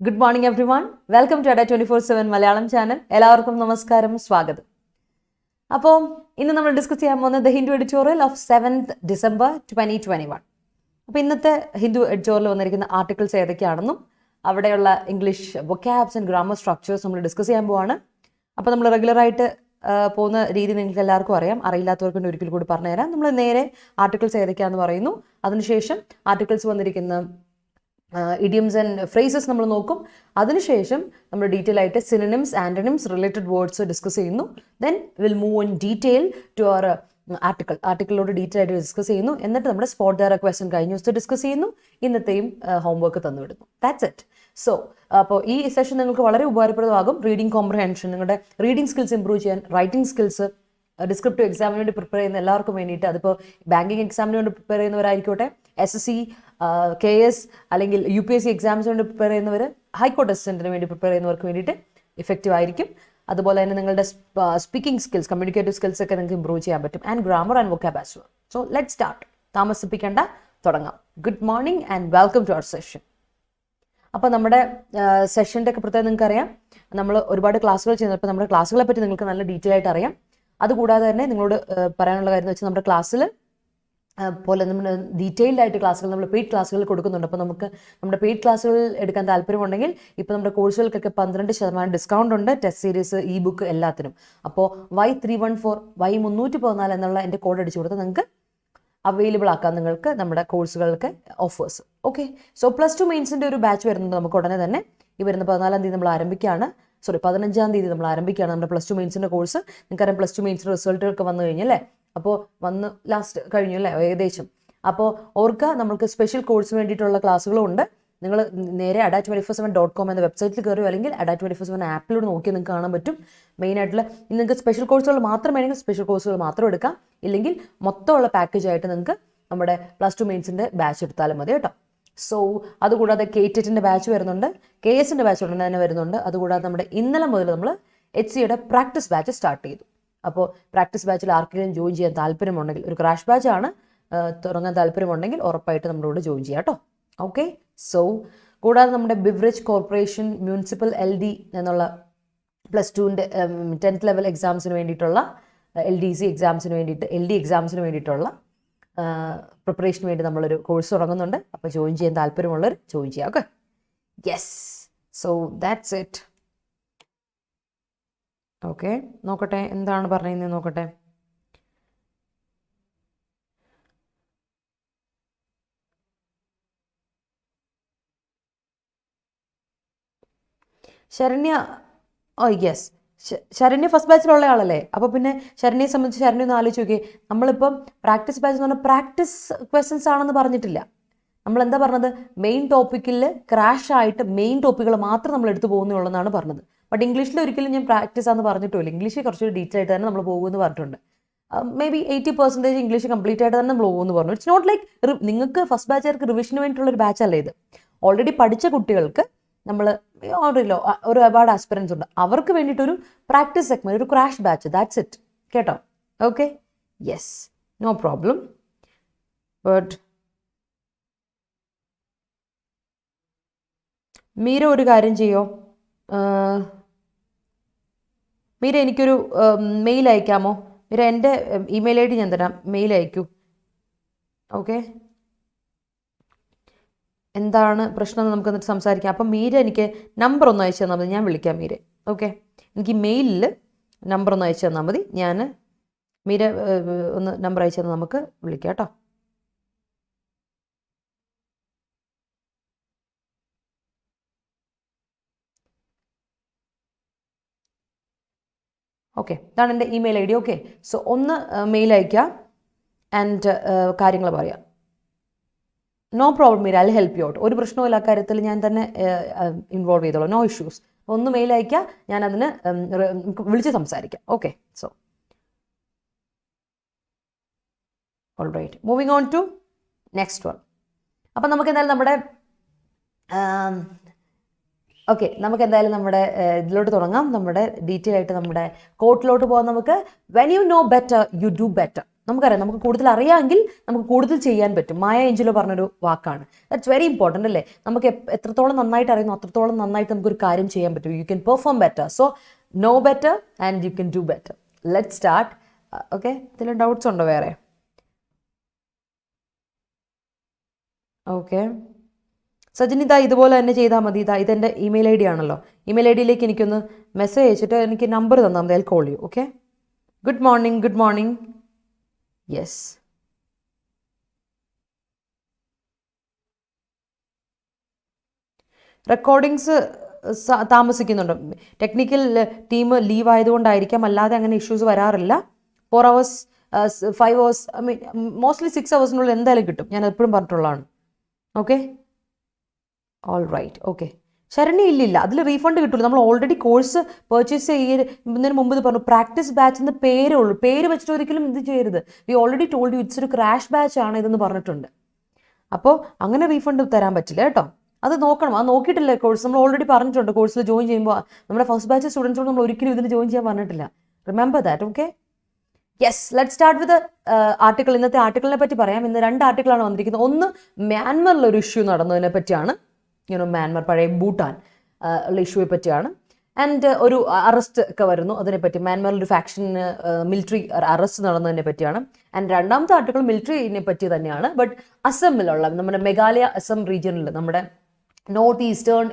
Good morning everyone. Welcome to Ada 24/7 Malayalam channel. എല്ലാവർക്കും നമസ്കാരം സ്വാഗതം. അപ്പോൾ ഇന്ന് നമ്മൾ ഡിസ്കസ് ചെയ്യാൻ പോകുന്നത് the Hindu editorial of 7th December 2021. അപ്പോൾ ഇന്നത്തെ ഹിന്ദു എഡിറ്റോറിയൽ വന്നിരിക്കുന്ന ആർട്ടിക്കിൾസ് ഏതൊക്കെയാണെന്നും അവിടെയുള്ള English vocabs and grammar structures നമ്മൾ ഡിസ്കസ് ചെയ്യാൻ പോവാണ്. അപ്പോൾ നമ്മൾ റെഗുലറായിട്ട് പോകുന്ന രീതി നിങ്ങൾക്ക് എല്ലാവർക്കും അറിയാം. അറിയില്ലാത്തവർക്ക് ഒരിക്കൽ കൂടി പറഞ്ഞുതരാം. നമ്മൾ നേരെ ആർട്ടിക്കിൾസ് ഏതൊക്കെയാണെന്ന് പറയുന്നു. അതിനുശേഷം ആർട്ടിക്കിൾസ് വന്നിരിക്കുന്ന idioms and phrases നമ്മൾ നോക്കും. അതിനുശേഷം നമ്മൾ ഡീറ്റെയിൽ ആയിട്ട് synonyms, antonyms, related words discuss ചെയ്യുന്നു. Then will move in detail to our ആർട്ടിക്കിളിലോട് ഡീറ്റെയിൽ ആയിട്ട് ഡിസ്കസ് ചെയ്യുന്നു. എന്നിട്ട് നമ്മുടെ സ്പോട്ട് ഡയറക്റ്റ് ക്വസ്റ്റ്യൻ കഴിഞ്ഞ ദിവസത്തെ ഡിസ്കസ് ചെയ്യുന്നു. ഇന്നത്തെയും ഹോംവർക്ക് തന്നുവിടുന്നു. That's it. സോ അപ്പോൾ ഈ സെഷൻ നിങ്ങൾക്ക് വളരെ ഉപകാരപ്രദമാകും. റീഡിംഗ് കോംപ്രഹെൻഷൻ, നിങ്ങളുടെ റീഡിംഗ് സ്കിൽസ് ഇംപ്രൂവ് ചെയ്യാൻ, റൈറ്റിംഗ് സ്കിൽസ്, ഡിസ്ക്രിപ്റ്റീവ് എക്സാമിന് വേണ്ടി പ്രിപ്പയർ ചെയ്യുന്ന എല്ലാവർക്കും വേണ്ടിയിട്ട്, അതിപ്പോൾ ബാങ്കിങ് എക്സാമിന് വേണ്ടി പ്രിപ്പയർ ചെയ്യുന്നവരായിക്കോട്ടെ, SSC, KS അല്ലെങ്കിൽ UPSC എക്സാംസിന് വേണ്ടി പ്രിപ്പയർ ചെയ്യുന്നവർ, ഹൈക്കോർട്ട് അസിസ്റ്റന്റിന് വേണ്ടി പ്രിപ്പയർ ചെയ്യുന്നവർക്ക് വേണ്ടിയിട്ട് ഇഫക്റ്റീവ് ആയിരിക്കും. അതുപോലെ തന്നെ നിങ്ങളുടെ സ്പീക്കിംഗ് സ്കിൽസ്, കമ്മ്യൂണിക്കേറ്റീവ് സ്കിൽസ് ഒക്കെ നിങ്ങൾക്ക് ഇംപ്രൂവ് ചെയ്യാൻ പറ്റും. And grammar and vocabulary. So let start. താമസിപ്പിക്കേണ്ട, തുടങ്ങാം. Good morning and welcome to our session. അപ്പോൾ നമ്മുടെ സെഷൻ്റെ ഒക്കെ പ്രത്യേകം നിങ്ങൾക്ക് അറിയാം, നമ്മൾ ഒരുപാട് ക്ലാസ്സുകൾ ചെയ്യുന്നപ്പോൾ നമ്മുടെ ക്ലാസ്സുകളെ പറ്റി നിങ്ങൾക്ക് നല്ല ഡീറ്റെയിൽ ആയിട്ട് അറിയാം. അതുകൂടാതെ തന്നെ നിങ്ങളോട് പറയാനുള്ള കാര്യം എന്ന് വെച്ചാൽ നമ്മുടെ ക്ലാസ്സിൽ പോലെ നമ്മൾ ഡീറ്റെയിൽഡ് ആയിട്ട് ക്ലാസ്സുകൾ നമ്മൾ പെയ്ഡ് ക്ലാസ്സുകൾ കൊടുക്കുന്നുണ്ട്. അപ്പോൾ നമുക്ക് നമ്മുടെ പെയ്ഡ് ക്ലാസ്സുകൾ എടുക്കാൻ താല്പര്യമുണ്ടെങ്കിൽ ഇപ്പോൾ നമ്മുടെ കോഴ്സുകൾക്കൊക്കെ 12% ഡിസ്കൗണ്ട് ഉണ്ട്. ടെസ്റ്റ് സീരീസ്, ഇ ബുക്ക് എല്ലാത്തിനും. അപ്പോൾ Y314 Y314 എന്നുള്ള എൻ്റെ കോഡ് അടിച്ചു കൊടുത്താൽ നിങ്ങൾക്ക് അവൈലബിൾ ആക്കാം നിങ്ങൾക്ക് നമ്മുടെ കോഴ്സുകൾക്ക് ഓഫേഴ്സ്. ഓക്കെ, സോ +2 മെയിൻസിൻ്റെ ഒരു ബാച്ച് വരുന്നുണ്ട് നമുക്ക് ഉടനെ തന്നെ. ഈ വരുന്ന 14-ാം തീയതി നമ്മൾ ആരംഭിക്കുകയാണ്. 15-ാം തീയതി നമ്മൾ ആരംഭിക്കുകയാണ് നമ്മുടെ +2 മെയിൻസിൻ്റെ കോഴ്സ്. നിങ്ങൾക്കറിയാം +2 മെയിൻസിൻ്റെ റിസൾട്ടുകളൊക്കെ വന്നു കഴിഞ്ഞല്ലേ. അപ്പോൾ വന്ന് ലാസ്റ്റ് കഴിഞ്ഞു അല്ലേ ഏകദേശം. അപ്പോൾ ഓർക്കുക, നമുക്ക് സ്പെഷ്യൽ കോഴ്സിന് വേണ്ടിയിട്ടുള്ള ക്ലാസ്സുകളും ഉണ്ട്. നിങ്ങൾ നേരെ ada247.com എന്ന വെബ്സൈറ്റിൽ കയറുക, അല്ലെങ്കിൽ ada247 ആപ്പിലൂടെ നോക്കി നിങ്ങൾക്ക് കാണാൻ പറ്റും. മെയിനായിട്ടുള്ള നിങ്ങൾക്ക് സ്പെഷ്യൽ കോഴ്സുകൾ മാത്രം വേണമെങ്കിൽ സ്പെഷ്യൽ കോഴ്സുകൾ മാത്രം എടുക്കാം. ഇല്ലെങ്കിൽ മൊത്തമുള്ള പാക്കേജ് ആയിട്ട് നിങ്ങൾക്ക് നമ്മുടെ +2 മെയിൻസിൻ്റെ ബാച്ച് എടുത്താലും മതി കേട്ടോ. സോ അതുകൂടാതെ KTETൻ്റെ ബാച്ച് വരുന്നുണ്ട്, KSൻ്റെ ബാച്ച് ഉടനെ തന്നെ വരുന്നുണ്ട്. അതുകൂടാതെ നമ്മുടെ ഇന്നലെ മുതൽ നമ്മൾ HCയുടെ പ്രാക്ടീസ് ബാച്ച് സ്റ്റാർട്ട് ചെയ്തു. അപ്പോൾ പ്രാക്ടീസ് ബാച്ചിൽ ആർക്കെങ്കിലും ജോയിൻ ചെയ്യാൻ താല്പര്യമുണ്ടെങ്കിൽ, ഒരു ക്രാഷ് ബാച്ചാണ്, തുടങ്ങാൻ താല്പര്യമുണ്ടെങ്കിൽ ഉറപ്പായിട്ട് നമ്മളോട് ജോയിൻ ചെയ്യാം കേട്ടോ. ഓക്കെ, സോ കൂടാതെ നമ്മുടെ ബിവറേജ് കോർപ്പറേഷൻ, മുനിസിപ്പൽ LD എന്നുള്ള +2ൻ്റെ 10th ലെവൽ എക്സാംസിന് വേണ്ടിയിട്ടുള്ള LDC എക്സാംസിന് വേണ്ടിയിട്ട്, LD എക്സാംസിന് വേണ്ടിയിട്ടുള്ള പ്രിപ്പറേഷന് വേണ്ടി നമ്മളൊരു കോഴ്സ് തുടങ്ങുന്നുണ്ട്. അപ്പോൾ ജോയിൻ ചെയ്യാൻ താല്പര്യമുള്ളവർ ജോയിൻ ചെയ്യാം. Okay, yes. So that's it. Okay, നോക്കട്ടെ എന്താണ് പറയുന്നത് നോക്കട്ടെ. Saranya, oh yes, Saranya first ബാച്ചിലുള്ള ആളല്ലേ. അപ്പോൾ പിന്നെ ശരണ്യയെ സംബന്ധിച്ച് ശരണ്യ ഒന്ന് ആലോചിച്ച് നോക്കിയേ. നമ്മളിപ്പം പ്രാക്ടീസ് ബാച്ച് എന്ന് പറഞ്ഞാൽ പ്രാക്ടീസ് ക്വസ്റ്റ്യൻസ് ആണെന്ന് പറഞ്ഞിട്ടില്ല. നമ്മൾ എന്താ പറഞ്ഞത്, മെയിൻ ടോപ്പിക്കിൽ ക്രാഷ് ആയിട്ട് മെയിൻ ടോപ്പിക്കുകൾ മാത്രം നമ്മൾ എടുത്തു പോകുന്നുള്ളതാണ് പറഞ്ഞത്. ബട്ട് ഇംഗ്ലീഷിൽ ഒരിക്കലും ഞാൻ പ്രാക്ടീസ് ആണെന്ന് പറഞ്ഞിട്ടില്ല. ഇംഗ്ലീഷിൽ കുറച്ചൊരു ഡീറ്റെയിൽ ആയിട്ട് തന്നെ നമ്മൾ പോകുമെന്ന് പറഞ്ഞിട്ടുണ്ട്. മേ ബി 80% ഇംഗ്ലീഷ് കംപ്ലീറ്റ് ആയിട്ട് തന്നെ നമ്മൾ പോകുമെന്ന് പറഞ്ഞു. ഇറ്റ്സ് നോട്ട് ലൈക്ക് നിങ്ങൾക്ക് ഫസ്റ്റ് ബാച്ചുകാർക്ക് റിവിഷന് വേണ്ടിയിട്ടുള്ള ഒരു ബാച്ച് അല്ല ഇത്. ഓൾറെഡി പഠിച്ച കുട്ടികൾക്ക് നമ്മൾ ഒരുപാട് ആസ്പിറൻസ് ഉണ്ട്, അവർക്ക് വേണ്ടിയിട്ടൊരു പ്രാക്ടീസ് സെഗ്മെന്റ്, ഒരു ക്രാഷ് ബാച്ച്. ദാറ്റ്സ് ഇറ്റ് കേട്ടോ. Okay, yes, no problem. But Meera ഒരു കാര്യം ചെയ്യോ, മീര എനിക്കൊരു മെയിൽ അയക്കാമോ? മീര എൻ്റെ ഇമെയിൽ ID ഞാൻ തരാം, മെയിൽ അയക്കൂ. ഓക്കെ, എന്താണ് പ്രശ്നം എന്ന് നമുക്ക് എന്നിട്ട് സംസാരിക്കാം. അപ്പം മീര എനിക്ക് നമ്പർ ഒന്ന് അയച്ചു തന്നാൽ മതി, ഞാൻ വിളിക്കാം മീര. ഓക്കെ, എനിക്ക് മെയിലിൽ നമ്പർ ഒന്ന് അയച്ചു തന്നാൽ മതി, ഞാൻ മീര ഒന്ന് നമ്പർ അയച്ചു തന്നാൽ നമുക്ക് വിളിക്കാം കേട്ടോ. ഓക്കെ, ഇതാണ് എൻ്റെ ഇമെയിൽ ID. ഓക്കെ, സോ ഒന്ന് മെയിൽ അയക്കുക ആൻഡ് കാര്യങ്ങൾ പറയാം. No problem Meera, I help you out. ഒരു പ്രശ്നവും ആ കാര്യത്തിൽ ഞാൻ തന്നെ ഇൻവോൾവ് ചെയ്തോളാം, നോ ഇഷ്യൂസ്. ഒന്ന് മെയിൽ അയക്കുക, ഞാൻ അതിന് വിളിച്ച് സംസാരിക്കാം. Okay, so all right, moving on to next one. അപ്പം നമുക്ക് എന്തായാലും നമ്മുടെ നമുക്ക് എന്തായാലും നമ്മുടെ ഇതിലോട്ട് തുടങ്ങാം. നമ്മുടെ ഡീറ്റെയിൽ ആയിട്ട് നമ്മുടെ കോട്ടിലോട്ട് പോകാം. നമുക്ക് when you know better you do better. നമുക്കറിയാം, നമുക്ക് കൂടുതൽ അറിയാമെങ്കിൽ നമുക്ക് കൂടുതൽ ചെയ്യാൻ പറ്റും. മായ ഏഞ്ചലോ പറഞ്ഞൊരു വാക്കാണ്. ദാറ്റ്സ് വെരി ഇമ്പോർട്ടൻ്റ് അല്ലേ. നമുക്ക് എത്രത്തോളം നന്നായിട്ട് അറിയുന്നു അത്രത്തോളം നന്നായിട്ട് നമുക്കൊരു കാര്യം ചെയ്യാൻ പറ്റും. You can perform better. So know better and you can do better. Let start. Okay, ഇതിൽ ഡൗട്ട്സ് ഉണ്ടോ വേറെ? ഓക്കെ, സജിൻ ഇതാ ഇതുപോലെ തന്നെ ചെയ്താൽ മതി. ഇതെൻ്റെ ഇമെയിൽ ഐ ഡി ആണല്ലോ. ഇമെയിൽ ഐ ഡിയിലേക്ക് എനിക്കൊന്ന് മെസ്സേജ് അയച്ചിട്ട് എനിക്ക് നമ്പർ തന്നാൽ മതി. I call you. Okay, good morning. Good morning. Yes, recordings താമസിക്കുന്നുണ്ട്. ടെക്നിക്കൽ ടീം ലീവ് ആയതുകൊണ്ടായിരിക്കാം, അല്ലാതെ അങ്ങനെ ഇഷ്യൂസ് വരാറില്ല. 4 hours 5 hours മോസ്റ്റ്ലി 6 hours എന്തായാലും കിട്ടും. ഞാൻ എപ്പോഴും പറഞ്ഞിട്ടുള്ളതാണ്. Okay, all right. Okay, Sharani ഇല്ലില്ല, അതിൽ റീഫണ്ട് കിട്ടില്ല. നമ്മൾ ഓൾറെഡി കോഴ്സ് പർച്ചേസ് ചെയ്യുന്നതിന് മുമ്പ് ഇത് പറഞ്ഞു, പ്രാക്ടീസ് ബാച്ച് എന്ന് പേരേ ഉള്ളൂ. പേര് വെച്ചിട്ട് ഒരിക്കലും ഇത് ചെയ്യരുത്. We already told you it's ഒരു ക്രാഷ് ബാച്ച് ആണ് ഇതെന്ന് പറഞ്ഞിട്ടുണ്ട്. അപ്പോൾ അങ്ങനെ റീഫണ്ട് തരാൻ പറ്റില്ല കേട്ടോ. അത് നോക്കണം. അത് നോക്കിയിട്ടില്ല കോഴ്സ്. നമ്മൾ ഓൾറെഡി പറഞ്ഞിട്ടുണ്ട് കോഴ്സിൽ ജോയിൻ ചെയ്യുമ്പോൾ നമ്മുടെ ഫസ്റ്റ് ബാച്ച് സ്റ്റുഡൻസോട് നമ്മൾ ഒരിക്കലും ഇതിൽ ജോയിൻ ചെയ്യാൻ പറഞ്ഞിട്ടില്ല. Remember that. Okay, yes, let start with article. ഇന്നത്തെ ആർട്ടിക്കിളിനെ പറ്റി പറയാം. ഇന്ന് 2 ആർട്ടിക്കിളാണ് വന്നിരിക്കുന്നത്. ഒന്ന് മ്യാൻമറിലൊരു ഇഷ്യൂ നടന്നതിനെ പറ്റിയാണ്. മ്യാൻമർ പഴയ ഭൂട്ടാൻ ഉള്ള ഇഷ്യൂയെ പറ്റിയാണ്. ആൻഡ് ഒരു അറസ്റ്റ് ഒക്കെ വരുന്നു, അതിനെപ്പറ്റി. മ്യാൻമറിൽ ഒരു ഫാക്ഷന് മിലിറ്ററി അറസ്റ്റ് നടന്നതിനെ പറ്റിയാണ്. ആൻഡ് രണ്ടാമത്തെ ആർട്ടിക്കിൾ മിലിറ്ററിനെ പറ്റി തന്നെയാണ്. ബട്ട് അസമിലുള്ള നമ്മുടെ മേഘാലയ അസം റീജിയനിൽ നമ്മുടെ നോർത്ത് ഈസ്റ്റേൺ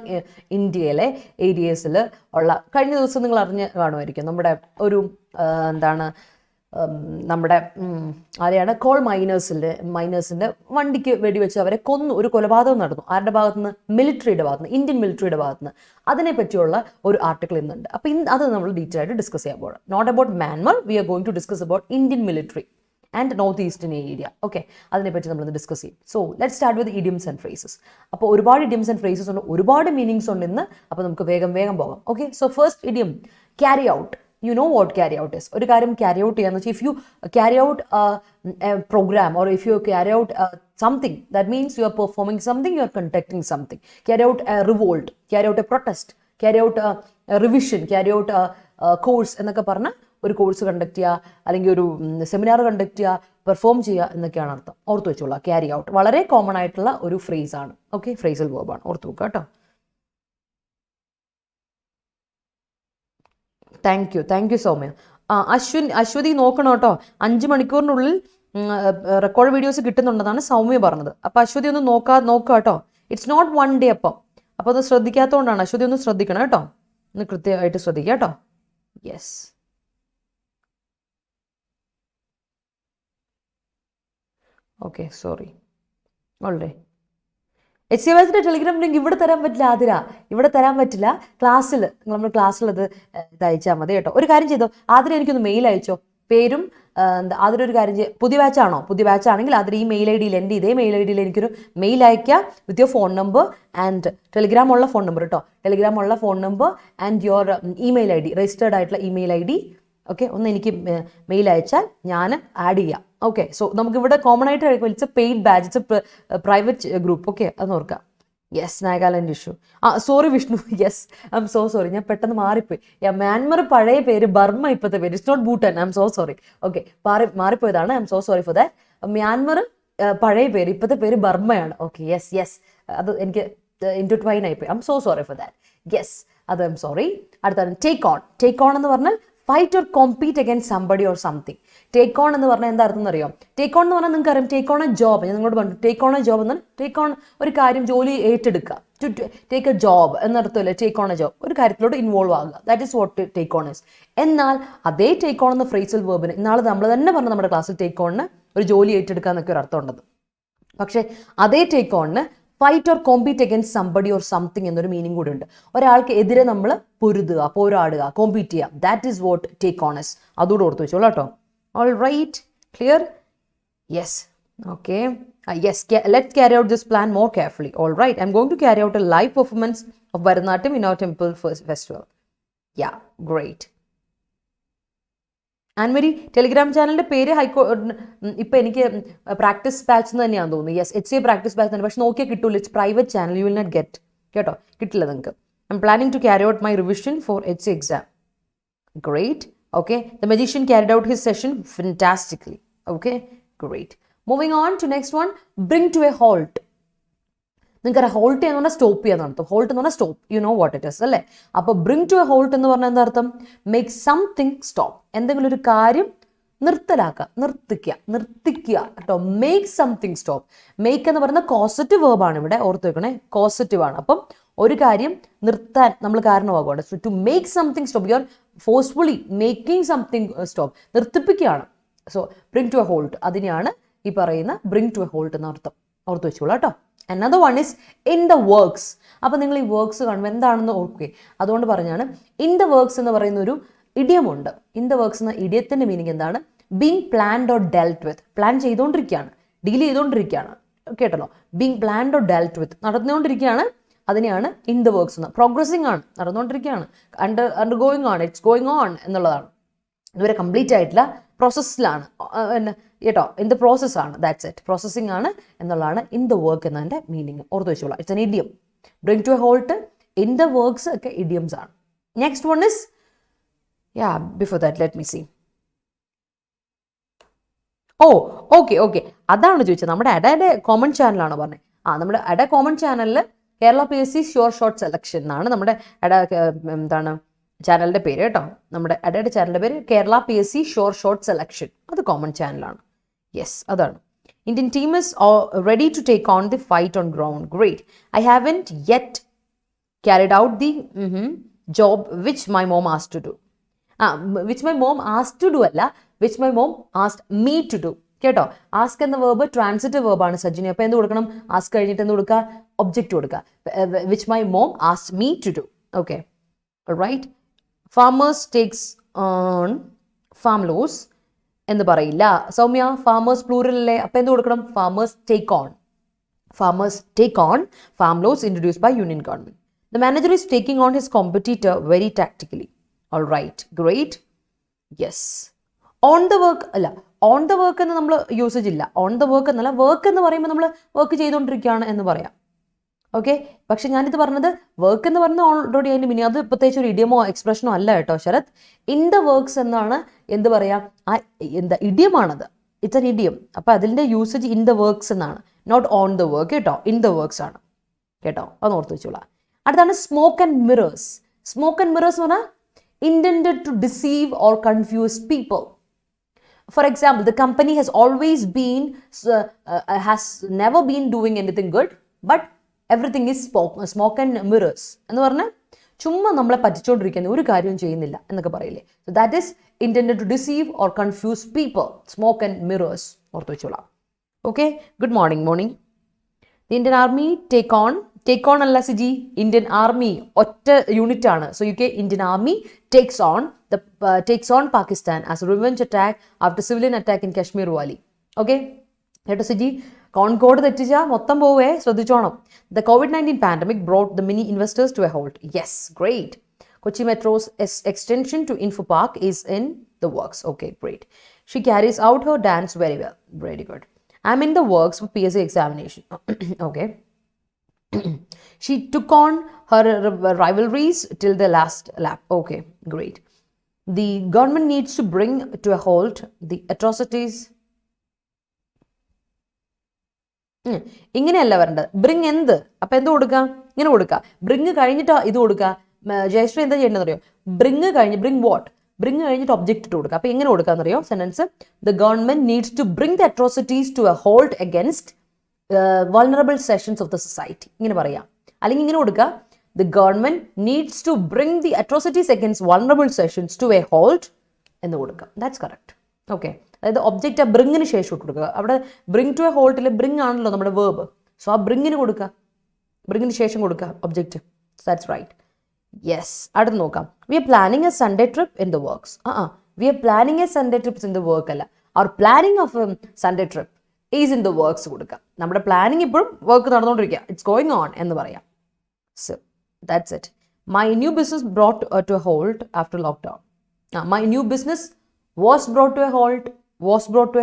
ഇന്ത്യയിലെ ഏരിയസിൽ ഉള്ള, കഴിഞ്ഞ ദിവസം നിങ്ങൾ അറിഞ്ഞ് കാണുമായിരിക്കും, നമ്മുടെ ഒരു നമ്മുടെ ആരെയാണ്, കോൾ മൈനേഴ്സിൻ്റെ വണ്ടിക്ക് വെടിവെച്ച് അവരെ കൊന്നു. ഒരു കൊലപാതകം നടന്നു. ആരുടെ ഭാഗത്തുനിന്ന്? മിലിറ്ററിയുടെ ഭാഗത്തുനിന്ന്, ഇന്ത്യൻ മിലിറ്ററിയുടെ ഭാഗത്തുനിന്ന്. അതിനെ പറ്റിയുള്ള ഒരു ആർട്ടിക്കിൾ ഇന്നുണ്ട്. അപ്പോൾ അത് നമ്മൾ ഡീറ്റെയിൽ ആയിട്ട് ഡിസ്കസ് ചെയ്യാൻ പോകണം. Not about Myanmar, we are going to discuss about Indian military and north eastern area. Okay, അതിനെപ്പറ്റി നമ്മളിന്ന് ഡിസ്കസ് ചെയ്യും. So let start with idioms and phrases. അപ്പോൾ ഒരുപാട് ഇഡിയംസ് ആൻഡ് ഫ്രേസസ് ഉണ്ട്, ഒരുപാട് മീനിങ്സ് ഉണ്ട് ഇന്ന്. അപ്പോൾ നമുക്ക് വേഗം പോകാം. Okay, so first idiom, carry out. You know what carry out is. ഒരു കാര്യം ക്യാരി ഔട്ട് ചെയ്യാന്ന് വെച്ചാൽ, if you carry out a program or if you carry out something, that means you are performing something, you are conducting something. Carry out a revolt, carry out a protest, carry out a revision, carry out a course എന്നൊക്കെ പറഞ്ഞാൽ ഒരു course conduct ചെയ്യുക, അല്ലെങ്കിൽ ഒരു seminar conduct ചെയ്യുക, perform ചെയ്യുക എന്നൊക്കെയാണ് അർത്ഥം. ഓർത്ത് വെച്ചോളാം. ക്യാരി ഔട്ട് വളരെ കോമൺ ആയിട്ടുള്ള ഒരു ഫ്രേസ് ആണ്. ഓക്കെ, ഫ്രേസൽ വേർബാണ്. ഓർത്ത് വെക്കുക കേട്ടോ. Thank you Soumya. അശ്വതി നോക്കണം കേട്ടോ. 5 മണിക്കൂറിനുള്ളിൽ റെക്കോർഡ് വീഡിയോസ് കിട്ടുന്നുണ്ടെന്നാണ് സൗമ്യ പറഞ്ഞത്. അപ്പോൾ അശ്വതി ഒന്ന് നോക്കുക കേട്ടോ. ഇറ്റ്സ് നോട്ട് 1 day അപ്പോൾ അത് ശ്രദ്ധിക്കാത്തതുകൊണ്ടാണ്. അശ്വതി ഒന്ന് ശ്രദ്ധിക്കണം കേട്ടോ. ഒന്ന് കൃത്യമായിട്ട് ശ്രദ്ധിക്കുക കേട്ടോ. Yes, okay, sorry. ഓൾറെഡി HCBAസിൻ്റെ ടെലിഗ്രാം ലിങ്ക് ഇവിടെ തരാൻ പറ്റില്ല. ഇവിടെ തരാൻ പറ്റില്ല. നമ്മൾ ക്ലാസ്സിൽ അത് അയച്ചാൽ മതി കേട്ടോ. ഒരു കാര്യം ചെയ്തോ, എനിക്കൊന്ന് മെയിൽ അയച്ചോ. പേരും ഒരു കാര്യം ചെയ്യും. പുതിയ ബാച്ച് ആണെങ്കിൽ ഈ മെയിൽ ഐ ഡിയിൽ, എൻ്റെ ഇതേ മെയിൽ ഐ ഡിയിൽ എനിക്കൊരു മെയിൽ അയക്കുക with your phone number and ടെലിഗ്രാമുള്ള ഫോൺ നമ്പർ കേട്ടോ. ടെലിഗ്രാമുള്ള phone number and your email I D, registered ആയിട്ടുള്ള ഇമെയിൽ ഐ ഡി. ഓക്കെ, ഒന്ന് എനിക്ക് മെയിൽ അയച്ചാൽ ഞാൻ ആഡ് ചെയ്യാം. ഓക്കെ, സോ നമുക്കിവിടെ കോമൺ ആയിട്ട് it's a paid batch, it's a private group. Okay, അത് ഓർക്കാം. Yes, Nagaland issue. Sorry Vishnu. Yes, I M so sorry. ഞാൻ പെട്ടെന്ന് മാറിപ്പോയി. മ്യാൻമർ പഴയ പേര്, ബർമ്മ ഇപ്പോഴത്തെ പേര്. It's not Bhutan. I M so sorry. Okay, മാറിപ്പോയതാണ്. I M so sorry for that. Myanmar പഴയ പേര്, ഇപ്പോഴത്തെ പേര് ബർമ്മയാണ്. ഓക്കെ, യെസ്, അത് എനിക്ക് ഇൻറ്റർട്വൈൻ ആയിപ്പോയി. I M so sorry for that. Yes, അത് ഐ എം സോറി. അടുത്താണ് ടേക്ക് ഓൺ എന്ന് പറഞ്ഞാൽ fight or compete against somebody or something. Take on എന്ന് പറഞ്ഞാൽ എന്താ അർത്ഥം എന്നറിയോ? ടേക്ക് ഓൺ എന്ന് പറഞ്ഞാൽ നിങ്ങൾക്ക് അറിയാം, ടേക്ക് ഓൺ എ ജോബ്. ഞാൻ നിങ്ങളോട് പറഞ്ഞു, ടേക്ക് ഓൺ എ ജോബ് എന്ന്. ടേക്ക് ഓൺ ഒരു കാര്യം, ജോലി ഏറ്റെടുക്കുക. ടു ടേക്ക് എ ജോബ് എന്നർത്ഥമല്ലേ ടേക്ക് ഓൺ എ ജോബ്. ഒരു കാര്യത്തിലോട്ട് ഇൻവോൾവ് ആകുക. That is what take on is. എന്നാൽ അതേ ടേക്ക് ഓൺ എന്ന ഫ്രേസൽ വേർബിന് ഇന്നാൾ നമ്മൾ തന്നെ പറഞ്ഞു നമ്മുടെ ക്ലാസ്സിൽ, ടേക്ക് ഓണിന് ഒരു ജോലി ഏറ്റെടുക്കുക എന്നൊക്കെ ഒരു അർത്ഥം ഉണ്ടത്. പക്ഷേ അതേ ടേക്ക് ഓണിന് fight or compete against somebody or something എന്നൊരു മീനിങ് കൂടി ഉണ്ട്. ഒരാൾക്ക് എതിരെ നമ്മൾ പൊരുതുക, പോരാടുക, കോമ്പീറ്റ് ചെയ്യുക. That is what take on is. അതുകൂടെ ഓർത്ത് വെച്ചോളൂ കേട്ടോ. All right, clear? Yes, okay. Yes, let's carry out this plan more carefully. All right, I'm going to carry out a live performance of Bharatanatyam in our temple festival. Yeah, great. Annmary, Telegram ചാനലിൻ്റെ പേര് ഇപ്പം എനിക്ക് practice batch എന്ന് തന്നെയാണെന്ന് തോന്നുന്നു. Yes, HCA practice batch തന്നെ. പക്ഷെ നോക്കിയാൽ കിട്ടൂല. It's private channel. You will not get കേട്ടോ, കിട്ടില്ല നിങ്ങൾക്ക്. I am planning to carry out my revision for HCA exam. Great. Okay, the magician carried out his session fantastically. Okay, great. Moving on to next one, bring to a halt. നിങ്ങൾക്ക് halt ചെയ്യുന്ന പറഞ്ഞാൽ stop ചെയ്യാൻ അർത്ഥം. Halt എന്ന് പറഞ്ഞാൽ stop, U know what it is അല്ലേ. അപ്പോൾ bring to a halt എന്ന് പറഞ്ഞാൽ എന്താ അർത്ഥം? മേക്ക് സംതിങ് സ്റ്റോപ്പ്, എന്തെങ്കിലും ഒരു കാര്യം നിർത്തിക്കുക കേട്ടോ. Make something stop. മേക്ക് എന്ന് പറയുന്ന കോസറ്റീവ് വേർബാണ് ഇവിടെ, ഓർത്ത് വെക്കണേ, കോസറ്റീവ് ആണ്. അപ്പം ഒരു കാര്യം നിർത്താൻ നമ്മൾ കാരണമാകുകയാണ്. So to make something stop, you are forcefully making something stop, നിർത്തിപ്പിക്കുകയാണ്. So bring to a halt, അതിനെയാണ് ഈ പറയുന്ന ബ്രിങ് ടു എ ഹോൾട്ട് എന്ന അർത്ഥം, ഓർത്ത് വെച്ചോളൂ കേട്ടോ. Another one is in the works. അപ്പോൾ നിങ്ങൾ ഈ വർക്ക്സ് കാണുമ്പോൾ എന്താണെന്ന് ഓർക്കുക. അതുകൊണ്ട് പറഞ്ഞാണ് ഇൻ ദ വർക്ക്സ് എന്ന് പറയുന്ന ഒരു ഇഡിയമുണ്ട്. ഇൻ ദ വർക്ക്സ് എന്ന ഇഡിയത്തിൻ്റെ മീനിങ് എന്താണ്? Being planned or delt with. Plan ചെയ്തുകൊണ്ടിരിക്കുകയാണ്, ഡീൽ ചെയ്തുകൊണ്ടിരിക്കുകയാണ്, കേട്ടല്ലോ. ബീങ് പ്ലാൻഡ് ഓർ ഡെൽറ്റ് വിത്ത്, നടന്നുകൊണ്ടിരിക്കുകയാണ്, അതിനെയാണ് ഇൻ ദ വർക്ക്സ് എന്ന്. പ്രോഗ്രസിങ് ആണ്, നടന്നുകൊണ്ടിരിക്കുകയാണ്, അണ്ടർഗോയിങ് ആണ്, ഇറ്റ്സ് ഗോയിങ് ഓൺ എന്നുള്ളതാണ്. ഇതുവരെ കംപ്ലീറ്റ് ആയിട്ടില്ല, പ്രോസസ്സിലാണ് കേട്ടോ, ഇൻ ദ പ്രോസസ് ആണ്, ദാറ്റ്സ് ഇറ്റ്. പ്രോസസ്സിംഗ് ആണ് എന്നുള്ളതാണ് ഇൻ ദ വർക്ക് എന്നതിൻ്റെ മീനിങ്, ഓർത്ത് വെച്ചോളാം. It's an idiom. Bring to a halt, in the works ഒക്കെ ഇഡിയംസ് ആണ്. Next one is, before that let me see. Okay, അതാണ് ചോദിച്ചത്. നമ്മുടെ അഡയുടെ കോമൺ ചാനലാണ് പറഞ്ഞത്. നമ്മുടെ അഡ കോമൺ ചാനലിൽ Kerala PSC sure short selection എന്നാണ് നമ്മുടെ അഡ എന്താണ് ചാനലിൻ്റെ പേര് കേട്ടോ. നമ്മുടെ അഡയുടെ ചാനലിൻ്റെ പേര് Kerala PSC sure short selection. അത് കോമൺ ചാനലാണ്. യെസ്, അതാണ്. Indian team is ready to take on the fight on ground. Great. I haven't yet carried out the job which my mom asked to do. Which my mom asked to do അല്ല, which my mom asked me to do. കേട്ടോ, ask എന്ന verb transitive വേർബാണ് സജിനി. അപ്പോൾ എന്ത് കൊടുക്കണം? Ask കഴിഞ്ഞിട്ട് എന്ത് കൊടുക്കുക? ഒബ്ജക്റ്റ് കൊടുക്കുക. Which my mom ask me to do. Okay, right. Farmers takes on farm laws എന്ന് പറയില്ല സൗമ്യ. ഫാമേഴ്സ് പ്ലൂറൽ അല്ലേ, അപ്പോൾ എന്ത് കൊടുക്കണം? Farmers take on. Farmers take on farm laws introduced by union government. The manager is taking on his competitor very tactically. All right, great. Yes. On the work അല്ല, on the work എന്ന് നമ്മൾ usage ഇല്ല. On the work എന്നല്ല, work എന്ന് പറയുമ്പോൾ നമ്മൾ work ചെയ്തുകൊണ്ടിരിക്കുകയാണ് എന്ന് പറയാം. ഓക്കെ, പക്ഷെ ഞാനിത് പറഞ്ഞത് വർക്ക് എന്ന് പറയുന്നത് ഓൾറെഡി അതിൻ്റെ മീനിങ്, അത് പ്രത്യേകിച്ച് ഒരു ഇഡിയമോ എക്സ്പ്രഷനോ അല്ല കേട്ടോ ശരത്. ഇൻ ദ വർക്ക്സ് എന്നാണ് എന്ത് പറയാം, എന്താ ഇഡിയമാണത്. It's an idiom. അപ്പോൾ അതിൻ്റെ യൂസേജ് ഇൻ ദ വർക്ക്സ് എന്നാണ്, നോട്ട് ഓൺ ദ വർക്ക് കേട്ടോ. ഇൻ ദ വർക്ക്സ് ആണ് കേട്ടോ, അത് ഓർത്ത് വെച്ചോളാം. അടുത്താണ് smoke and mirrors. Smoke and mirrors എന്ന് പറഞ്ഞാൽ intended to deceive or confuse people. For example, the company has always been, has never been doing anything good, but everything is smoke and mirrors. എന്ന് പറഞ്ഞാൽ ചുമ്മാ നമ്മളെ പറ്റിച്ചുകൊണ്ടിരിക്കുന്ന ഒരു കാര്യവും ചെയ്യുന്നില്ല എന്നൊക്കെ പറയില്ലേ. So that is intended to deceive or confuse people. Smoke and mirrors. ഓർത്ത് വെച്ചോളാം. Okay, good morning. The Indian Army take on അല്ല സിജി, ഇന്ത്യൻ ആർമി ഒറ്റ യൂണിറ്റ് ആണ്. So Indian Army takes on Pakistan as a revenge attack after civilian attack in Kashmir Valley. Okay, കേട്ടോ Siji, concord തെറ്റിച്ചാൽ മൊത്തം പോവേ, ശ്രദ്ധിച്ചോണം. The COVID-19 pandemic brought the many investors to a halt. Yes, great. Kochi Metro's extension to Info Park is in the works. Okay, great. She carries out her dance very well. Very good. I'm in the works for PSC examination. Okay. She took on her rivalries till the last lap. Okay, great. The government needs to bring to a halt the atrocities. ഇങ്ങനെയല്ല വരേണ്ടത്. Bring എന്ത്, അപ്പം എന്ത് കൊടുക്കുക? ഇങ്ങനെ കൊടുക്കുക. Bring കഴിഞ്ഞിട്ട് ഇത് കൊടുക്കുക. ജയശ്രീ എന്താ ചെയ്യേണ്ടതെന്ന് അറിയോ? Bring what? ബ്രിങ് കഴിഞ്ഞിട്ട് ഒബ്ജക്റ്റ് ഇട്ട് കൊടുക്കുക. അപ്പം എങ്ങനെ കൊടുക്കാന്നറിയോ sentence? The government needs to bring the atrocities to a halt against vulnerable sections of the society. ഇങ്ങനെ പറയാം. അല്ലെങ്കിൽ ഇങ്ങനെ കൊടുക്കുക, the government needs to bring the atrocities against vulnerable sections to a halt എന്ന് കൊടുക്കുക. That's correct. Okay, അതായത് object ആ ബ്രിങ്ങിന് ശേഷം ഇട്ട് കൊടുക്കുക. അവിടെ ബ്രിങ് ടു എ ഹോൾട്ടിൽ ബ്രിങ് ആണല്ലോ നമ്മുടെ വേർബ്. സോ ആ ബ്രിങ്ങിന് കൊടുക്കുക, ബ്രിങ്ങിന് ശേഷം കൊടുക്കുക ഒബ്ജക്റ്റ്. That's right. Yes, അടുത്ത് നോക്കാം. We are planning a Sunday trip in the works. We are planning a Sunday trip in the work അല്ല. Our planning of a Sunday trip is in the works കൊടുക്കുക. നമ്മുടെ planning ഇപ്പോഴും work നടന്നുകൊണ്ടിരിക്കുക. It's going on എന്ന് പറയാം. So that's it. My new business brought to a halt after lockdown. My new business was brought to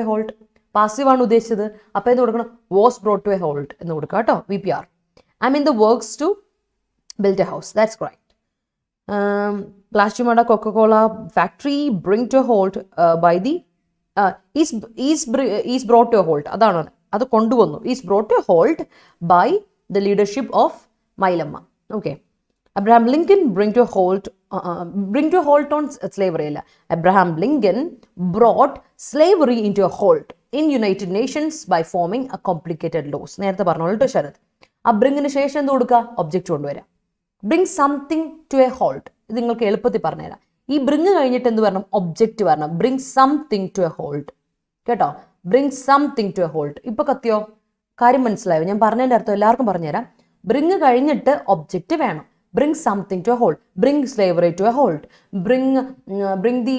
a halt. പാസീവാണ് ഉദ്ദേശിച്ചത്. അപ്പോൾ എന്ത് കൊടുക്കണം? Was brought to a halt എന്ന് കൊടുക്കുക കേട്ടോ. VPR. I am in the works to build a house. That's right. Plachimada Coca-Cola factory bring to a halt by the is brought to a halt, അതാണ് അത് കൊണ്ടുവന്നു. Is brought to a halt by the leadership of Mylamma. Okay. Abraham Lincoln bring to a halt on slavery അല്ല. Abraham Lincoln brought slavery into a halt in United Nations by forming a complicated laws. നേരത്തെ പറഞ്ഞോളൂ ശരത്. ആ ബ്രിങ്ങിന് ശേഷം എന്ത് കൊടുക്കുക? Object കൊണ്ടുവരാം. Bring something to a halt. ഇത് നിങ്ങൾക്ക് എളുപ്പത്തിൽ പറഞ്ഞുതരാം. ഈ ബ്രിങ് കഴിഞ്ഞിട്ട് എന്ത് വരണം? ഒബ്ജക്റ്റ് വരണം. Bring something to a halt. കേട്ടോ? Bring something to a halt. ഇപ്പൊ കത്തിയോ? കാര്യം മനസ്സിലായോ? ഞാൻ പറഞ്ഞതിൻ്റെ അർത്ഥം എല്ലാവർക്കും പറഞ്ഞുതരാം. ബ്രിങ് കഴിഞ്ഞിട്ട് ഒബ്ജക്റ്റ് വേണം. Bring something to a halt. Bring slavery to a halt. Bring the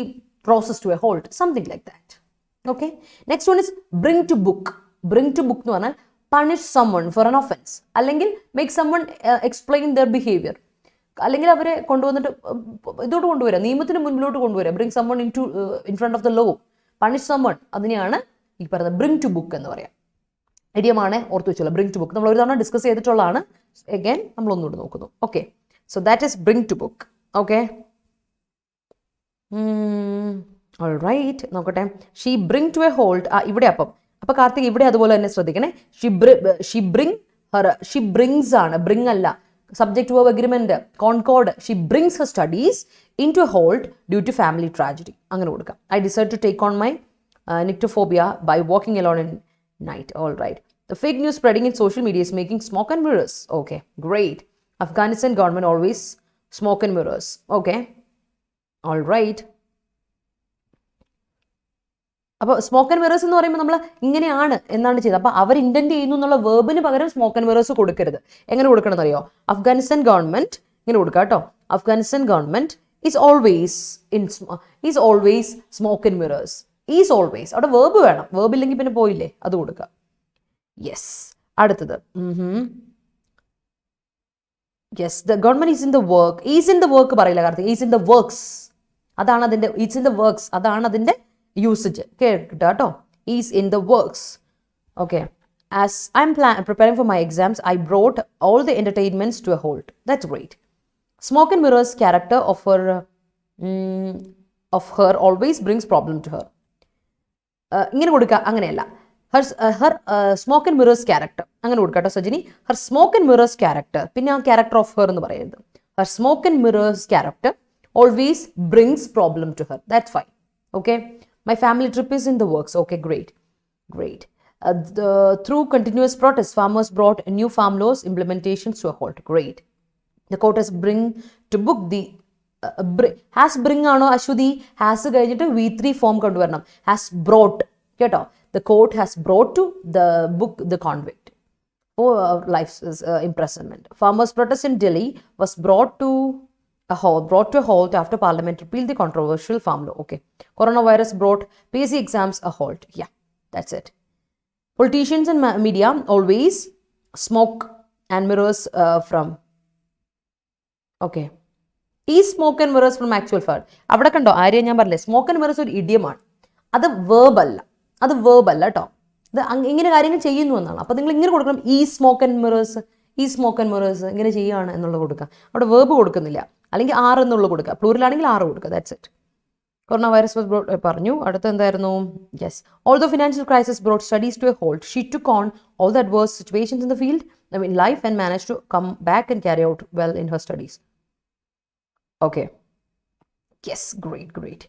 process to a halt. Something like that. Okay. Next one is bring to book. Bring to book എന്ന് പറഞ്ഞാൽ punish someone for an offense. അല്ലെങ്കിൽ make someone explain their behavior. അല്ലെങ്കിൽ അവരെ കൊണ്ടുവന്നിട്ട് ഇതോട്ട് കൊണ്ടുവരാം, നിയമത്തിന് മുൻപിലോട്ട് കൊണ്ടുവരാം. Bring someone in front of the law. Punish someone. അതിനെയാണ് ഈ പറയുന്നത് bring to book എന്ന് പറയാം. ഐഡിയമാണ്, ഓർത്ത് വെച്ചോളൂ. ബ്രിങ് ടു ബുക്ക് നമ്മൾ ഒരു തവണ ഡിസ്കസ് ചെയ്തിട്ടുള്ളതാണ്. അഗൈൻ നമ്മൾ ഒന്നുകൂടി നോക്കുന്നു. Okay. So that is bring to book. Okay. Alright, നോക്കട്ടെ. She bring to a halt. ഇവിടെ അപ്പൊ കാർത്തിക് ഇവിടെ അതുപോലെ തന്നെ ശ്രദ്ധിക്കണേ. ഷീ ബ്രിങ്സ് ആണ്, ബ്രിങ് അല്ല. Subject verb agreement concord. She brings her studies in to a halt due to family tragedy. അങ്ങനെ കൊടുക്കാം. I decide to take on my nyctophobia by walking alone in night. All right. The fake news spreading in social media is making smoke and mirrors. Okay, great. Afghanistan government always smoke and mirrors. Okay, all right. അപ്പോൾ smoke and mirrors എന്ന് പറയുമ്പോൾ നമ്മൾ ഇങ്ങനെയാണ് എന്നാണ് ചെയ്തത്. അപ്പോൾ അവർ intent ചെയ്യുന്നു എന്നുള്ള വേർബിന് പകരം സ്മോക്ക് ആൻഡ് മിറേഴ്സ് കൊടുക്കരുത്. എങ്ങനെ കൊടുക്കണം എന്നറിയോ? അഫ്ഗാനിസ്ഥാൻ ഗവൺമെന്റ് ഇങ്ങനെ കൊടുക്കുക കേട്ടോ. Afghanistan government is always smoke and mirrors. Is always, അവിടെ വേർബ് വേണം. വേർബ് ഇല്ലെങ്കിൽ പിന്നെ പോയില്ലേ, അത് കൊടുക്കുക. യെസ്. അടുത്തത് yes, the government is in the work. Is in the work പറയില്ല Karthik, is in the works. അതാണ് അതിന്റെ ഈസ് ഇൻ ദ വർക്ക്സ്, അതാണ് അതിന്റെ യൂസേജ്. കേട്ടോ, is in the works. Okay. As I M preparing for my exams, I brought all the entertainments to a halt. That's great. Smoke and mirrors character of her always brings problem to her. ഇങ്ങനെ കൊടുക്കുക, അങ്ങനെയല്ല. her smoke and mirrors character അങ്ങനെ കൊടുക്കട്ടോ Sajini. her smoke and mirrors character, പിന്നെ ആ character of her എന്ന് പറയരുത്. her smoke and mirrors character always brings problem to her. That's fine. Okay. My family trip is in the works. Okay, great. Through continuous protests, farmers brought new farm laws implementations to a halt. Great. The court has bring to book the has bring ആണോ Aswathy? has കഴിഞ്ഞിട്ട് V3 form കൊണ്ടുവരണം. has brought. കേട്ടോ, the court has brought to the book the convict for life's imprisonment. Farmers' protest in Delhi was brought to a halt after Parliament repealed the controversial farm law. Okay. Coronavirus brought PSC exams a halt. Yeah, that's it. Politicians and media always smoke and mirrors from. Okay. ഈ smoke and mirrors from actual fad. അവിടെ കണ്ടോ ആര്യ, ഞാൻ പറഞ്ഞില്ലേ smoke and mirrors ഒരു ഇഡിയമാണ്. അത് verb അല്ല കേട്ടോ. ഇത് ഇങ്ങനെ കാര്യങ്ങൾ ചെയ്യുന്നു എന്നാണ്. അപ്പോൾ നിങ്ങൾ ഇങ്ങനെ കൊടുക്കണം, ഈ സ്മോക്ക് ആൻഡ് മിറേഴ്സ് ഇങ്ങനെ ചെയ്യുകയാണ് എന്നുള്ളത് കൊടുക്കുക. അവിടെ വേർബ് കൊടുക്കുന്നില്ല. അല്ലെങ്കിൽ ആർ എന്നുള്ളത് കൊടുക്കുക. പ്ലൂറൽ ആണെങ്കിൽ ആറ് കൊടുക്കുക. That's it. കൊറോണ വൈറസ് പറഞ്ഞു. അടുത്ത എന്തായിരുന്നു? Yes. Although financial crisis brought studies to a halt, she took on all the adverse situations in the field in life and manage to come back and carry out well in her studies. Okay. Yes, great.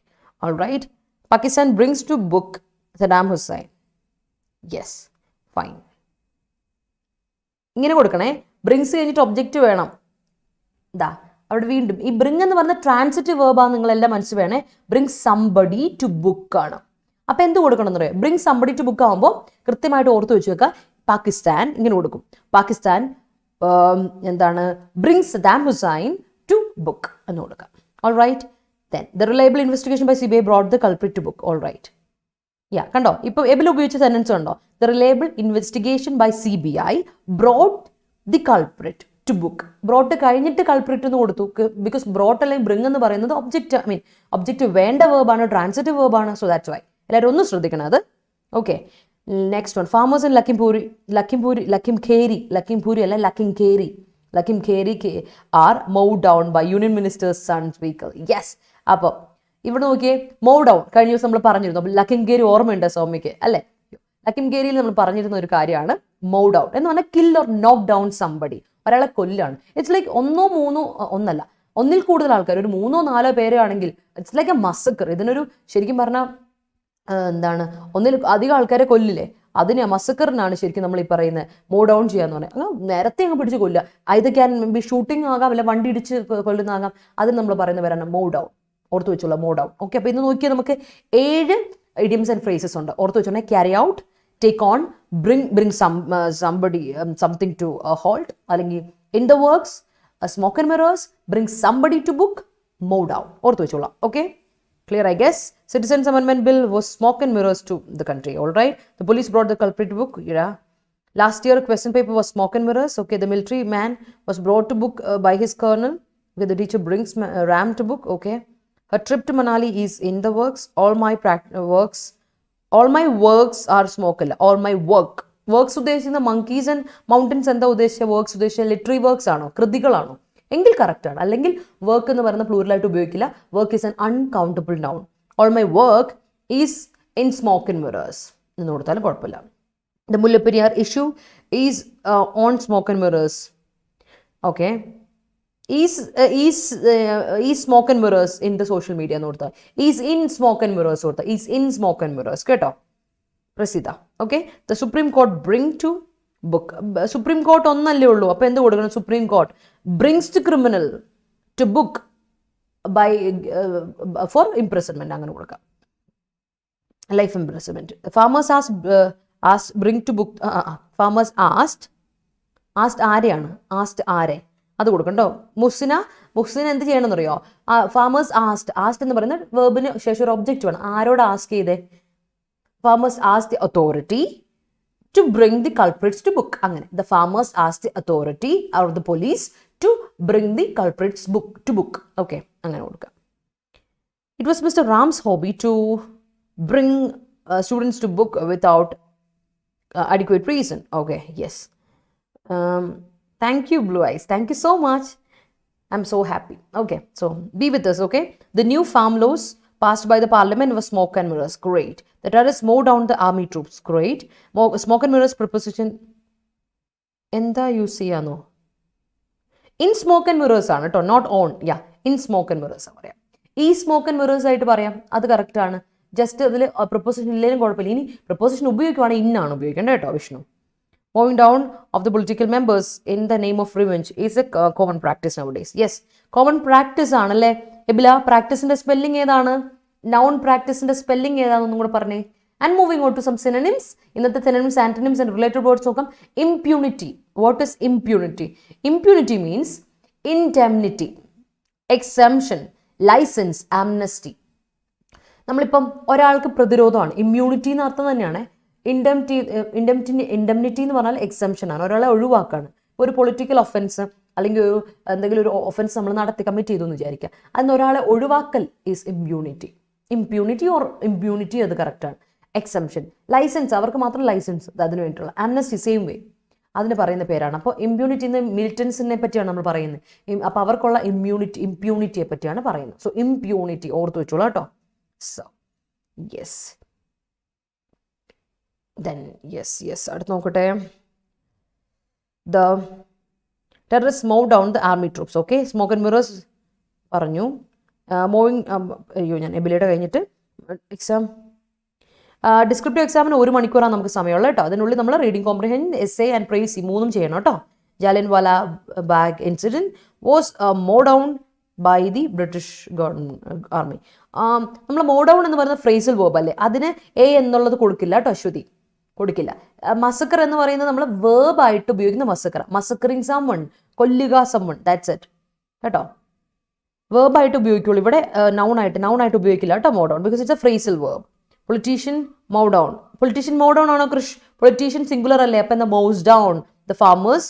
All right. Pakistan brings to book Saddam Hussein. Yes, fine. ഇങ്ങനെ കൊടുക്കണേ. Brings കഴിഞ്ഞിട്ട് object വേണം. ഇതാ അവിടെ വീണ്ടും ഈ bring എന്ന് പറഞ്ഞ ട്രാൻസിറ്റീവ് വേർബാണ്, നിങ്ങളെല്ലാം മനസ്സിൽ വേണേ. ബ്രിങ് സംബഡി ടു ബുക്ക് ആണ്. അപ്പം എന്ത് കൊടുക്കണം എന്ന് പറയാം? ബ്രിങ് സംബഡി ടു ബുക്ക് ആകുമ്പോൾ കൃത്യമായിട്ട് ഓർത്ത് വെച്ച് വെക്കുക. പാകിസ്ഥാൻ ഇങ്ങനെ കൊടുക്കും. പാകിസ്ഥാൻ എന്താണ്? Bring Saddam Hussein to book എന്ന് കൊടുക്കാം. All right. Then the reliable investigation by CBI brought the culprit to book. All right. Yeah, കണ്ടോ ഇപ്പോൾ എബിൽ ഉപയോഗിച്ച സെന്റൻസ് കണ്ടോ? The reliable investigation by CBI brought the culprit to book. brought കഴിഞ്ഞിട്ട് culprit എന്ന് കൊടുത്തു. Because brought അല്ലെങ്കിൽ bring എന്ന് പറയുന്നത് ഒബ്ജക്റ്റ് വേണ്ട വേർബാണ്, ട്രാൻസിറ്റീവ് വേർബാണ്. So that's why. എല്ലാവരും ഒന്ന് ശ്രദ്ധിക്കണം അത്. Okay. Next one. Farmers in Lakim Kheri are mowed down by Union Minister's son's vehicle. Yes. അപ്പോൾ ഇവിടെ നോക്കിയേ, മൂവ് ഡൗൺ കഴിഞ്ഞ ദിവസം നമ്മൾ പറഞ്ഞിരുന്നു. അപ്പോൾ ലക്കിംഗേരി ഓർമ്മയുണ്ട് സൗമ്യക്ക് അല്ലേ? ലക്കിംഗേരിയിൽ നമ്മൾ പറഞ്ഞിരുന്ന ഒരു കാര്യമാണ് മൂവ് ഡൗൺ എന്ന് പറഞ്ഞാൽ കിൽ ഓർ നോക്ക് ഡൗൺ സംബഡി, ഒരാളെ കൊല്ലാണ്. ഇറ്റ്സ് ലൈക്ക് ഒന്നല്ല ഒന്നിൽ കൂടുതൽ ആൾക്കാർ, ഒരു 3-4 പേര് ആണെങ്കിൽ ഇറ്റ്സ് ലൈക്ക് എ മസക്കർ. ഇതിനൊരു ശരിക്കും പറഞ്ഞാൽ എന്താണ്, ഒന്നിൽ അധികം ആൾക്കാരെ കൊല്ലില്ലേ, അതിനെ മസക്കറിനാണ് ശരിക്കും നമ്മൾ ഈ പറയുന്നത് മൂവ് ഡൗൺ ചെയ്യാന്ന് പറഞ്ഞാൽ. നേരത്തെ അങ്ങ് പിടിച്ച് കൊല്ലുക. ഇത് ക്യാൻ ബി ഷൂട്ടിംഗ് ആകാം, അല്ല വണ്ടി ഇടിച്ച് കൊല്ലുന്നതാകാം. അതിന് നമ്മൾ പറയുന്ന പേരാണ് മൂവ് ഡൗൺ. ഓർത്ത് വെച്ചോളാം, മൂവ് ഡൗൺ. ഓക്കെ, അപ്പോൾ ഇന്ന് നോക്കിയാൽ നമുക്ക് 7 ഇഡിയംസ് ആൻഡ് ഫ്രേസസ് ഉണ്ട്. ഓർത്ത് വെച്ചോളാം. Carry out, take on, bring somebody something to halt, അല്ലെങ്കിൽ in the works, smoke and mirrors, bring somebody to book, move down. ഓർത്ത് വെച്ചോളാം. Okay, clear, I guess. Citizens Amendment Bill was smoke and mirrors to the country. All right. The police brought the culprit book. Yeah. Last year, question paper was smoke and mirrors. Okay. The military man was brought to book by his colonel. Okay. The teacher brings ram to book. Okay. Her trip to Manali is in the works. All my works are smoke. All my works ഉദ്ദേശിക്കുന്ന monkeys and mountains എന്താ ഉദ്ദേശിച്ച works ഉദ്ദേശിച്ച literary works ആണോ, കൃതികളാണോ എങ്കിൽ correct ആണ്. അല്ലെങ്കിൽ work എന്ന് പറയുന്ന പ്ലൂറലായിട്ട് ഉപയോഗിക്കില്ല. Work is an uncountable noun. All my work is in smoke and mirrors എന്ന് കൊടുത്താലും കുഴപ്പമില്ല. The Mullaperiyar issue is on smoke and mirrors. Okay, is smoke and mirrors in the social media എന്ന് കൊടുത്താൽ is in smoke and mirrors കൊടുത്താൽ is in smoke and mirrors. കേട്ടോ, Prasiddha. Okay, the Supreme Court bring to book. Supreme Court ഒന്നല്ലേ ഉള്ളൂ, അപ്പോൾ എന്ത് കൊടുക്കണം? Supreme Court brings to criminal to book by for imprisonment, അങ്ങനെ കൊടുക്കാം. Life imprisonment. Farmers asked bring to book. Farmers asked ആരെയാണ്? ആരെ അത് കൊടുക്കണ്ടോ? മുഹ്സിന എന്ത് ചെയ്യണമെന്ന് അറിയോ? ഫാമേഴ്സ് ആസ്റ്റ് എന്ന് പറയുന്ന വേർബിന് ശേഷം ഒരു ഒബ്ജക്റ്റ് വേണം. ആരോട് ആസ്ക് ചെയ്തേ? Farmers asked the authority to bring the culprits to book. അങ്ങനെ the farmers asked the authority or the police to bring the culprits to book. Okay, അങ്ങനെ കൊടുക്കുക. It was Mr. Ram's hobby to bring students to book without adequate reason. Okay, yes. Thank you, Blue Eyes. Thank you so much. I'm so happy. Okay, so be with us. Okay, the new farm laws passed by the parliament was smoke and mirrors. Great. The terrorists mowed down the army troops. Great. Smoke and mirrors preposition എന്താ use ചെയ്യാന്നോ? In smoke and mirrors ആണ് കേട്ടോ, not on. Yeah, in smoke and mirrors പറയാം. ഈ smoke and mirrors ആയിട്ട് പറയാം, അത് correct ആണ്. ജസ്റ്റ് അതിൽ പ്രപ്പോസിഷൻ ഇല്ലെങ്കിലും കുഴപ്പമില്ല. ഇനി പ്രപ്പോസിഷൻ ഉപയോഗിക്കുവാണെങ്കിൽ ഇന്നാണ് ഉപയോഗിക്കേണ്ടത് കേട്ടോ, Vishnu. Mowing down of the political members in the name of revenge is a common practice nowadays. Yes, common practice ആണല്ലേ എബില. പ്രാക്ടീസിന്റെ സ്പെല്ലിംഗ് ഏതാണ്? നൗൺ പ്രാക്ടീസിന്റെ സ്പെല്ലിംഗ് ഏതാണെന്നും കൂടെ പറഞ്ഞേ. And moving on to some synonyms. ഇന്നത്തെ synonyms, antonyms and related words നോക്കാം. Impunity. What is impunity? Impunity means indemnity, exemption, licence, amnesty. നമ്മളിപ്പം ഒരാൾക്ക് പ്രതിരോധമാണ്. ഇമ്മ്യൂണിറ്റി എന്ന അർത്ഥം തന്നെയാണ്. ഇൻഡെംനിറ്റി എന്ന് പറഞ്ഞാൽ എക്സംഷൻ ആണ്, ഒരാളെ ഒഴിവാക്കാണ്. ഒരു പൊളിറ്റിക്കൽ ഒഫൻസ് അല്ലെങ്കിൽ എന്തെങ്കിലും ഒരു ഒഫൻസ് നമ്മൾ കമ്മിറ്റ് ചെയ്തു എന്ന് വിചാരിക്കുക, അതിന് ഒരാളെ ഒഴിവാക്കൽ ഈസ് ഇമ്പ്യൂണിറ്റി. ഇമ്പ്യൂണിറ്റി അത് കറക്റ്റാണ്. എക്സംഷൻ, ലൈസൻസ്, അവർക്ക് മാത്രം ലൈസൻസ്, അതിന് വേണ്ടിയിട്ടുള്ള. ആംനസ്റ്റി സെയിം വേ, അതിന് പറയുന്ന പേരാണ്. അപ്പോൾ ഇമ്പ്യൂണിറ്റി മിലിറ്റൻസിനെ പറ്റിയാണ് നമ്മൾ പറയുന്നത്. അപ്പോൾ അവർക്കുള്ള ഇമ്പ്യൂണിറ്റിയെ പറ്റിയാണ് പറയുന്നത്. സോ ഇമ്പ്യൂണിറ്റി ഓർത്ത് വെച്ചോളൂ കേട്ടോ. സോ യെസ്, then yes, അടുത്ത് നോക്കട്ടെ. The terrorists mowed down the army troops. Okay, smoke and mirrors പറഞ്ഞു. മൂവിങ് അയ്യോ, ഞാൻ എബിലയുടെ കഴിഞ്ഞിട്ട് എക്സാം ഡിസ്ക്രിപ്റ്റീവ് എക്സാമിന് 1 മണിക്കൂറാണ് നമുക്ക് സമയമുള്ളത് കേട്ടോ. അതിനുള്ളിൽ നമ്മൾ reading comprehension, essay and prize ഈ 3 ചെയ്യണം കേട്ടോ. Jallianwala Bagh incident was mow down by the British army. നമ്മൾ മോ ഡൗൺ എന്ന് പറയുന്ന ഫ്രേസൽ വേർബ് അല്ലേ, അതിന് എ എന്നുള്ളത് കൊടുക്കില്ല കേട്ടോ, അശ്വതി കൊടുക്കില്ല. മസക്കർ എന്ന് പറയുന്നത് നമ്മൾ വേർബ് ആയിട്ട് ഉപയോഗിക്കുന്ന മസക്കറിങ് സമ്മൺ, കൊല്ലുക സമ്മൺ, ദാറ്റ്സ് ഇറ്റ് കേട്ടോ. വേർബ് ആയിട്ട് ഉപയോഗിക്കുള്ളൂ. ഇവിടെ നൗൺ ആയിട്ട് ഉപയോഗിക്കില്ല കേട്ടോ mow down, because it's a phrasal verb. Politician mow down. Politician mow down ആണോ കൃഷ്? പൊളിറ്റീഷ്യൻ സിംഗുലർ അല്ലേ, അപ്പം എന്താ mows down the farmers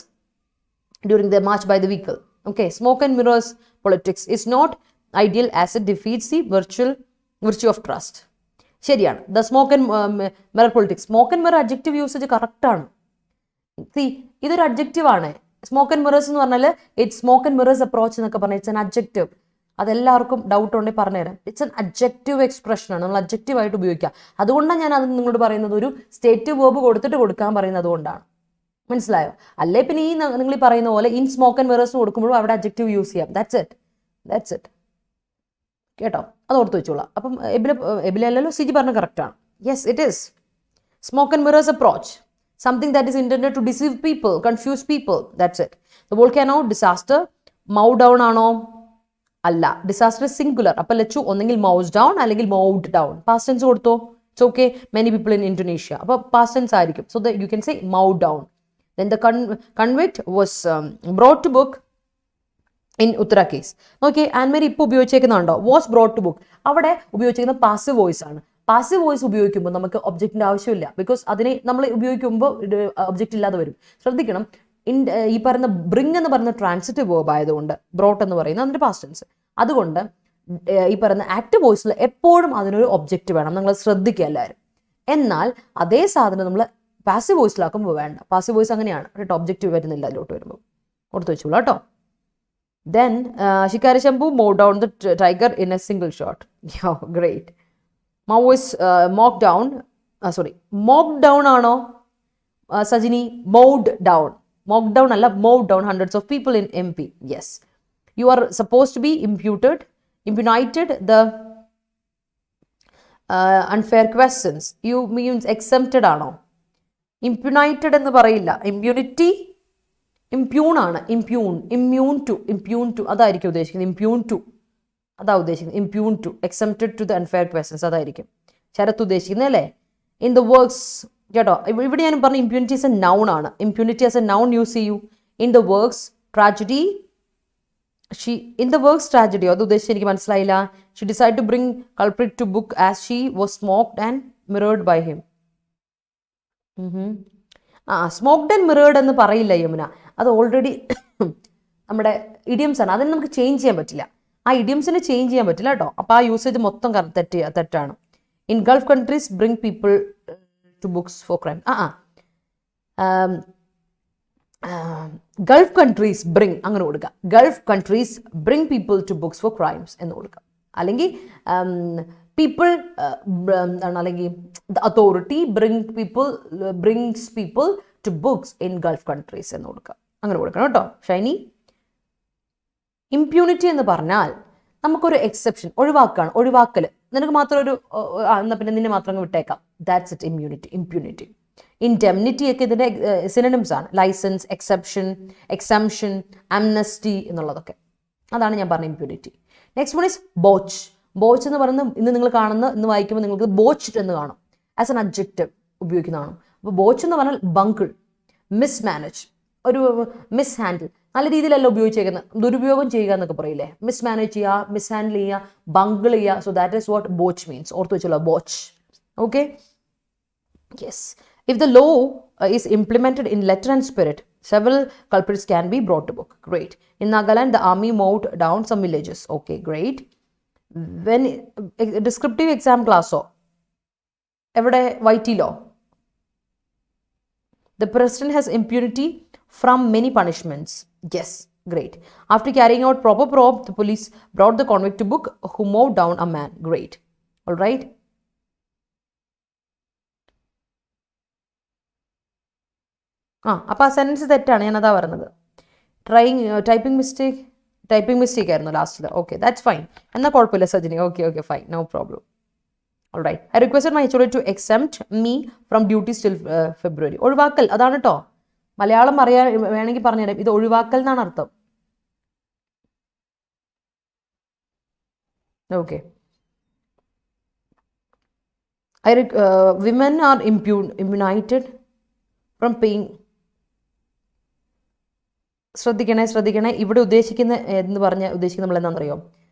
during the march by the vehicle. Okay, smoke and mirrors politics is not ideal as it defeats the virtue of trust. ശരിയാണ്. The smoke and mirror politics. Smoke and mirror adjective usage കറക്റ്റാണ്. ഇതൊരു adjective ആണ്. Smoke and mirrors എന്ന് പറഞ്ഞാൽ it's smoke and mirrors approach എന്നൊക്കെ പറഞ്ഞാൽ it's an adjective. അതെല്ലാവർക്കും doubt ഉണ്ടെങ്കിൽ പറഞ്ഞുതരാം. ഇറ്റ്സ് എൻ അഡ്ജക്റ്റീവ് എക്സ്പ്രഷൻ ആണ്, നമ്മൾ അഡ്ജക്റ്റീവായിട്ട് ഉപയോഗിക്കുക. അതുകൊണ്ടാണ് ഞാൻ അത് നിങ്ങളോട് പറയുന്നത്, ഒരു സ്റ്റേറ്റീവ് വേർബ് കൊടുത്തിട്ട് കൊടുക്കാൻ പറയുന്നത് അതുകൊണ്ടാണ്. മനസ്സിലായോ? അല്ലേ പിന്നെ ഈ നിങ്ങൾ ഈ പറയുന്ന പോലെ ഇൻ സ്മോക്ക് ആൻഡ് മിറേഴ്സ് കൊടുക്കുമ്പോഴും അവിടെ അഡ്ജക്റ്റീവ് യൂസ് ചെയ്യാം. That's it. കേട്ടോ, അത് ഓർത്ത് വെച്ചോളാം. അപ്പം എബിലല്ലോ സിജി പറഞ്ഞ കറക്റ്റാണ്. Yes, it is. Smoke and mirrors approach, something that is intended to deceive people, confuse people. That's it. The volcano disaster mow down ആണോ? അല്ല, ഡിസാസ്റ്റർ സിംഗുലർ. അപ്പൊ ലച്ചു ഒന്നെങ്കിൽ മൗസ് ഡൗൺ അല്ലെങ്കിൽ മൗഡ് ഡൗൺ. പാസ്റ്റ് ടെൻസ് കൊടുത്തോ? It's okay. Many people in Indonesia. അപ്പൊ past tense ആയിരിക്കും. So you can say mowed down. Then the convict was brought to book in Uthra case. Okay, Annmary ഇപ്പോൾ ഉപയോഗിച്ചേക്കുന്നുണ്ടോ? Was brought to book. അവിടെ ഉപയോഗിച്ചിരിക്കുന്ന passive voice ആണ്. Passive voice ഉപയോഗിക്കുമ്പോൾ നമുക്ക് ഒബ്ജക്റ്റിന്റെ ആവശ്യമില്ല. ബിക്കോസ് അതിനെ നമ്മൾ ഉപയോഗിക്കുമ്പോൾ ഒബ്ജക്റ്റ് ഇല്ലാതെ വരും. ശ്രദ്ധിക്കണം, ഈ പറയുന്ന ബ്രിങ് എന്ന് പറയുന്ന ട്രാൻസിറ്റീവ് വേർബ് ആയതുകൊണ്ട് ബ്രോട്ട് എന്ന് പറയുന്നത് അതിന്റെ പാസ്റ്റ് ടെൻസ്. അതുകൊണ്ട് ഈ പറയുന്ന ആക്റ്റീവ് വോയിസിൽ എപ്പോഴും അതിനൊരു ഒബ്ജക്റ്റ് വേണം. നിങ്ങൾ ശ്രദ്ധിക്കുക എല്ലാവരും. എന്നാൽ അതേ സാധനം നമ്മൾ പാസീവ് വോയിസിലാക്കുമ്പോൾ വേണ്ട. പാസീവ് വോയിസ് അങ്ങനെയാണ് കേട്ടോ, ഒബ്ജക്റ്റീവ് വരുന്നില്ല അതിലോട്ട് വരുമ്പോൾ. ഓർത്ത് വെച്ചോളൂ കേട്ടോ. Then Shikari Shambhu mow down the tiger in a single shot. Great. Mows mock down, sorry mock down ആണോ Sajini? Mowed down. Mock down അല്ല, mowed down hundreds of people in MP. Yes. You are suppose to be impunited the unfair questions. You means exempted ആണോ? ഇംപ്യൂണൈറ്റഡ് എന്ന് പറയില്ല. ഇമ്പ്യൂണിറ്റി ഇംപ്യൂൺ ആണ്. ഇമ്പ്യൂൺ to അതായിരിക്കും ഉദ്ദേശിക്കുന്നത്. അതാ ഉദ്ദേശിക്കുന്നത്. Impune to exempted to the unfair questions അതായിരിക്കും ശരത്ത് ഉദ്ദേശിക്കുന്നത് അല്ലേ? ഇൻ ദ വർക്ക്സ് കേട്ടോ, ഇവിടെ ഞാൻ പറഞ്ഞു ഇംപ്യൂണിറ്റി ആസ് എ നൗൺ ആണ്. Impunity as a noun use ചെയ്യൂ. ഇൻ ദ വർക്ക്സ് ട്രാജഡി അത് ഉദ്ദേശിച്ച് എനിക്ക് മനസ്സിലായില്ല. She decide to bring culprit to book as she was smoked and mirrored by him. Smoked and mirrored എന്ന് പറയില്ല യമുന, അത് ഓൾറെഡി നമ്മുടെ ഇഡിയംസ് ആണ്. അതിന് നമുക്ക് ചേഞ്ച് ചെയ്യാൻ പറ്റില്ല. ആ ഇഡിയംസിനെ ചേഞ്ച് ചെയ്യാൻ പറ്റില്ല കേട്ടോ. അപ്പോൾ ആ യൂസേജ് മൊത്തം തെറ്റാണ്. In Gulf countries bring people to books for crime. Gulf countries bring അങ്ങനെ കൊടുക്കുക. Gulf countries bring people to books for crimes എന്ന് കൊടുക്കുക. അല്ലെങ്കിൽ പീപ്പിൾ എന്താണ്, അല്ലെങ്കിൽ the authority brings people to books in Gulf countries എന്ന് കൊടുക്കുക. അങ്ങനെ കൊടുക്കണം കേട്ടോ ഷൈനി. ഇംപ്യൂണിറ്റി എന്ന് പറഞ്ഞാൽ നമുക്കൊരു എക്സെപ്ഷൻ, ഒഴിവാക്കൽ. നിനക്ക് മാത്രം ഒരു എന്നാൽ പിന്നെ നിന്നെ മാത്രം വിട്ടേക്കാം. That's it. ഇംപ്യൂണിറ്റി. ഇൻഡെംനിറ്റി ഒക്കെ ഇതിന്റെ സിനോണിംസ് ആണ്. ലൈസൻസ്, എക്സംഷൻ, ആംനസ്റ്റി എന്നുള്ളതൊക്കെ. അതാണ് ഞാൻ പറഞ്ഞ impunity. Next one is botch. Botch എന്ന് പറയുന്നത് ഇന്ന് വായിക്കുമ്പോൾ നിങ്ങൾക്ക് ബോച്ച്ഡ് എന്ന് കാണും. ആസ് എൻ അഡ്ജക്റ്റീവ് ഉപയോഗിക്കുന്നതാണ്. അപ്പോൾ ബോച്ച് എന്ന് പറഞ്ഞാൽ ബങ്കിൾ, മിസ്മാനേജ്, ഒരു മിസ് ഹാൻഡിൽ. നല്ല രീതിയിലല്ല ഉപയോഗിച്ചേക്കുന്നത്. ദുരുപയോഗം ചെയ്യുക എന്നൊക്കെ പറയില്ലേ. മിസ്മാനേജ് ചെയ്യുക, മിസ് ഹാൻഡിൽ ചെയ്യുക, ബങ്കിൾ ചെയ്യുക. So that is what botch means. ഓർത്ത് വെച്ചല്ലോ, botch. Okay, yes. If the law is implemented in letter and spirit, several culprits can be brought to book. Great. In Nagaland, the army mowed down some villages. Okay, great. When descriptive exam class, every YT law, the president has impunity from many punishments. Yes, great. After carrying out proper probe, the police brought the convict to book who mowed down a man. Great. All right. അപ്പോൾ ആ sentence തെറ്റാണ്, ഞാനതാ പറഞ്ഞത്. Typing mistake ആയിരുന്നു ലാസ്റ്റിൽ. Okay, that's fine. എന്നാൽ കുഴപ്പമില്ല Sajini. Okay fine, no problem. All right. I requested my HOD to exempt me from duties till February. ഒഴിവാക്കൽ അതാണ് കേട്ടോ. മലയാളം അറിയാൻ വേണമെങ്കിൽ പറഞ്ഞുതരാം. ഇത് ഒഴിവാക്കൽ എന്നാണ് അർത്ഥം. Okay. Women are impunized from paying. ശ്രദ്ധിക്കണേ. ഇവിടെ ഉദ്ദേശിക്കുന്ന നമ്മൾ എന്താണെന്നറിയോ?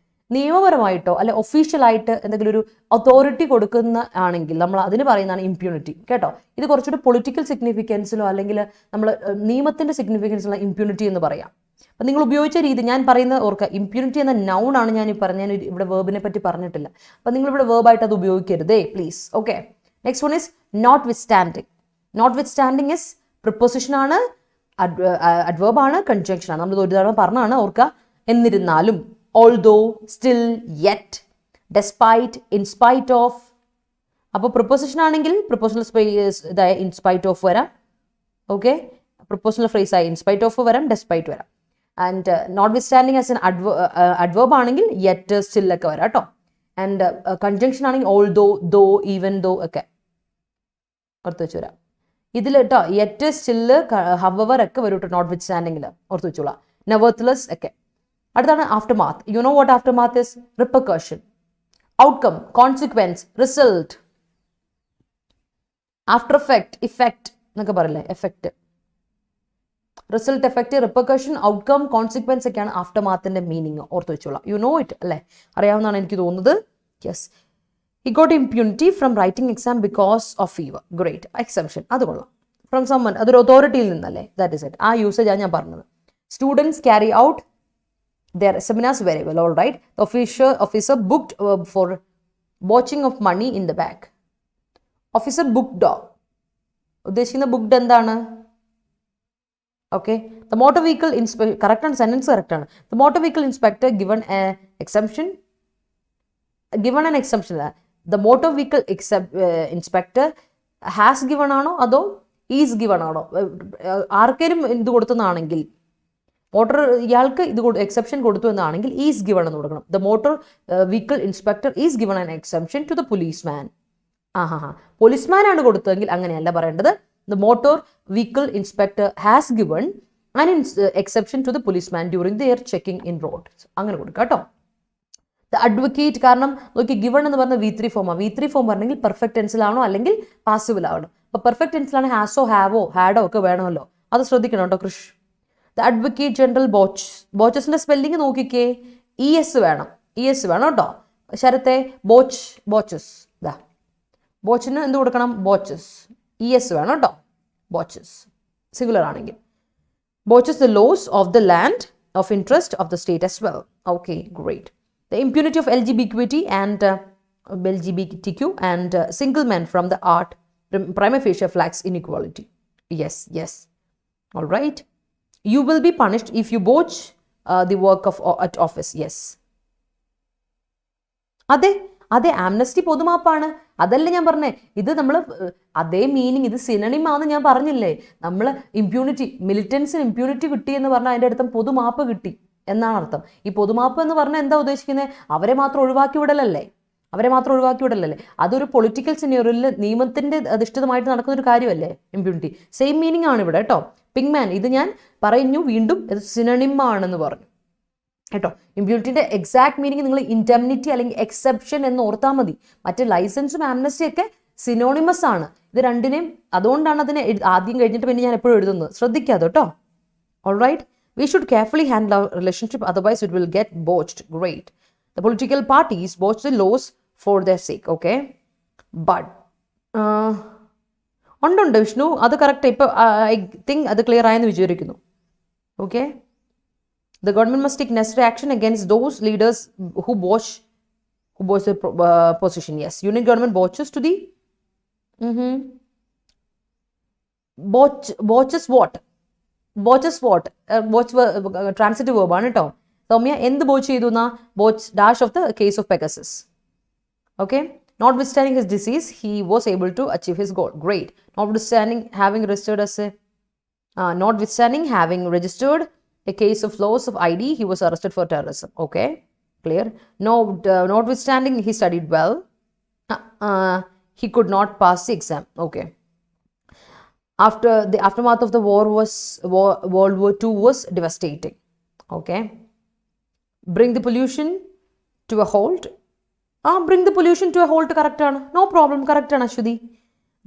നിയമപരമായിട്ടോ അല്ലെ ഒഫീഷ്യലായിട്ട് എന്തെങ്കിലും ഒരു അതോറിറ്റി കൊടുക്കുന്ന ആണെങ്കിൽ നമ്മൾ അതിന് പറയുന്നതാണ് ഇംപ്യൂണിറ്റി കേട്ടോ. ഇത് കുറച്ചുകൂടി പൊളിറ്റിക്കൽ സിഗ്നിഫിക്കൻസിലോ അല്ലെങ്കിൽ നമ്മൾ നിയമത്തിന്റെ സിഗ്നിഫിക്കൻസിലോ ഇംപ്യൂണിറ്റി എന്ന് പറയാം. അപ്പം നിങ്ങൾ ഉപയോഗിച്ച രീതി ഞാൻ പറയുന്നത് ഓർക്കുക. ഇംപ്യൂണിറ്റി എന്ന നൗൺ ആണ് ഞാൻ ഇവിടെ വേർബിനെ പറ്റി പറഞ്ഞിട്ടില്ല. അപ്പം നിങ്ങൾ ഇവിടെ വേർബായിട്ട് അത് ഉപയോഗിക്കരുതേ please. Okay, next one is notwithstanding. Notwithstanding is preposition ആണ്, അഡ്വേർബ് ആണ്, കൺജങ്ഷൻ ആണ്. നമ്മൾ ഒരു തവണ പറഞ്ഞാണ് ഓർക്കുക. എന്നിരുന്നാലും although, still, yet, despite, in spite of. അപ്പോൾ പ്രിപ്പോസിഷൻ ആണെങ്കിൽ പ്രിപ്പോസിഷണൽ ഇതായ ഇൻ സ്പൈറ്റ് ഓഫ് വരാം. ഓക്കെ, പ്രിപ്പോസിഷണൽ ഫ്രേസ് ആയി ഇൻ സ്പൈറ്റ് ഓഫ് വരാം, ഡെസ്പൈറ്റ് വരാം. And notwithstanding as an adverb ആണെങ്കിൽ യെറ്റ്, സ്റ്റിൽ ഒക്കെ വരാം കേട്ടോ. ആൻഡ് കൺജങ്ഷൻ ആണെങ്കിൽ although, though, even though ഒക്കെ ഓർത്ത് വെച്ച് വരാം. ഇതിൽ കേട്ടോ യെറ്റ്, സ്റ്റില്, ഹവർ ഒക്കെ വരും കേട്ടോ നോട്ട് വിത്ത് സ്റ്റാൻഡിങ്ങിൽ, ഓർത്ത് വെച്ചോളാം. നെവർത്ത്ലെസ് ഒക്കെ. അടുത്താണ് aftermath. You know what aftermath is? Repercussion, outcome, consequence, result. After effect, effect എന്നൊക്കെ പറയില്ലേ, effect, result, effect, repercussion, outcome, consequence ഒക്കെയാണ് ആഫ്റ്റർ മാത്തിന്റെ മീനിങ്. ഓർത്ത് വെച്ചോളാം. യു നോ ഇറ്റ് അല്ലേ, അറിയാവുന്നതാണ് എനിക്ക് തോന്നുന്നത്. Yes. He got impunity from writing exam because of fever. Great. Exception, അത് കൊള്ളാം. ഫ്രം സമ്മൺ, അതൊരു അതോറിറ്റിയിൽ നിന്നല്ലേ, ദാറ്റ് ഇസ് ഇറ്റ്. ആ യൂസേജ് ആണ് ഞാൻ പറഞ്ഞത്. Students carry out their seminars very well. All right. The officer booked for watching of money in the bag. Officer booked. ഉദ്ദേശിക്കുന്ന ബുക്ക്ഡ് എന്താണ്? Okay. The motor vehicle inspector, correct ആണ്, sentence correct ആണ്. The motor vehicle inspector given an exemption. The motor vehicle inspector has given ആണോ അതോ is given ആണോ? ആർക്കെങ്കിലും ഇത് കൊടുത്തതാണെങ്കിൽ, motor ഇയാൾക്ക് ഇത് എക്സെപ്ഷൻ കൊടുത്തു എന്നാണെങ്കിൽ ഈസ് ഗിവൺ എന്ന് കൊടുക്കണം. The motor vehicle inspector is given an exception to the policeman. Policeman ആണ് കൊടുത്തതെങ്കിൽ അങ്ങനെയല്ല പറയേണ്ടത്. The motor vehicle inspector has given an exception to the policeman during their checking in road. അങ്ങനെ കൊടുക്കുക കേട്ടോ. ദ അഡ്വക്കേറ്റ്, കാരണം നോക്കി ഗിവൺ എന്ന് പറഞ്ഞ V3 ഫോമാണ്. V3 ഫോം പറഞ്ഞെങ്കിൽ പെർഫെക്റ്റ് ടെൻസിലാണോ അല്ലെങ്കിൽ പാസീവിലാവണം. അപ്പോൾ പെർഫെക്റ്റ് ടെൻസിലാണ് ഹാസോ, ഹാവോ, ഹാഡോ ഒക്കെ വേണമല്ലോ. അത് ശ്രദ്ധിക്കണം കേട്ടോ Krish. The advocate general botch. ബോച്ചസിന്റെ സ്പെല്ലിംഗ് നോക്കിക്കേ, ES വേണം, ES വേണം കേട്ടോ. ശരത്തെ ബോച്ച്, ബോച്ചസ്. ദാ ബോച്ചിന് എന്ത് കൊടുക്കണം? ബോച്ചസ്. ES വേണം കേട്ടോ. ബോച്ചസ് സിംഗുലർ ആണെങ്കിൽ. Botches the laws of the land of interest of the state as well. Okay, great. The impunity of LGBTQ and single men from the art prima facie flags inequality. Yes. All right. You will be punished if you botch the work at office. Yes. അതെ Amnesty പൊതുമാപ്പാണ്. അതല്ലേ ഞാൻ പറഞ്ഞേ. ഇത് നമ്മൾ അതേ meaning, ഇത് synonym ആണെന്ന് ഞാൻ പറഞ്ഞില്ലേ. നമ്മൾ ഇമ്പ്യൂണിറ്റി, മിലിറ്റൻസിന് ഇമ്പ്യൂണിറ്റി കിട്ടി എന്ന് പറഞ്ഞാൽ അതിൻ്റെ അടുത്ത് പൊതുമാപ്പ് കിട്ടി എന്നാണ് അർത്ഥം. ഈ പൊതുമാപ്പ് എന്ന് പറഞ്ഞാൽ എന്താ ഉദ്ദേശിക്കുന്നത്? അവരെ മാത്രം ഒഴിവാക്കി വിടലല്ലേ. അതൊരു പൊളിറ്റിക്കൽ സിനിയറിൽ നിയമത്തിന്റെ അധിഷ്ഠിതമായിട്ട് നടക്കുന്ന ഒരു കാര്യമല്ലേ ഇമ്പ്യൂണിറ്റി. സെയിം മീനിങ് ആണ് ഇവിടെ കേട്ടോ. പിങ്മാൻ, ഇത് ഞാൻ പറഞ്ഞു വീണ്ടും, ഇത് സിനണിം ആണെന്ന് പറഞ്ഞു കേട്ടോ. ഇമ്പ്യൂണിറ്റിന്റെ എക്സാക്ട് മീനിങ് നിങ്ങൾ ഇൻഡെംനിറ്റി അല്ലെങ്കിൽ എക്സെപ്ഷൻ എന്ന് ഓർത്താൽ മതി. മറ്റേ ലൈസൻസും ആംനസ്റ്റി ഒക്കെ സിനോണിമസ് ആണ്. ഇത് രണ്ടിനെയും, അതുകൊണ്ടാണ് അതിനെ ആദ്യം കഴിഞ്ഞിട്ട് പിന്നെ ഞാൻ എപ്പോഴും എഴുതുന്നത്. ശ്രദ്ധിക്കാതെ കേട്ടോ. Alright. We should carefully handle our relationship, otherwise it will get botched. Great. The political parties botch the laws for their sake. Okay. But ഉണ്ട് വിഷ്ണു, അത് കറക്റ്റ്. ഇപ്പോൾ ഐ തിങ്ക് അത് ക്ലിയർ ആയെന്ന് വിചാരിക്കുന്നു. Okay. The government must take necessary action against those leaders who botch the position. Yes. Union government botches to the botches what? Transitive verb ആണ് കേട്ടോ. സൗമ്യ, എന്ത് ബോച്ച് ചെയ്തു എന്നാ? Boche dash of the case of Pegasus. Okay. Notwithstanding his disease, he was able to achieve his goal. Great. Notwithstanding having registered a case of loss of ID, he was arrested for terrorism. Okay, clear. Notwithstanding he studied well, he could not pass the exam. Okay. After the aftermath of the World War II was devastating. Okay. Bring the pollution to a halt. Bring the pollution to a halt, correct ആണ്. No problem, correct ആണ് Aswathy.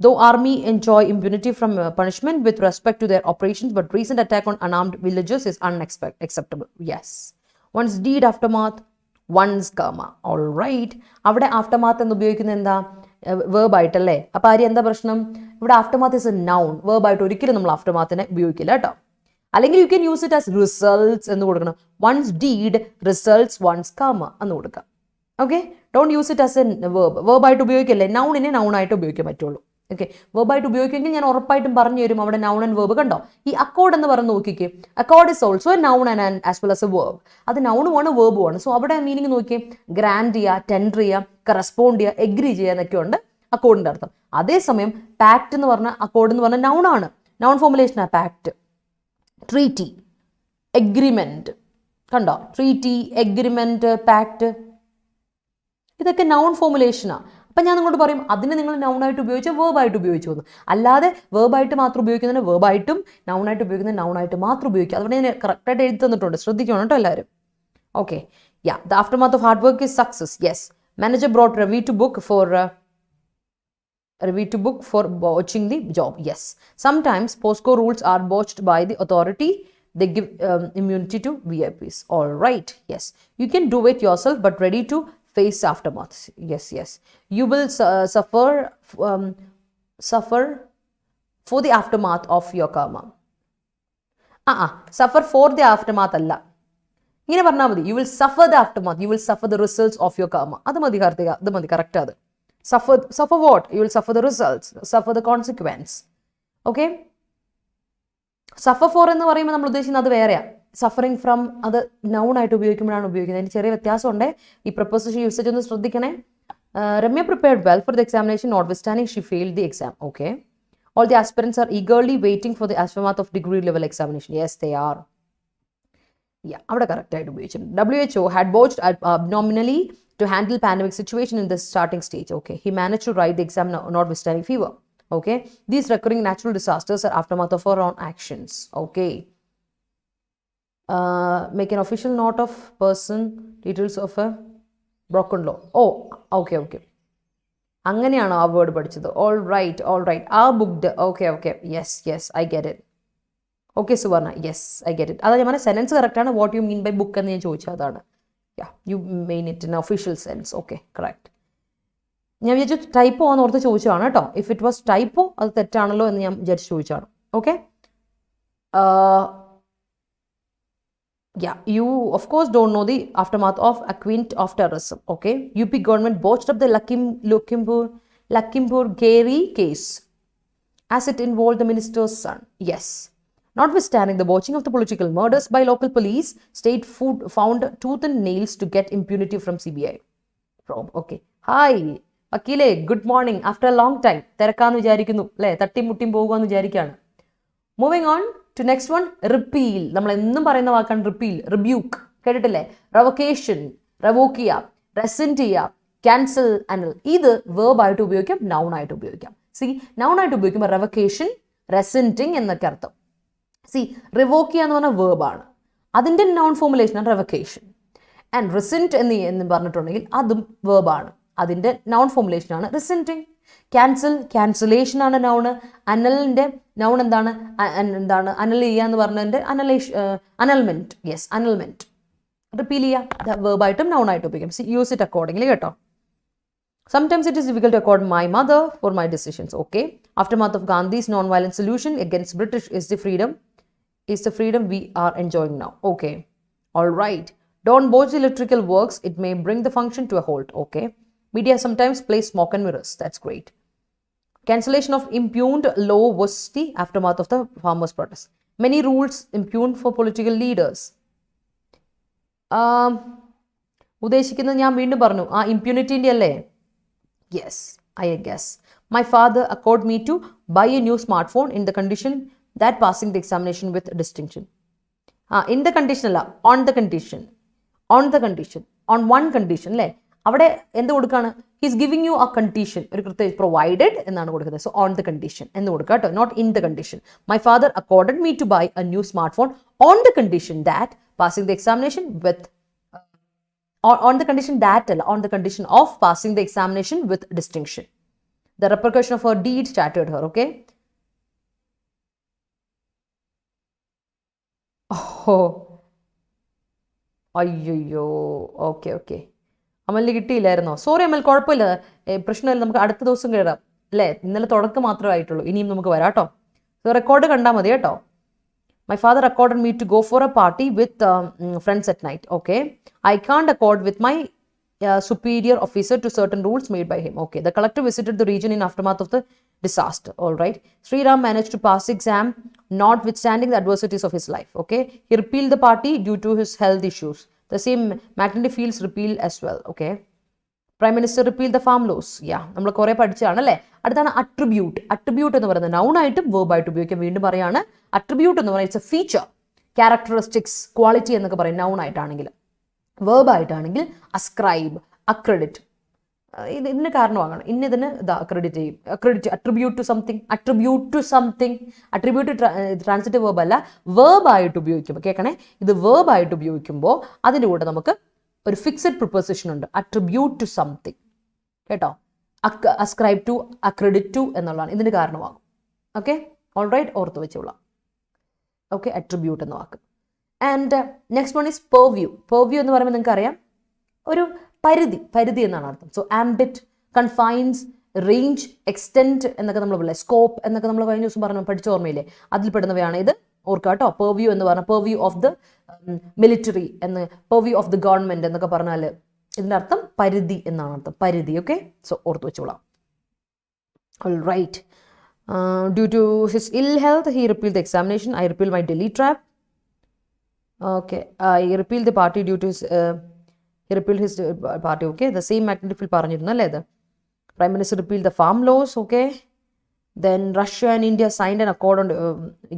Though army enjoy impunity from punishment with respect to their operations, but recent attack on unarmed villagers is unacceptable. Yes. One's deed aftermath, one's karma. All right. അവിടെ aftermath എന്ന് ഉപയോഗിക്കുന്നത് എന്താ? verb ആയിട്ടല്ലേ. അപ്പോൾ ആര്യ എന്താ പ്രശ്നം? ഇവിടെ aftermath is a noun. verb ആയിട്ട് ഒരിക്കലും നമ്മൾ aftermathനെ ഉപയോഗിക്കില്ല കേട്ടോ. അല്ലെങ്കിൽ you can use it as results എന്ന് കൊടുക്കണം. one's deed results one's karma എന്ന് കൊടുക്കാം. Okay. Don't use it as A verb ആയിട്ട് ഉപയോഗിക്കല്ലേ. നൗണിനെ നൗൺ ആയിട്ട് ഉപയോഗിക്കാൻ പറ്റുള്ളൂ. ഓക്കെ, വെർബായിട്ട് ഉപയോഗിക്കുമെങ്കിൽ ഞാൻ ഉറപ്പായിട്ടും പറഞ്ഞു തരും അവിടെ നൗൺ ആൻഡ് വെർബ്. കണ്ടോ, ഈ അക്കോർഡ് എന്ന് പറഞ്ഞ് നോക്കിക്കേ, Accord is also a noun and as well as A verb. അത് നൗണുമാണ് വെർബുമാണ്. സോ അവിടെ മീനിങ് നോക്കിയേ, ഗ്രാൻഡ് ചെയ്യുക, ടെൻഡർ ചെയ്യുക, കറസ്പോണ്ട് ചെയ്യുക, എഗ്രി ചെയ്യുക എന്നൊക്കെ ഉണ്ട് അക്കോർഡിന്റെ അർത്ഥം. അതേസമയം പാക്ട് എന്ന് പറഞ്ഞ അക്കോർഡ് എന്ന് പറഞ്ഞ നൗണാണ്, നൗൺ ഫോർമുലേഷനാണ് പാക്ട്. ട്രീറ്റി, എഗ്രിമെന്റ്, കണ്ടോ, ട്രീറ്റി, എഗ്രിമെന്റ്, പാക്ട്, ഇതൊക്കെ നൗൺ ഫോർമുലേഷനാണ്. അപ്പം ഞാൻ നിങ്ങളോട് പറയും അതിനെ നിങ്ങൾ നൗണായിട്ട് ഉപയോഗിച്ചോ വേർബായിട്ട് ഉപയോഗിച്ചു എന്ന്. അല്ലാതെ വേർബായിട്ട് മാത്രം ഉപയോഗിക്കുന്നതിന് വേർബായിട്ടും നൗണായിട്ട് ഉപയോഗിക്കുന്നതിന് നൗണായിട്ട് മാത്രം ഉപയോഗിക്കുക. അതുകൊണ്ട് ഞാൻ കറക്റ്റായിട്ട് എഴുതി തന്നിട്ടുണ്ട്, ശ്രദ്ധിക്കണം കേട്ടോ എല്ലാവരും. Okay, yeah, the aftermath of hard work is success. Yes, manager brought Ravi to book for botching the job. Yes, sometimes POSCO rules are botched by the authority. They give immunity to VIPs. All right, yes, you can do it yourself, but ready to face aftermath. Yes, you will suffer for the aftermath of your karma. Suffer for the aftermath alla, ഇങ്ങനെ പറഞ്ഞാൽ മതി. You will suffer the aftermath, you will suffer the results of your karma. അത് മതി കാർത്തിക, അത് മതി, correct. അത് suffer what? You will suffer the results, suffer the consequence. Okay, suffer for എന്ന് പറയുമ്പോൾ നമ്മൾ ഉദ്ദേശിക്കുന്നത് അത് വേറെയാ. സഫറിങ് ഫ്രം അത് നൗൺ ആയിട്ട് ഉപയോഗിക്കുമ്പോഴാണ് ഉപയോഗിക്കുന്നത്. അതിന് ചെറിയ വ്യത്യാസമുണ്ട്. ഈ പ്രപ്പോസിഷൻ യൂസേജ് ഒന്ന് ശ്രദ്ധിക്കണേ. Ramya prepared well for the examination notwithstanding she failed the exam. Okay, all the aspirants are eagerly waiting for the aftermath of degree level examination. Yes, they are. Yeah, അവിടെ correct ആയിട്ട് ഉപയോഗിച്ചിട്ടുണ്ട്. WHO had botched abdominally to handle pandemic situation in the starting stage. Okay, he managed to write the exam notwithstanding fever. Okay, these recurring natural disasters are aftermath of our own actions. Okay, make an official note of person details of a broken law. Oh, okay, അങ്ങനെയാണോ ആ word പഠിച്ചത്? All right, ആ booked. Okay, yes, I get it. Okay Suvarna, yes, I get it. അതാ ഞാൻ പറഞ്ഞ sentence കറക്റ്റാണ്. What you mean by book എന്ന് ഞാൻ ചോദിച്ചത് അതാണ്. You mean it in official sense. Okay, correct. ഞാൻ വിചാരിച്ചു ടൈപ്പോ എന്ന് ഓർത്ത് ചോദിച്ചതാണ് കേട്ടോ. ഇഫ് ഇറ്റ് വാസ് ടൈപ്പോ അത് തെറ്റാണല്ലോ എന്ന് ഞാൻ വിചാരിച്ച് ചോദിച്ചതാണ്. Okay, you of course don't know the aftermath of acquaint of terrorism. Okay, UP government botched up the Lakhimpur Geri case as it involved the minister's son. Yes, notwithstanding the botching of the political murders by local police, state found tooth and nails to get impunity from CBI. Okay, hi Akile, good morning after a long time. തിരക്കാന്ന് വിചാരിക്കുന്നു അല്ലേ, തട്ടിമുട്ടിയും പോകുകയെന്ന് വിചാരിക്കുകയാണ്. Moving on to next one, repeal. നമ്മൾ എന്നും പറയുന്ന വാക്കാണ് റിപ്പീൽ, റിബ്യൂക്ക്, കേട്ടിട്ടില്ലേ? റെവൊക്കേഷൻ, റെവോക്ക് ചെയ്യുക, റെസെൻറ്റ് ചെയ്യുക, ക്യാൻസൽ, അനൽ. ഇത് വേർബായിട്ട് ഉപയോഗിക്കാം, നൗൺ ആയിട്ട് ഉപയോഗിക്കാം. നൗൺ ആയിട്ട് ഉപയോഗിക്കുമ്പോൾ റെവൊക്കേഷൻ, റെസെൻറ്റിങ് എന്നൊക്കെ അർത്ഥം. റിവോക്ക് ചെയ്യുക എന്ന് പറഞ്ഞാൽ വേർബാണ്, അതിൻ്റെ നൗൺ ഫോർമുലേഷനാണ് റെവൊക്കേഷൻ. ആൻഡ് റിസെൻറ്റ് എന്ന് പറഞ്ഞിട്ടുണ്ടെങ്കിൽ അതും വേർബാണ്, അതിൻ്റെ നൗൺ ഫോർമുലേഷനാണ് റിസെൻറ്റിങ്. ക്യാൻസലേഷൻ ആണ് നൗണ്. അനലിൻ്റെ നൗൺ എന്താണ്? അനൽ ചെയ്യുക എന്ന് പറഞ്ഞതിൻ്റെ അനൽമെൻറ്റ്. യെസ്, അനൽമെൻറ്റ്. റിപ്പീൽ ചെയ്യുക വേർബായിട്ടും നൗൺ ആയിട്ട് ഉപയോഗിക്കും. യൂസ് ഇറ്റ് അക്കോർഡിംഗ്ലി കേട്ടോ. Sometimes it is difficult to accord my mother for my decisions. Okay, aftermath of Gandhi's non-violent solution against British is the freedom we are enjoying now. Okay, all right. Don't botch the electrical works, it may bring the function to a halt. Okay, media sometimes plays smoke and mirrors. That's great. Cancellation of impugned law was the aftermath of the farmers' protest. Many rules impugned for political leaders. ഉദ്ദേശിക്കുന്നത് ഞാൻ വീണ്ടും പറഞ്ഞു, ആ ഇമ്പ്യൂണിറ്റിൻ്റെ അല്ലേ? Yes, I guess. My father accorded me to buy a new smartphone in the condition that passing the examination with distinction. In the condition അല്ല, on the condition, on one condition അല്ലേ? അവിടെ എന്ത് കൊടുക്കുകയാണ്? He's giving you a condition, ഒരു കൃത്യം provided എന്നാണ് കൊടുക്കുന്നത്. So on the condition എന്ന് കൊടുക്കുക കേട്ടോ, not in the condition. My father accorded me to buy a new smartphone on the condition that passing the examination with on the condition that on the condition of passing the examination with distinction. The repercussion of her deed shattered her. Okay, അയ്യോ, okay. അമലിന് കിട്ടിയില്ലായിരുന്നോ? Sorry അമൽ, കുഴപ്പമില്ല, പ്രശ്നമില്ല, നമുക്ക് അടുത്ത ദിവസം കയറാം അല്ലേ? ഇന്നലെ തുടക്കം മാത്രമേ ആയിട്ടുള്ളൂ, ഇനിയും നമുക്ക് വരാം കേട്ടോ. റെക്കോർഡ് കണ്ടാൽ മതി കേട്ടോ. My father accorded me to go for a party with friends at night. Okay, I can't accord with my superior officer to certain rules made by him. Okay, the collector visited the region in aftermath of the disaster. All right, Sri Ram managed to pass the exam notwithstanding the adversities of his life. Okay, he repealed the party due to his health issues. The same magnetic fields repealed as well. Okay, Prime Minister repealed the farm laws. Yeah, നമ്മൾ കുറേ പഠിച്ചതാണ് അല്ലേ. അടുത്താണ് attribute. Attribute എന്ന് പറയുന്നത് noun ആയിട്ടും verb ആയിട്ട് ഉപയോഗിക്കാം. വീണ്ടും പറയാണ്, അട്രിബ്യൂട്ട് എന്ന് പറയുന്നത് it's a feature, characteristics, quality എന്നൊക്കെ പറയും നൗൺ ആയിട്ടാണെങ്കിൽ. വേർബ് ആയിട്ടാണെങ്കിൽ അസ്ക്രൈബ്, അക്രെഡിറ്റ്, ഇതിന് കാരണമാകണം, ഇതിന് അക്രെഡിറ്റ് ചെയ്യും, accredit, attribute to something, attribute to something. Attribute transitive verb അല്ല, വേർബ് ആയിട്ട് ഉപയോഗിക്കുമ്പോൾ, കേൾക്കണേ, ഇത് വേർബ് ആയിട്ട് ഉപയോഗിക്കുമ്പോൾ അതിൻ്റെ കൂടെ നമുക്ക് ഒരു ഫിക്സഡ് പ്രിപ്പോസിഷൻ ഉണ്ട്, അട്രിബ്യൂട്ട് ടു സംതിങ്, കേട്ടോ. അസ്ക്രൈബ് ടു, അക്രെഡിറ്റ് ടു എന്നുള്ളതാണ് ഇതിന് കാരണമാകും. ഓക്കെ, ഓൾറൈറ്റ്, ഓർത്ത് വെച്ചോളാം. ഓക്കെ, അട്രിബ്യൂട്ട് എന്ന വാക്ക്. And next one is purview. Purview എന്ന് പറയുമ്പോൾ നിങ്ങൾക്ക് അറിയാം, ഒരു പരിധി എന്നാണ് അർത്ഥം. So ambit, confines, range, extent എന്നൊക്കെ നമ്മൾ പറയില്ലേ, സ്കോപ്പ് എന്നൊക്കെ നമ്മൾ കഴിഞ്ഞ ദിവസം പറഞ്ഞു പഠിച്ച ഓർമ്മയില്ലേ, അതിൽ പെടുന്നവയാണ് ഇത്. ഓർക്കുക കേട്ടോ, പെർവ്യൂ എന്ന് പറഞ്ഞാൽ പെർവ്യൂ ഓഫ് ദ മിലിറ്ററി എന്ന്, പെർവ്യൂ ഓഫ് ദ ഗവൺമെന്റ് എന്നൊക്കെ പറഞ്ഞാൽ ഇതിൻ്റെ അർത്ഥം പരിധി എന്നാണ് അർത്ഥം, പരിധി. ഓക്കെ, സോ ഓർത്ത് വെച്ചോളാം. ഓൾറൈറ്റ്, ഡ്യൂ ടു ഹിസ് ഇൽ health he repealed the examination. I repeal my Delhi trap. Okay, I repealed the party due to his, he repealed his party. Okay, the same magnetic field പറഞ്ഞിരുന്നു അല്ലേ ഇത്. Prime Minister repealed the farm laws. Okay, then Russia and India signed an accord on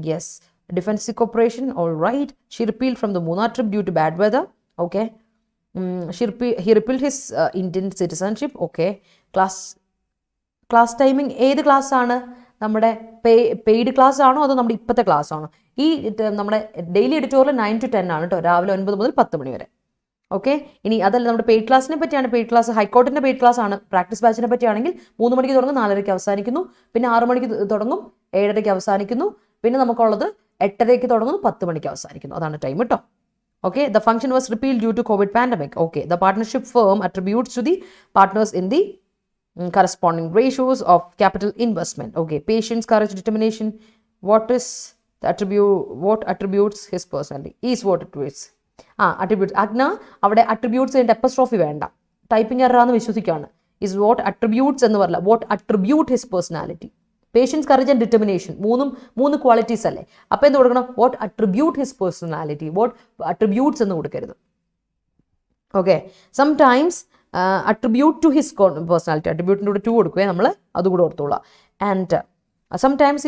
yes, defense cooperation. All right, she repealed from the Munnar trip due to bad weather. Okay, he repealed his Indian citizenship. Okay, class timing ഏത് class ആണ്, നമ്മുടെ paid class ആണോ അതോ നമ്മുടെ ഇപ്പോഴത്തെ class ആണോ? ഈ നമ്മുടെ ഡെയിലി എഡിറ്റോറിയൽ 9 to 10 ആണ് കേട്ടോ, രാവിലെ 9 മുതൽ 10 മണി വരെ. ഓക്കെ, ഇനി അതല്ല നമ്മുടെ പെയ്ഡ് ക്ലാസ്സിനെ പറ്റിയാണ്. പെയ്ഡ് ക്ലാസ് ഹൈക്കോർട്ടിൻ്റെ പെയ്ഡ് ക്ലാസ് ആണ്. പ്രാക്ടീസ് ബാച്ചിനെ പറ്റിയാണെങ്കിൽ 3 മണിക്ക് തുടങ്ങും, 4:30 അവസാനിക്കുന്നു. പിന്നെ 6 മണിക്ക് തുടങ്ങും, 7:30 അവസാനിക്കുന്നു. പിന്നെ നമുക്കുള്ളത് 8:30 തുടങ്ങുന്നു, 10 മണിക്ക് അവസാനിക്കുന്നു. അതാണ് ടൈം കേട്ടോ. Okay, the function was repealed due to Covid pandemic. Okay, the partnership firm attributes to the partners in the corresponding ratios of capital investment. Okay, patience, courage, determination. What attributes his personality is what it is. Attributes. Agna avade attributes inde apostrophe venda, typing error aanu vishwasikana. Is what attributes ennu paralla, what attribute his personality. Patience, courage and determination മൂന്ന് qualities അല്ലേ. അപ്പോൾ എന്ത് കൊടുക്കണം, what attribute his personality, what attributes എന്ന് കൊടുക്കരുത്. Okay, sometimes attribute to his personality, attribute കൂടെ 2 കൊടുക്കുകയെ നമ്മൾ അതുകൂടെ ഓർത്തോളാം. And sometimes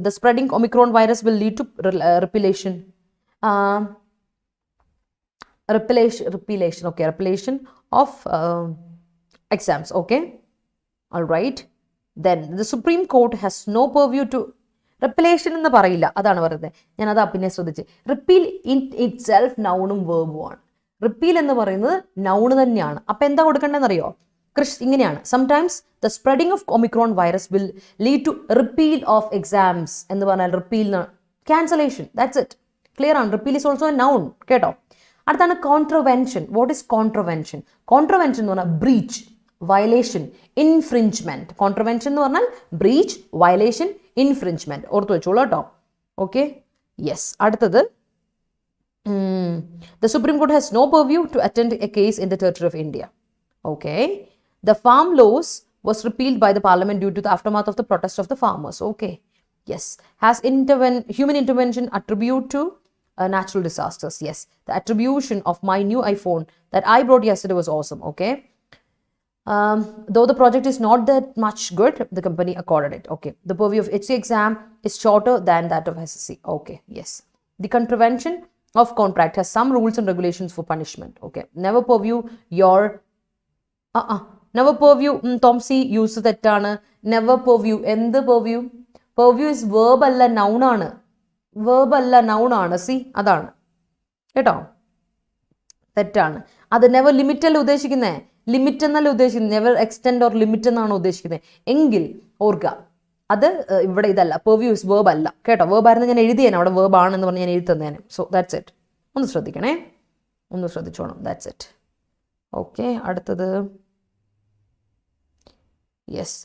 the spreading Omicron virus will lead to repellation of exams. Okay, all right, then the Supreme Court has no purview to repellation എന്ന് പറയില്ല, അതാണ് പറയുന്നത്. ഞാൻ അത് പിന്നെ ശ്രദ്ധിച്ച്, റിപ്പീൽ ഇൻ ഇറ്റ് സെൽഫ് നൗണും വേർബും ആണ്. റിപ്പീൽ എന്ന് പറയുന്നത് നൗണ് തന്നെയാണ്. അപ്പം എന്താ കൊടുക്കേണ്ടതെന്ന് അറിയോ? ഇങ്ങനെയാണ്, sometimes the spreading of Omicron virus will lead to repeal of exams എന്ന് പറഞ്ഞാൽ repeal cancellation. That's it, clear ആണ്. Repeal is also a noun, കേട്ടോ. അടുത്താണ് contravention. What is contravention? Contravention എന്ന് പറഞ്ഞാൽ ബ്രീച്ച്, വയലേഷൻ, ഇൻഫ്രിഞ്ച്മെന്റ്. കോൺട്രവെൻഷൻ എന്ന് പറഞ്ഞാൽ breach, violation, infringement. ഓർത്ത് വെച്ചോളൂ കേട്ടോ. Okay, yes. അടുത്തത്, the Supreme Court has no purview to attend a case in the territory of India. Okay, the farm laws was repealed by the parliament due to the aftermath of the protest of the farmers. Okay, yes. Has human intervention attribute to natural disasters? Yes, the attribution of my new iPhone that I brought yesterday was awesome. Okay, though the project is not that much good, the company accorded it. Okay, the purview of HC exam is shorter than that of SSC. Okay, yes. The contravention of contract has some rules and regulations for punishment. Okay, never purview your never purview Tomsi use തെറ്റാണ്. never purview, എന്ത് purview? purview is verb അല്ല, noun ആണ്. verb അല്ല, noun ആണ്. See, അതാണ് കേട്ടോ, തെറ്റാണ്. അത് never limit അല്ല ഉദ്ദേശിക്കുന്നത്, limit എന്നല്ല ഉദ്ദേശിക്കുന്നത്, never extend or limit എന്നാണ് ഉദ്ദേശിക്കുന്നത്. എങ്കിൽ ഓർക്കുക, അത് ഇവിടെ ഇതല്ല, പെർവ്യൂ ഇസ് വേർബ് അല്ല കേട്ടോ. വേർബ് ആയിരുന്നു ഞാൻ എഴുതിയേനെ, അവിടെ വേർബ് ആണെന്ന് പറഞ്ഞ് ഞാൻ എഴുതി തന്നേനെ. So that's it. ഒന്ന് ശ്രദ്ധിക്കണേ, ഒന്ന് ശ്രദ്ധിച്ചോണം. That's it. ഓക്കെ, അടുത്തത്, യെസ്,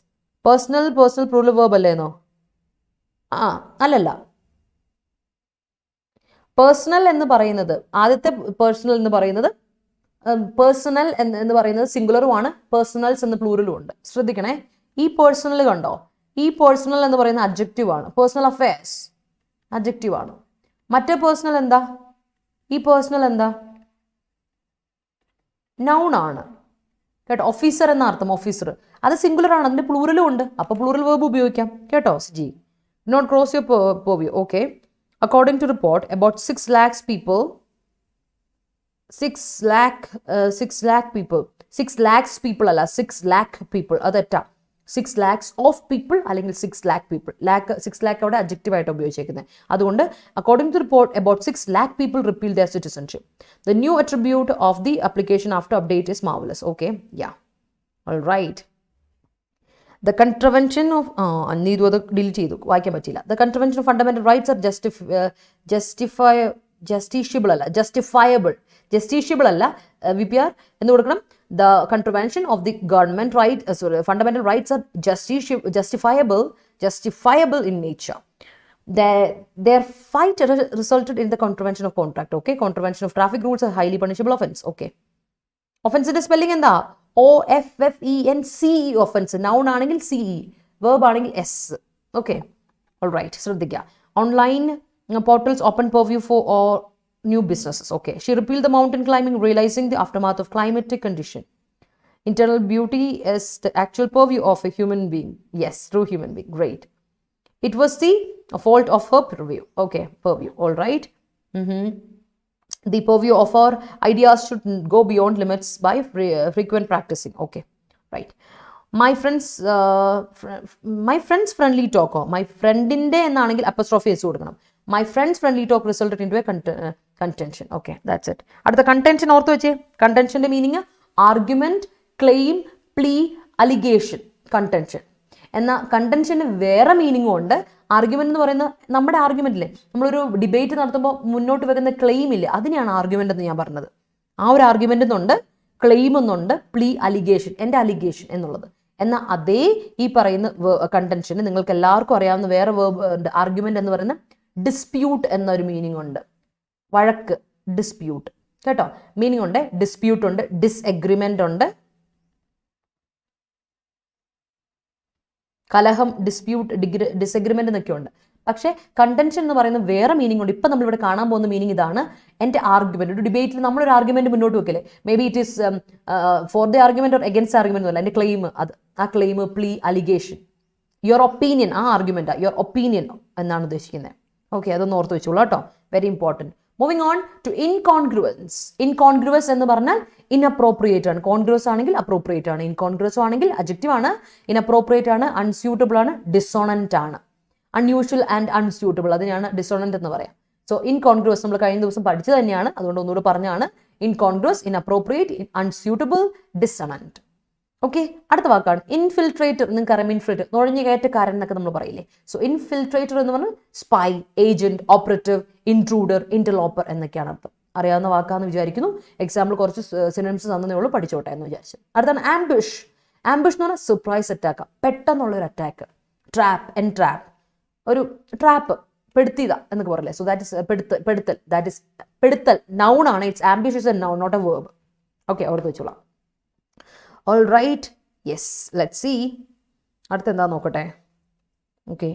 പേഴ്സണൽ പ്ലൂറൽ വേർബ് അല്ലേന്നോ? അല്ലല്ല. പേഴ്സണൽ എന്ന് പറയുന്നത്, ആദ്യത്തെ പേഴ്സണൽ എന്ന് പറയുന്നത് പേഴ്സണൽ എന്ന് പറയുന്നത് സിംഗുലറുമാണ്, പേഴ്സണൽസ് എന്ന് പ്ലൂറലും ഉണ്ട്. ശ്രദ്ധിക്കണേ, ഈ പേഴ്സണൽ കണ്ടോ, ഈ പേഴ്സണൽ എന്ന് പറയുന്ന അഡ്ജക്റ്റീവ് ആണ്. പേഴ്സണൽ അഫയേഴ്സ് അഡ്ജക്റ്റീവ് ആണ്. മറ്റേ പേഴ്സണൽ എന്താ, ഈ പേഴ്സണൽ എന്താ, നൗൺ ആണ് കേട്ടോ. ഓഫീസർ എന്ന അർത്ഥം, ഓഫീസർ അത് സിംഗുലർ ആണ്, അതിന്റെ പ്ലൂറലും ഉണ്ട്. അപ്പോൾ പ്ലൂറൽ വേർബ് ഉപയോഗിക്കാം കേട്ടോ. ജി not cross your purview. Okay. According to report about 6 lakhs people 6 lakhs people അല്ല 6 lakh people, അതെറ്റാ. 6 lakhs of people അല്ലെങ്കിൽ 6 lakh people. 6 lakh അവിടെ അഡ്ജക്റ്റീവ് ആയിട്ട് ഉപയോഗിച്ചേക്കുന്നത്. അതുകൊണ്ട് according to report about 6 lakh people repeal their citizenship. The new attribute of the application after update is marvelous. Okay, yeah, all right. The contravention of Neethu അത് delete ചെയ്തു, വായിക്കാൻ പറ്റില്ല. The contravention of fundamental rights are justiciable അല്ല VPR എന്ന് കൊടുക്കണം. The contravention of the government right fundamental rights are justifiable in nature. Their fight resulted in the contravention of contract. Okay, contravention of traffic rules are highly punishable offense. Okay, offense spelling എന്താ, OFFENCE offense. noun ആണെങ്കിൽ CE, verb ആണെങ്കിൽ S. Okay, all right. ശ്രദ്ധിക്കുക. Online portals open purview for all new businesses. Okay, she repealed the mountain climbing, realizing the aftermath of climatic condition. Internal beauty is the actual purview of a human being. Yes, true human being. Great. It was the fault of her purview. Okay, purview. All right. The purview of our ideas should go beyond limits by frequent practicing. Okay, right. My friends friendly talk. My friend inde എന്നാണെങ്കിൽ apostrophe s കൊടുക്കണം. My friends friendly talk resulted into a contention. Okay, that's it. അടുത്ത contention ഓർത്ത് വെച്ചേ. contentionന്റെ meaning argument, claim, plea, allegation. contention എന്നാൽ കണ്ടൻഷന് വേറെ മീനിങ്ങും ഉണ്ട്. Argument എന്ന് പറയുന്നത് നമ്മുടെ ആർഗ്യുമെന്റില്ലേ, നമ്മളൊരു ഡിബേറ്റ് നടത്തുമ്പോൾ മുന്നോട്ട് വെക്കുന്ന ക്ലെയിം ഇല്ലേ, അതിനെയാണ് ആർഗ്യുമെന്റ് എന്ന് ഞാൻ പറഞ്ഞത്. ആ ഒരു ആർഗ്യുമെന്റ് എന്നുണ്ട്, ക്ലെയിം എന്നുണ്ട്, പ്ലീ, അലിഗേഷൻ, എൻ്റെ അലിഗേഷൻ എന്നുള്ളത്. എന്നാൽ അതേ ഈ പറയുന്ന കണ്ടൻഷന് നിങ്ങൾക്ക് എല്ലാവർക്കും അറിയാവുന്ന വേറെ വേർബ് ഉണ്ട്. ആർഗ്യുമെന്റ് എന്ന് പറയുന്ന ഡിസ്പ്യൂട്ട് എന്നൊരു മീനിങ് ഉണ്ട്. വഴക്ക്, ഡിസ്പ്യൂട്ട് കേട്ടോ, മീനിങ് ഉണ്ട്. ഡിസ്പ്യൂട്ട് ഉണ്ട്, ഡിസ്എഗ്രിമെന്റ് ഉണ്ട്, കലഹം, ഡിസ്പ്യൂട്ട്, ഡിസഗ്രിമെന്റ് എന്നൊക്കെ ഉണ്ട്. പക്ഷേ കണ്ടൻഷൻ എന്ന് പറയുന്ന വേറെ മീനിങ് ഉണ്ട്. ഇപ്പം നമ്മളിവിടെ കാണാൻ പോകുന്ന മീനിങ് ഇതാണ്. എൻ്റെ ആർഗ്യുമെന്റ്, ഒരു ഡിബേറ്റിൽ നമ്മളൊരു ആർഗ്യുമെന്റ് മുന്നോട്ട് വെക്കില്ലേ, may be it is for the argument or against argument എന്നല്ല, എൻ്റെ ക്ലെയിം, അത് ആ claim, plea, allegation, your opinion, ആ ആർഗ്യുമെന്റാ യുവർ ഒപ്പീനിയൻ എന്നാണ് ഉദ്ദേശിക്കുന്നത്. ഓക്കെ, അതൊന്ന് ഓർത്ത് വെച്ചോളൂ കേട്ടോ, very important. Moving on to incongruence. Incongruous എന്ന് പറഞ്ഞാൽ ഇൻഅപ്രോപ്രിയേറ്റ് ആണ്. കോൺഗ്രുവസ് ആണെങ്കിൽ അപ്രോപ്രിയേറ്റ് ആണ്. ഇൻകോൺഗ്രുവസ് ആണെങ്കിൽ അഡ്ജക്റ്റീവ് ആണ്, ഇൻഅപ്രോപ്രിയേറ്റ് ആണ്, അൺസ്യൂട്ടബിൾ ആണ്, ഡിസോണന്റ് ആണ്. അൺയൂഷ്വൽ ആൻഡ് അൺസ്യൂട്ടബിൾ, അതിനാണ് ഡിസോണന്റ് എന്ന് പറയാം. സോ ഇൻകോൺഗ്രുവസ് നമ്മൾ കഴിഞ്ഞ ദിവസം പഠിച്ചു തന്നെയാണ്, അതുകൊണ്ട് ഒന്നുകൂടെ പറഞ്ഞാണ്. ഇൻകോൺഗ്രുവസ്, ഇൻഅപ്രോപ്രിയേറ്റ്, അൺസ്യൂട്ടബിൾ, ഡിസോണന്റ്. ഓക്കെ, അടുത്ത വാക്കാണ് ഇൻഫിൽട്രേറ്റർ. നിങ്ങൾക്ക് അറിയാം ഇൻഫിൽട്രേറ്റർ, നുഴഞ്ഞു കയറ്റക്കാരൻ എന്നൊക്കെ നമ്മൾ പറയില്ലേ. സോ ഇൻഫിൽട്രേറ്റർ എന്ന് പറഞ്ഞാൽ സ്പൈ, ഏജന്റ്, ഓപ്പറേറ്റീവ്, ഇൻട്രൂഡർ, ഇന്റർലോപ്പർ എന്നൊക്കെയാണ് അർത്ഥം. അറിയാവുന്ന വാക്കാന്ന് വിചാരിക്കുന്നു. എക്സാമ്പിൾ കുറച്ച് സിനോണിംസ് തന്നേ ഉള്ളൂ, പഠിച്ചോട്ടെ എന്ന് വിചാരിച്ചു. അടുത്താണ് ആംബുഷ്. ആംബുഷ് എന്ന് പറഞ്ഞാൽ സർപ്രൈസ് അറ്റാക്ക്, പെട്ടെന്നുള്ളൊരു അറ്റാക്ക്. ട്രാപ്പ്, എൻട്രാപ്പ്, ഒരു ട്രാപ്പ്, പെടുത്തിയതാ എന്നൊക്കെ പറയില്ലേ. സോ ദാറ്റ് ഇസ് പെടുത്തൽ, ദാറ്റ് ഇസ് പെടുത്തൽ, നൗൺ ആണ്. It's ambitious a noun, not a verb. Okay, അവിടെ വെച്ചോളാം. All right, yes, let see. അടുത്ത എന്താ നോക്കട്ടെ. Okay,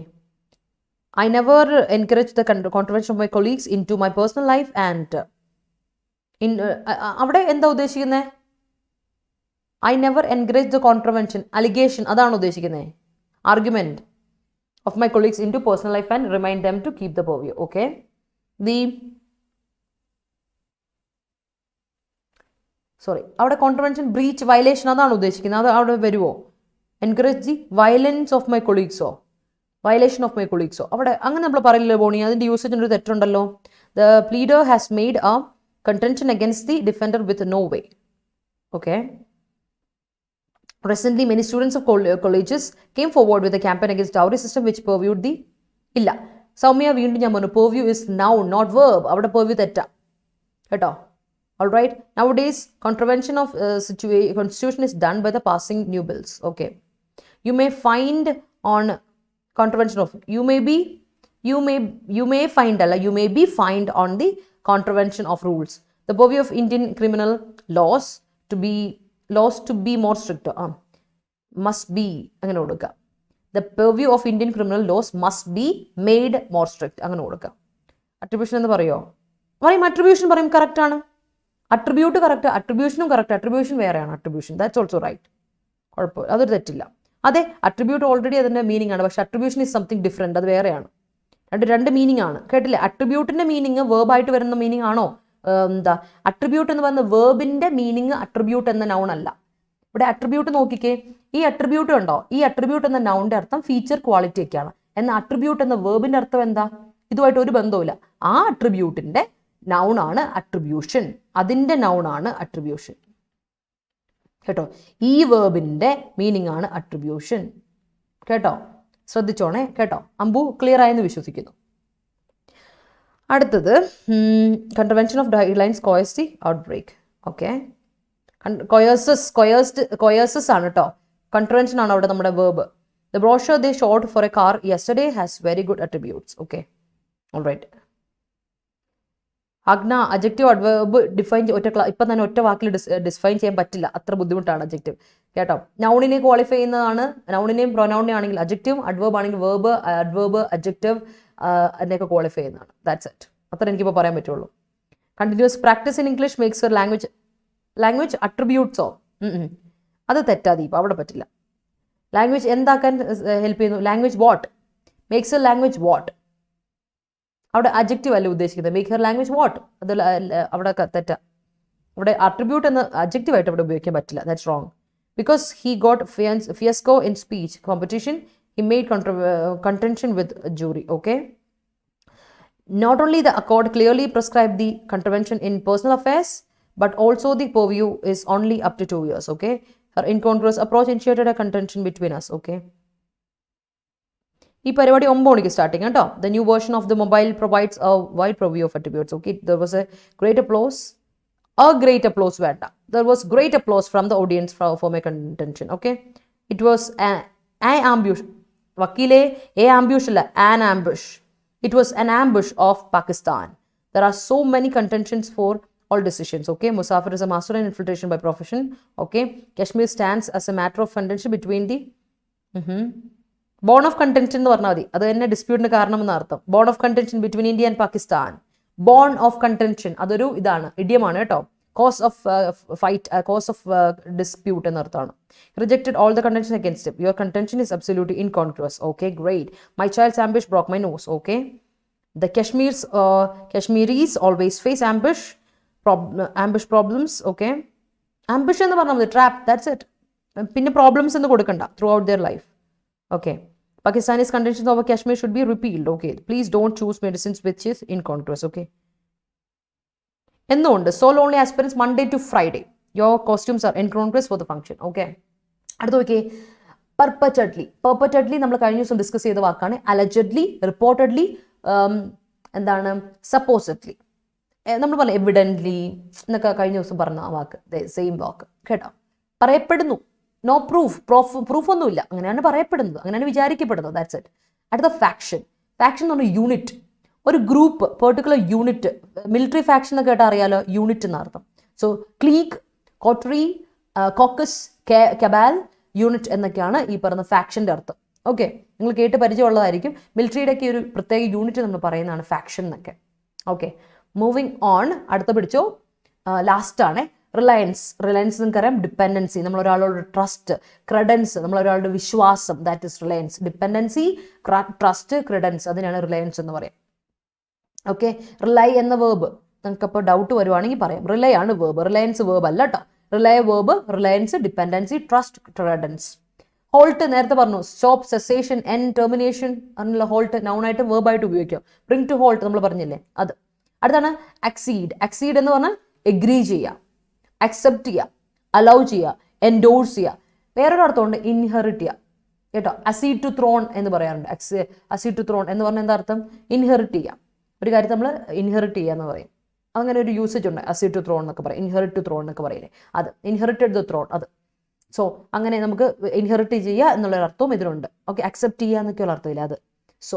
I never encourage the contribution of my colleagues into my personal life and അവിടെ എന്താ ഉദ്ദേശിക്കുന്നത്? I never encourage the contravention, allegation, അതാണ് ഉദ്ദേശിക്കുന്നത്. Argument of my colleagues into personal life and remind them to keep the purview. Okay, അവിടെ contravention, breach, violation അതാണ് ഉദ്ദേശിക്കുന്നത്. അത് അവിടെ വരുമോ? Encourage the violence of my കൊളീഗ്സോ, വയലേഷൻ ഓഫ് മൈ കൊളീഗ്സോ, അവിടെ അങ്ങനെ നമ്മൾ പറയില്ലല്ലോ ബോണി, അതിൻ്റെ യൂസേജിൻ്റെ ഒരു തെറ്റുണ്ടല്ലോ. The pleader has made a contention against the defender with no way. Okay. Recently, many students of colleges came forward with a campaign against dowry system which purviewed the illa. Soumya വീണ്ടും ഞാൻ പറഞ്ഞു, purview is noun not verb. അവിടെ purview തെറ്റാ കേട്ടോ. All right. Nowadays, contravention of constitution is done by the passing new bills. Okay. You may find on contravention of you may be fined on the contravention of rules. The purview of Indian criminal laws to be more strict. Must be അങ്ങനെ കൊടുക്കുക. The purview of Indian criminal laws must be made more strict. അങ്ങനെ കൊടുക്കുക. Attribution എന്ന് പറയുമോ? പറയും. Attribution പറയും. Correct ആണ്. Attribute correct, അട്രിബ്യൂഷനും കറക്റ്റ്. അട്രിബ്യൂഷൻ വേറെയാണ്. Attribution that's also right. കുഴപ്പമില്ല, അതൊരു തെറ്റില്ല. അതെ, അട്രിബ്യൂട്ട് ഓൾറെഡി അതിൻ്റെ മീനിങ് ആണ്. പക്ഷേ അട്രിബ്യൂഷൻ ഈസ് സംതിങ് ഡിഫറെൻറ്റ്. അത് വേറെയാണ്. രണ്ട് മീനിങ് ആണ്. കേട്ടില്ലേ? അട്രിബ്യൂട്ടിൻ്റെ മീനിങ് വേർബായിട്ട് വരുന്ന മീനിങ് ആണോ? അട്രിബ്യൂട്ട് എന്ന് പറയുന്ന വേർബിൻ്റെ മീനിങ് അട്രിബ്യൂട്ട് എന്ന നൗൺ അല്ല. ഇവിടെ അട്രിബ്യൂട്ട് നോക്കിക്കേ. ഈ അട്രിബ്യൂട്ട് ഉണ്ടോ? ഈ അട്രിബ്യൂട്ട് എന്ന നൗണിൻ്റെ അർത്ഥം ഫീച്ചർ, ക്വാളിറ്റി ഒക്കെയാണ്. എന്നാൽ അട്രിബ്യൂട്ട് എന്ന വേർബിൻ്റെ അർത്ഥം എന്താ? ഇതുമായിട്ട് ഒരു ബന്ധവുമില്ല. ആ അട്രിബ്യൂട്ടിൻ്റെ നൗണാണ് അട്രിബ്യൂഷൻ. അതിൻ്റെ നൗണാണ് അട്രിബ്യൂഷൻ. കേട്ടോ? ഈ വേർബിൻ്റെ മീനിങ് ആണ് അട്രിബ്യൂഷൻ. കേട്ടോ? ശ്രദ്ധിച്ചോണേ. കേട്ടോ? അമ്പു ക്ലിയർ ആയെന്ന് വിശ്വസിക്കുന്നു. അടുത്തത് contravention of guidelines coerce the outbreak. Okay, coerces ആണ് കേട്ടോ. കൺട്രവെൻഷൻ ആണ് അവിടെ നമ്മുടെ verb. The brochure they short for a car yesterday has very good attributes. Okay, all right. Agna adjective adverb define ഇപ്പം തന്നെ ഒറ്റ വാക്കിൽ ഡിഫൈൻ ചെയ്യാൻ പറ്റില്ല. അത്ര ബുദ്ധിമുട്ടാണ് അഡ്ജക്റ്റീവ്. കേട്ടോ? നൗണിനെ ക്വാളിഫൈ ചെയ്യുന്നതാണ്. നൗണിനെയും പ്രൊനൗണിനെയും ആണെങ്കിൽ അഡ്ജക്റ്റീവ്, അഡ്വേർബ് ആണെങ്കിൽ വേർബ്, അഡ്വേർബ്, അഡ്ജക്റ്റീവ് അതിനെയൊക്കെ ക്വാളിഫൈ ചെയ്യുന്നതാണ്. That's it. അത്ര എനിക്കിപ്പോൾ പറയാൻ പറ്റുള്ളൂ. Continuous practice in English makes your language അട്രിബ്യൂട്ട്സോ? അത് തെറ്റാ ദീപ, അവിടെ പറ്റില്ല. ലാംഗ്വേജ് എന്താക്കാൻ ഹെൽപ്പ് ചെയ്യുന്നു? Language what makes your language what? അവിടെ അഡ്ജക്റ്റീവ് അല്ല ഉദ്ദേശിക്കുന്നത്. Make her language what? അത് അവിടെ തെറ്റാ. അവിടെ അട്രിബ്യൂട്ട് എന്ന അഡ്ജക്റ്റീവായിട്ട് അവിടെ ഉപയോഗിക്കാൻ പറ്റില്ല. That's wrong. Because he got fiasco in speech competition, he made contention with a jury. Okay, not only the accord clearly prescribed the contravention in personal affairs, but also the purview is only up to 2 years. Okay, her incongruous approach initiated a contention between us. Okay, ഈ പരിപാടി 9 മണിക്ക് starting കേട്ടോ. The new version of the mobile provides a wide purview of attributes. Okay, there was a great applause വേണ്ട. There was great applause from the audience for my contention. Okay, it was an ambush. വക്കീലെ, ambush അല്ല, an ambush. It was an ambush of Pakistan. There are so many contentions for all decisions. Okay, Musafir is a master in infiltration by profession. Okay, Kashmir stands as a matter of contention between the bone of contention എന്ന് പറഞ്ഞാൽ മതി. അത് തന്നെ ഡിസ്പ്യൂട്ടിന് കാരണം എന്ന അർത്ഥം. Bone of contention between India and Pakistan. Bone of contention അതൊരു ഇതാണ്, ഇഡിയമാണ് കേട്ടോ. Cause of fight, cause of dispute എന്നർത്ഥമാണ്. Rejected all the contention against him. Your contention is absolutely incongruous. Okay, great. My child's ambush broke my nose. Okay, the Kashmiris always face ambush problems. Okay, ambush എന്ന് പറഞ്ഞാൽ മതി, trap, that's it. പിന്നെ problems എന്ന് കൊടുക്കണ്ട throughout their life. Okay, Pakistani's contentions over Kashmir should be repealed. Okay, please don't choose medicines which is incongruous. Okay, എന്തുകൊണ്ട് sole only aspirants Monday to Friday. Your costumes are incongruous for the function. Okay, അടുത്ത നോക്കിയേ. perpetually നമ്മൾ കഴിഞ്ഞ ദിവസം discuss ചെയ്ത വാക്കാണ്. allegedly, reportedly, എന്താണ്, supposedly. നമ്മൾ പറഞ്ഞ evidently എന്നൊക്കെ കഴിഞ്ഞ ദിവസം പറഞ്ഞ ആ വാക്ക്, സെയിം വാക്ക് കേട്ടോ. പറയപ്പെടുന്നു. നോ പ്രൂഫ് ഒന്നുമില്ല, അങ്ങനെയാണ് പറയപ്പെടുന്നത്, അങ്ങനെയാണ് വിചാരിക്കപ്പെടുന്നത്. That's it. അടുത്ത ഫാക്ഷൻ എന്ന് പറഞ്ഞാൽ യൂണിറ്റ്, ഒരു group, particular unit. Military faction എന്നൊക്കെ കേട്ടാൽ അറിയാലോ, യൂണിറ്റ് എന്നർത്ഥം. So clique, coterie, caucus, cabal, unit എന്നൊക്കെയാണ് ഈ പറഞ്ഞ ഫാക്ഷൻ്റെ അർത്ഥം. ഓക്കെ, നിങ്ങൾ കേട്ട് പരിചയമുള്ളതായിരിക്കും. മിലിറ്ററിയുടെ ഒക്കെ ഒരു പ്രത്യേക യൂണിറ്റ് നമ്മൾ പറയുന്നതാണ് ഫാക്ഷൻ എന്നൊക്കെ. Okay, moving on. അടുത്ത പിടിച്ചോ, ലാസ്റ്റാണ് റിലയൻസ്. നിങ്ങൾക്കറിയാം ഡിപ്പെൻഡൻസി, നമ്മളൊരാളോട് ട്രസ്റ്റ്, ക്രെഡൻസ്, നമ്മളൊരാളുടെ വിശ്വാസം, that is reliance. Dependency, trust, credence, അതിനാണ് റിലയൻസ് എന്ന് പറയാം. ഓക്കെ, റിലൈ എന്ന വേർബ് നിങ്ങൾക്കപ്പോൾ ഡൗട്ട് വരുവാണെങ്കിൽ പറയാം. റിലൈ ആണ് വേർബ്, റിലയൻസ് വേർബ് അല്ല കേട്ടോ. Rely verb, reliance, dependency, trust, credence. Halt നേരത്തെ പറഞ്ഞു, സ്റ്റോപ്പ്, സെസേഷൻ, എൻഡ്, ടെർമിനേഷൻ അങ്ങനെയുള്ള ഹോൾട്ട് നൗണായിട്ട് വേർബായിട്ട് ഉപയോഗിക്കാം. ബ്രിങ് ടു ഹോൾട്ട് നമ്മൾ പറഞ്ഞില്ലേ അത്. അടുത്താണ് അക്സീഡ് എന്ന് പറഞ്ഞാൽ എഗ്രി ചെയ്യുക, അക്സെപ്റ്റ് ചെയ്യുക, അലൗ ചെയ്യുക, എൻഡോഴ്സ് ചെയ്യുക. വേറൊരു അർത്ഥമുണ്ട്, ഇൻഹെറിറ്റ് ചെയ്യുക കേട്ടോ. അസീഡ് ടു ത്രോൺ എന്ന് പറയാറുണ്ട്. അസീഡ് ടു ത്രോൺ എന്ന് പറഞ്ഞാൽ എന്താ അർത്ഥം? ഇൻഹെറിറ്റ് ചെയ്യുക. ഒരു കാര്യത്തെ നമ്മൾ ഇൻഹെറിറ്റ് ചെയ്യുക എന്ന് പറയും. അങ്ങനെ ഒരു യൂസേജ് ഉണ്ട്, അസീഡ് ടു ത്രോൺ എന്നൊക്കെ പറയും, ഇൻഹെറിറ്റ് ടു ത്രോൺ എന്നൊക്കെ പറയില്ലേ, അത് ഇൻഹെറിറ്റഡ് ദ ത്രോൺ അത്. സോ അങ്ങനെ നമുക്ക് ഇൻഹെറിറ്റ് ചെയ്യുക എന്നുള്ളൊരു അർത്ഥവും ഇതിനുണ്ട്. ഓക്കെ, അക്സെപ്റ്റ് ചെയ്യുക എന്നൊക്കെയുള്ള അർത്ഥമില്ല അത്. സോ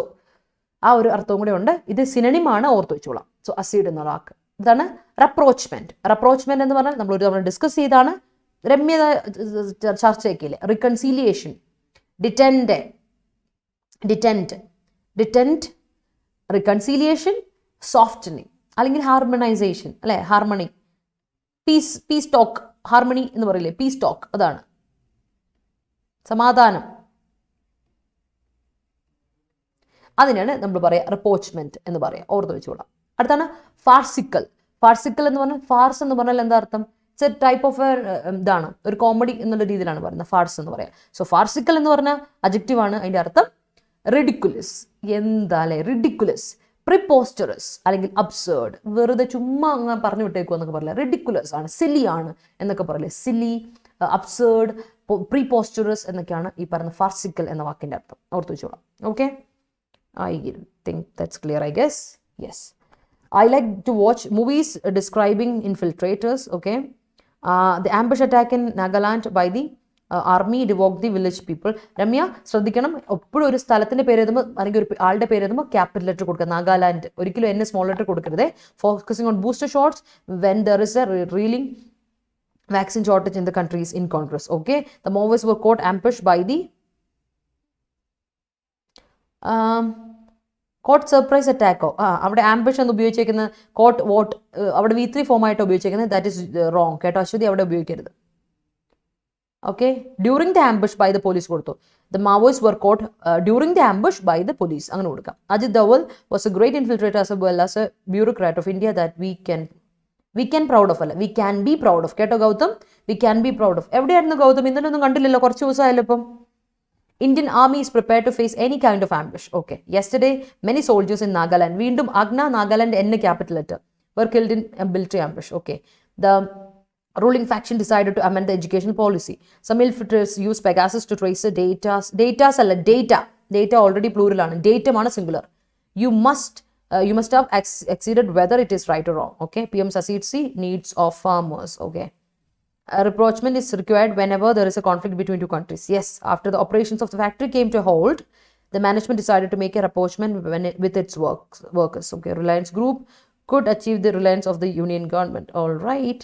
ആ ഒരു അർത്ഥവും കൂടെ ഉണ്ട്. ഇത് സിനണിമാണ്, ഓർത്ത് വെച്ചോളാം. സോ അസീഡ് എന്നുള്ള വാക്ക്. ഇതാണ് റെപ്രോച്ച്മെന്റ്. റെപ്രോച്ച്മെന്റ് എന്ന് പറഞ്ഞാൽ നമ്മൾ ഡിസ്കസ് ചെയ്താണ്, രമ്യത ചർച്ചയ്ക്കില്ല. റിക്കൺസീലിയേഷൻ, ഡിറ്റൻഡ്, റിക്കൺസീലിയേഷൻ, സോഫ്റ്റനിങ് അല്ലെങ്കിൽ ഹാർമണൈസേഷൻ, അല്ലെ? ഹാർമണി, പീസ് ടോക്ക്, ഹാർമണി എന്ന് പറയില്ലേ, പീസ് ടോക്ക്, അതാണ് സമാധാനം. അതിനാണ് നമ്മൾ പറയാ റിപ്പോച്ച്മെന്റ് എന്ന് പറയാം, ഓർത്ത് വെച്ചോളാം. അടുത്താണ് ഫാർസിക്കൽ. ഫാർസിക്കൽ എന്ന് പറഞ്ഞാൽ, ഫാർസ് എന്ന് പറഞ്ഞാൽ എന്താ അർത്ഥം? ഇറ്റ്സ് എ ടൈപ്പ് ഓഫ് ഇതാണ്, ഒരു കോമഡി എന്നുള്ള രീതിയിലാണ് പറയുന്നത് ഫാർസ് എന്ന് പറയാം. സോ ഫാർസിക്കൽ എന്ന് പറഞ്ഞാൽ അഡ്ജക്റ്റീവ് ആണ്, അതിന്റെ അർത്ഥം റിഡിക്കുലസ്. എന്താ അല്ലെ? റിഡിക്കുലസ്, പ്രിപോസ്റ്ററസ് അല്ലെങ്കിൽ അബ്സേർഡ്, വെറുതെ ചുമ്മാ അങ്ങ് പറഞ്ഞു വിട്ടേക്കോ എന്നൊക്കെ പറയില്ല. റിഡിക്കുലസ് ആണ്, സിലി ആണ് എന്നൊക്കെ പറയില്ലേ. സിലി, അബ്സേർഡ്, പ്രീപോസ്റ്ററസ് എന്നൊക്കെയാണ് ഈ പറയുന്ന ഫാർസിക്കൽ എന്ന വാക്കിന്റെ അർത്ഥം, ഓർത്ത് വെച്ചോളാം. Okay, I think that's clear, I guess. Yes. I like to watch movies describing infiltrators. Okay. The ambush attack in Nagaland by the army revoked the village people. Ramya ശ്രദ്ധിക്കണം, എപ്പോഴും ഒരു സ്ഥലത്തിന്റെ പേര് എഴുതുമ്പോൾ അല്ലെങ്കിൽ ഒരു ആളുടെ പേര് എഴുതുമ്പോൾ ക്യാപിറ്റൽ ലെറ്റർ കൊടുക്കുക. നാഗാലാൻഡ് ഒരിക്കലും എന്നെ സ്മോൾ ലെറ്റർ കൊടുക്കരുത്. Focusing on booster shots when there is a reeling vaccine shortage in the countries in Congress. Okay. The Maoists were caught ambushed by the caught surprise അറ്റാക്കോ? അവിടെ ആംബിഷ് എന്ന് ഉപയോഗിച്ചേക്കുന്നത് coat vote, അവിടെ V3 form ആയിട്ട് ഉപയോഗിച്ചേക്കുന്നത്. That is wrong കേട്ടോ അശ്വതി, അവിടെ ഉപയോഗിക്കരുത്. Okay, during the ambush by the police കൊടുത്തു. The Maoist were caught during the ambush by the police, അങ്ങനെ കൊടുക്കാം. Ajit Doval was a great infiltrator as well as a bureaucrat of India that we can proud of, അല്ല we can be proud of. കേട്ടോ Gautam, we can be proud of. എവിടെയായിരുന്നു ഗൗതം? ഇന്നലെ ഒന്നും കണ്ടില്ലല്ലോ, കുറച്ച് ദിവസമായല്ലോ. ഇപ്പം Indian army is prepared to face any kind of ambush. Okay. Yesterday, many soldiers in Nagaland, വീണ്ടും Agna, Nagaland, N capital letter, were killed in a military ambush. Okay. The ruling faction decided to amend the education policy. Some infiltrators used Pegasus to trace the data already plural ആണ്, data ആണ് singular. You must have exceeded whether it is right or wrong. Okay. PM Sasid C, needs of farmers. Okay. A rapprochement is required whenever there is a conflict between two countries. Yes, after the operations of the factory came to a halt, the management decided to make a rapprochement with its workers. Okay, Reliance Group could achieve the reliance of the Union government. All right.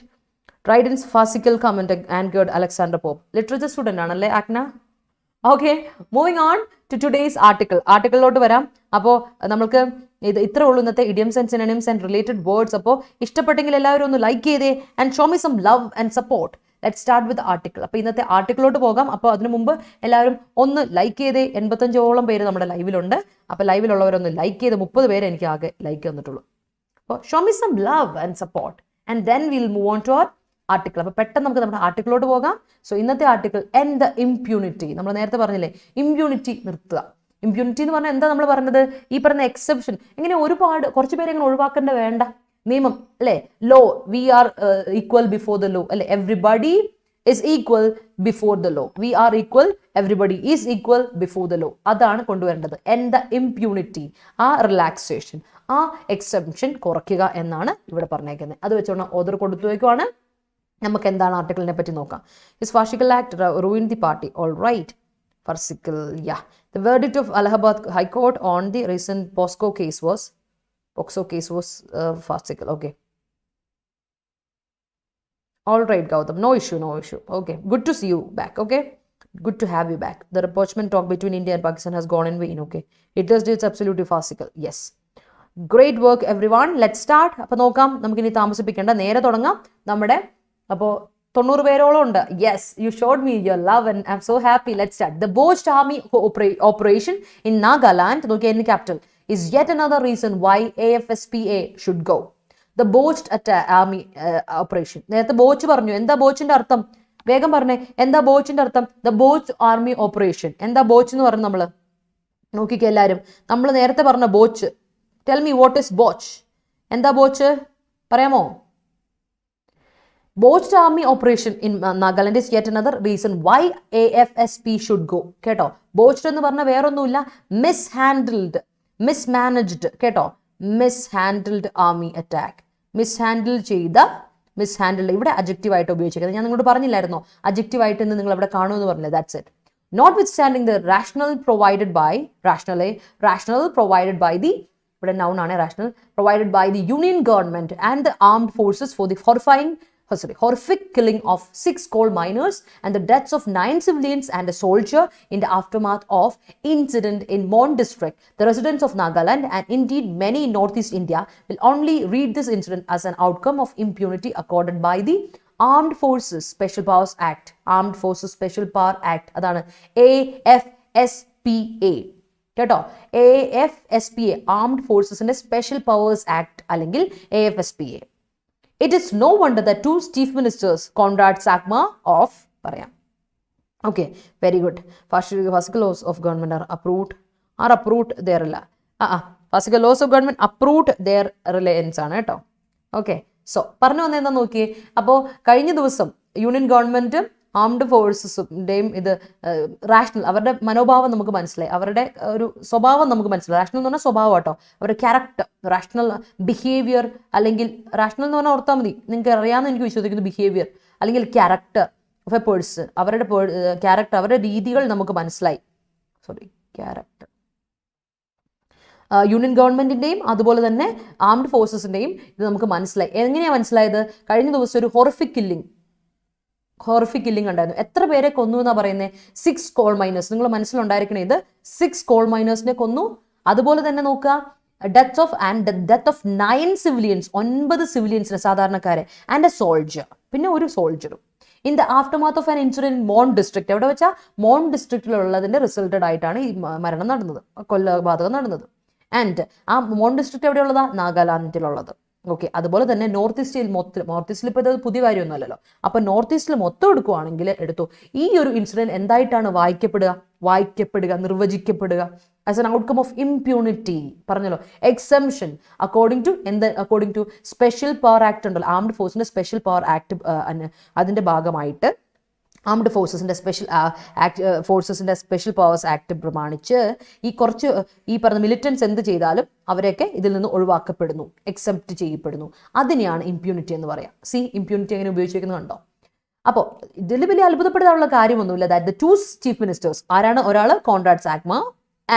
Trident's farcical comment angered Alexander Pope. Literature student ആണല്ലേ Agna? Okay, moving on to today's article. ആർട്ടിക്കിളിലോട്ട് വരാം. അപ്പോൾ നമ്മൾക്ക് ഇത് ഇത്ര ഉള്ളൂ ഇന്നത്തെ idioms and synonyms and related words. അപ്പോൾ ഇഷ്ടപ്പെട്ടെങ്കിൽ എല്ലാവരും ഒന്ന് ലൈക്ക് ചെയ്തേ and show me some love and support. Let start with article. അപ്പോൾ ഇന്നത്തെ ആർട്ടിക്കിളോട്ട് പോകാം. അപ്പോൾ അതിനു മുമ്പ് എല്ലാവരും ഒന്ന് ലൈക്ക് ചെയ്തേ. 85ഓളം പേര് നമ്മുടെ ലൈവിലുണ്ട്. അപ്പോൾ ലൈവിലുള്ളവരൊന്ന് ലൈക്ക് ചെയ്ത് 30 പേര് എനിക്ക് ആകെ ലൈക്ക് തന്നിട്ടുള്ളൂ. അപ്പോൾ show me some love and support and then will move on to our article. അപ്പോൾ പെട്ടെന്ന് നമുക്ക് നമ്മുടെ ആർട്ടിക്കിളോട്ട് പോകാം. സോ ഇന്നത്തെ ആർട്ടിക്കിൾ എൻഡ് ദ ഇംപ്യൂണിറ്റി. നമ്മൾ നേരത്തെ പറഞ്ഞില്ലേ, ഇംപ്യൂണിറ്റി നിർത്തുക. ഇംപ്യൂണിറ്റി എന്ന് പറഞ്ഞാൽ എന്താ നമ്മൾ പറഞ്ഞത്? ഈ പറഞ്ഞ എക്സെപ്ഷൻ. ഇങ്ങനെ കുറച്ച് പേരെ ഇങ്ങനെ ഒഴിവാക്കേണ്ട വേണ്ട. നിയമം അല്ലേ, law, we are equal before the law അല്ലെ, everybody is equal before the law, we are equal, everybody is equal before the law. അതാണ് കൊണ്ടുവരേണ്ടത്. എൻഡ് ദ ഇംപ്യൂണിറ്റി, ആ റിലാക്സേഷൻ, ആ എക്സെപ്ഷൻ കുറയ്ക്കുക എന്നാണ് ഇവിടെ പറഞ്ഞേക്കുന്നത്. അത് വെച്ചോണം ഓർഡർ കൊടുത്തു വയ്ക്കുവാണ്. നമുക്ക് എന്താണ് ആർട്ടിക്കിളിനെ പറ്റി നോക്കാം. His farcical act ruined the party. All right. Farcical, yeah. The verdict of Allahabad High Court on the recent POSCO case was farcical. Okay. All right, Gautam. No issue. Okay. Good to see you back. Okay. Good to have you back. The rapprochement talk between India and Pakistan has gone in vain. Okay. It does. It's absolutely farcical. Yes. Great work, everyone. Let's start. അപ്പോൾ നോക്കാം. നമുക്കിനി താമസിപ്പിക്കേണ്ട, നേരെ തുടങ്ങാം. നമ്മുടെ അപ്പോൾ 90 പേരോളം ഉണ്ട്. Yes, you showed me your love and I M so happy. Let's start. The botched army operation in Nagaland, നോക്കിയ in capital, is yet another reason why AFSPA should go. The botched army operation. നേരത്തെ ബോച്ച് പറഞ്ഞു. എന്താ ബോച്ചിന്റെ അർത്ഥം? വേഗം പറഞ്ഞേ, എന്താ ബോച്ചിന്റെ അർത്ഥം? The Boche army operation. എന്താ ബോച്ച് എന്ന് പറഞ്ഞു? നമ്മൾ നോക്കിക്കേ എല്ലാവരും. നമ്മൾ നേരത്തെ പറഞ്ഞ Boche. Tell me what is Boche? എന്താ ബോച്ച് പറയാമോ? Botched army operation in Nagaland is yet another reason why AFSP should go. കേട്ടോ, ബോച്ച്ഡ് എന്ന് പറഞ്ഞാൽ വേറൊന്നുമില്ല, മിസ്ഹാൻഡിൽഡ്, മിസ്മാനേജ്ഡ്. കേട്ടോ, മിസ്ഹാൻഡിൽഡ് ആർമി അറ്റാക്ക്. മിസ്ഹാൻഡിൽഡ് ഇവിടെ അഡ്ജക്റ്റീവ് ആയിട്ട് ഉപയോഗിച്ചിരിക്കുന്നത്. ഞാൻ നിങ്ങളോട് പറഞ്ഞില്ലായിരുന്നോ അഡ്ജക്റ്റീവ് ആയിട്ട് ഇന്ന് നിങ്ങൾ അവിടെ കാണുമെന്ന് പറഞ്ഞില്ല. That's it. Notwithstanding the rationale provided by the ഇവിടെ noun ആണ് rational, provided by the Union government and the armed forces for the horrific killing of 6 coal miners and the deaths of 9 civilians and a soldier in the aftermath of incident in Mon district. The residents of Nagaland and indeed many in Northeast India will only read this incident as an outcome of impunity accorded by the Armed Forces Special Powers Act. Armed Forces Special Power Act. അതാണ് AFSPA. കേട്ടോ, AFSPA, Armed Forcesന്റെ Special Powers Act അല്ലെങ്കിൽ AFSPA. It is no wonder that 2 chief ministers, Conrad Sakma of പറയാം. Okay, very good. Physical laws of government are approved there അല്ല. Physical laws of government approved their reliance ആണ് കേട്ടോ. Okay, so പറഞ്ഞു വന്നെന്താ നോക്കിയേ. അപ്പോൾ കഴിഞ്ഞ ദിവസം യൂണിയൻ ഗവൺമെന്റും ആംഡ് ഫോഴ്സസിൻ്റെയും ഇത് റാഷണൽ, അവരുടെ മനോഭാവം നമുക്ക് മനസ്സിലായി, അവരുടെ ഒരു സ്വഭാവം നമുക്ക് മനസ്സിലായി. റാഷണൽ എന്ന് പറഞ്ഞാൽ സ്വഭാവം കേട്ടോ, അവരുടെ ക്യാരക്ടർ, റാഷണൽ ബിഹേവിയർ, അല്ലെങ്കിൽ റാഷണൽ എന്ന് പറഞ്ഞാൽ ഓർത്താൽ മതി, നിങ്ങൾക്ക് അറിയാമെന്ന് എനിക്ക് വിശ്വസിക്കുന്നു. ബിഹേവിയർ അല്ലെങ്കിൽ ക്യാരക്ടർ ഓഫ് എ പേഴ്സൺ, അവരുടെ ക്യാരക്ടർ, അവരുടെ രീതികൾ നമുക്ക് മനസ്സിലായി. ക്യാരക്ടർ യൂണിയൻ ഗവൺമെന്റിന്റെയും അതുപോലെ തന്നെ ആംഡ് ഫോഴ്സസിന്റെയും ഇത് നമുക്ക് മനസ്സിലായി. എങ്ങനെയാണ് മനസ്സിലായത്? കഴിഞ്ഞ ദിവസം ഒരു ഹൊറിഫിക് കില്ലിംഗ് ഉണ്ടായിരുന്നു. എത്ര പേരെ കൊന്നു എന്നാ പറയുന്നത്? 6 കോൾ മൈനേഴ്സ്. നിങ്ങൾ മനസ്സിലുണ്ടായിരിക്കണേ, ഇത് 6 കോൾ മൈനേഴ്സിനെ കൊന്നു. അതുപോലെ തന്നെ നോക്കുക, ഡെത്ത് ഓഫ് 9 സിവിലിയൻസ്, 9 സിവിലിയൻസിനെ, സാധാരണക്കാരെ, ആൻഡ് എ സോൾജർ, പിന്നെ ഒരു സോൾജറും. In the aftermath of an incident Mon district, എവിടെ വെച്ചാൽ മോൺ ഡിസ്ട്രിക്റ്റിലുള്ളതിന്റെ റിസൾട്ടഡ് ആയിട്ടാണ് ഈ മരണം നടന്നത്, കൊലപാതകം നടന്നത്. ആൻഡ് ആ മോൺ ഡിസ്ട്രിക്ട് എവിടെയുള്ളതാ? നാഗാലാൻഡിലുള്ളത്. ഓക്കെ, അതുപോലെ തന്നെ നോർത്ത് ഈസ്റ്റിൽ ഇപ്പോൾ ഇത് പുതിയ കാര്യമൊന്നുമല്ലല്ലോ. അപ്പൊ നോർത്ത് ഈസ്റ്റിൽ മൊത്തം എടുക്കുവാണെങ്കിൽ എടുത്തു, ഈ ഒരു ഇൻസിഡന്റ് എന്തായിട്ടാണ് വായിക്കപ്പെടുക, നിർവചിക്കപ്പെടുക? As an outcome of impunity. പറഞ്ഞല്ലോ, exemption according to special power act ഉണ്ടല്ലോ, ആംഡ് ഫോഴ്സിന്റെ സ്പെഷ്യൽ പവർ ആക്ട്, അതിന്റെ ഭാഗമായിട്ട് ആംഡ് ഫോഴ്സസിന്റെ സ്പെഷ്യൽ പവേഴ്സ് ആക്ട് പ്രമാണിച്ച് ഈ പറഞ്ഞ മിലിറ്റൻസ് എന്ത് ചെയ്താലും അവരെയൊക്കെ ഇതിൽ നിന്ന് ഒഴിവാക്കപ്പെടുന്നു, എക്സെപ്റ്റ് ചെയ്യപ്പെടുന്നു. അതിനെയാണ് ഇംപ്യൂണിറ്റി എന്ന് പറയാം. ഇംപ്യൂണിറ്റി എങ്ങനെ ഉപയോഗിച്ചിരിക്കുന്നത് കണ്ടോ? അപ്പോൾ ഇതിൽ വലിയ അത്ഭുതപ്പെടാനുള്ള കാര്യമൊന്നുമില്ല. ദാറ്റ് ദ 2 ചീഫ് മിനിസ്റ്റേഴ്സ് ആരാണ്? ഒരാൾ കോൺറാഡ് സാഗ്മ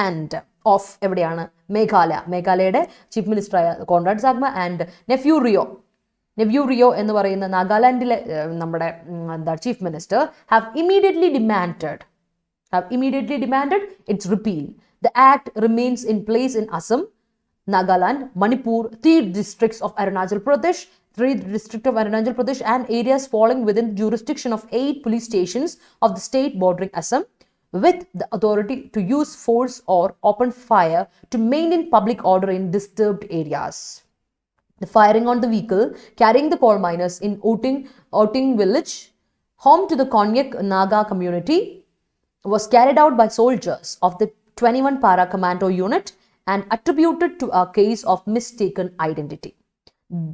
ആൻഡ് ഓഫ് എവിടെയാണ്? മേഘാലയയുടെ ചീഫ് മിനിസ്റ്ററായ കോൺറാഡ് സാഗ്മ ആൻഡ് നെഫ്യൂ റിയോ എന്ന് പറയുന്ന നാഗാലാൻഡിലെ നമ്മുടെ chief minister have immediately demanded its repeal. The act remains in place in Assam, Nagaland, Manipur, 3 districts of Arunachal Pradesh and areas falling within the jurisdiction of 8 police stations of the state bordering Assam, with the authority to use force or open fire to maintain public order in disturbed areas. The firing on the vehicle carrying the coal miners in Outing village, home to the Konyak Naga community, was carried out by soldiers of the 21 Para Commando unit and attributed to a case of mistaken identity.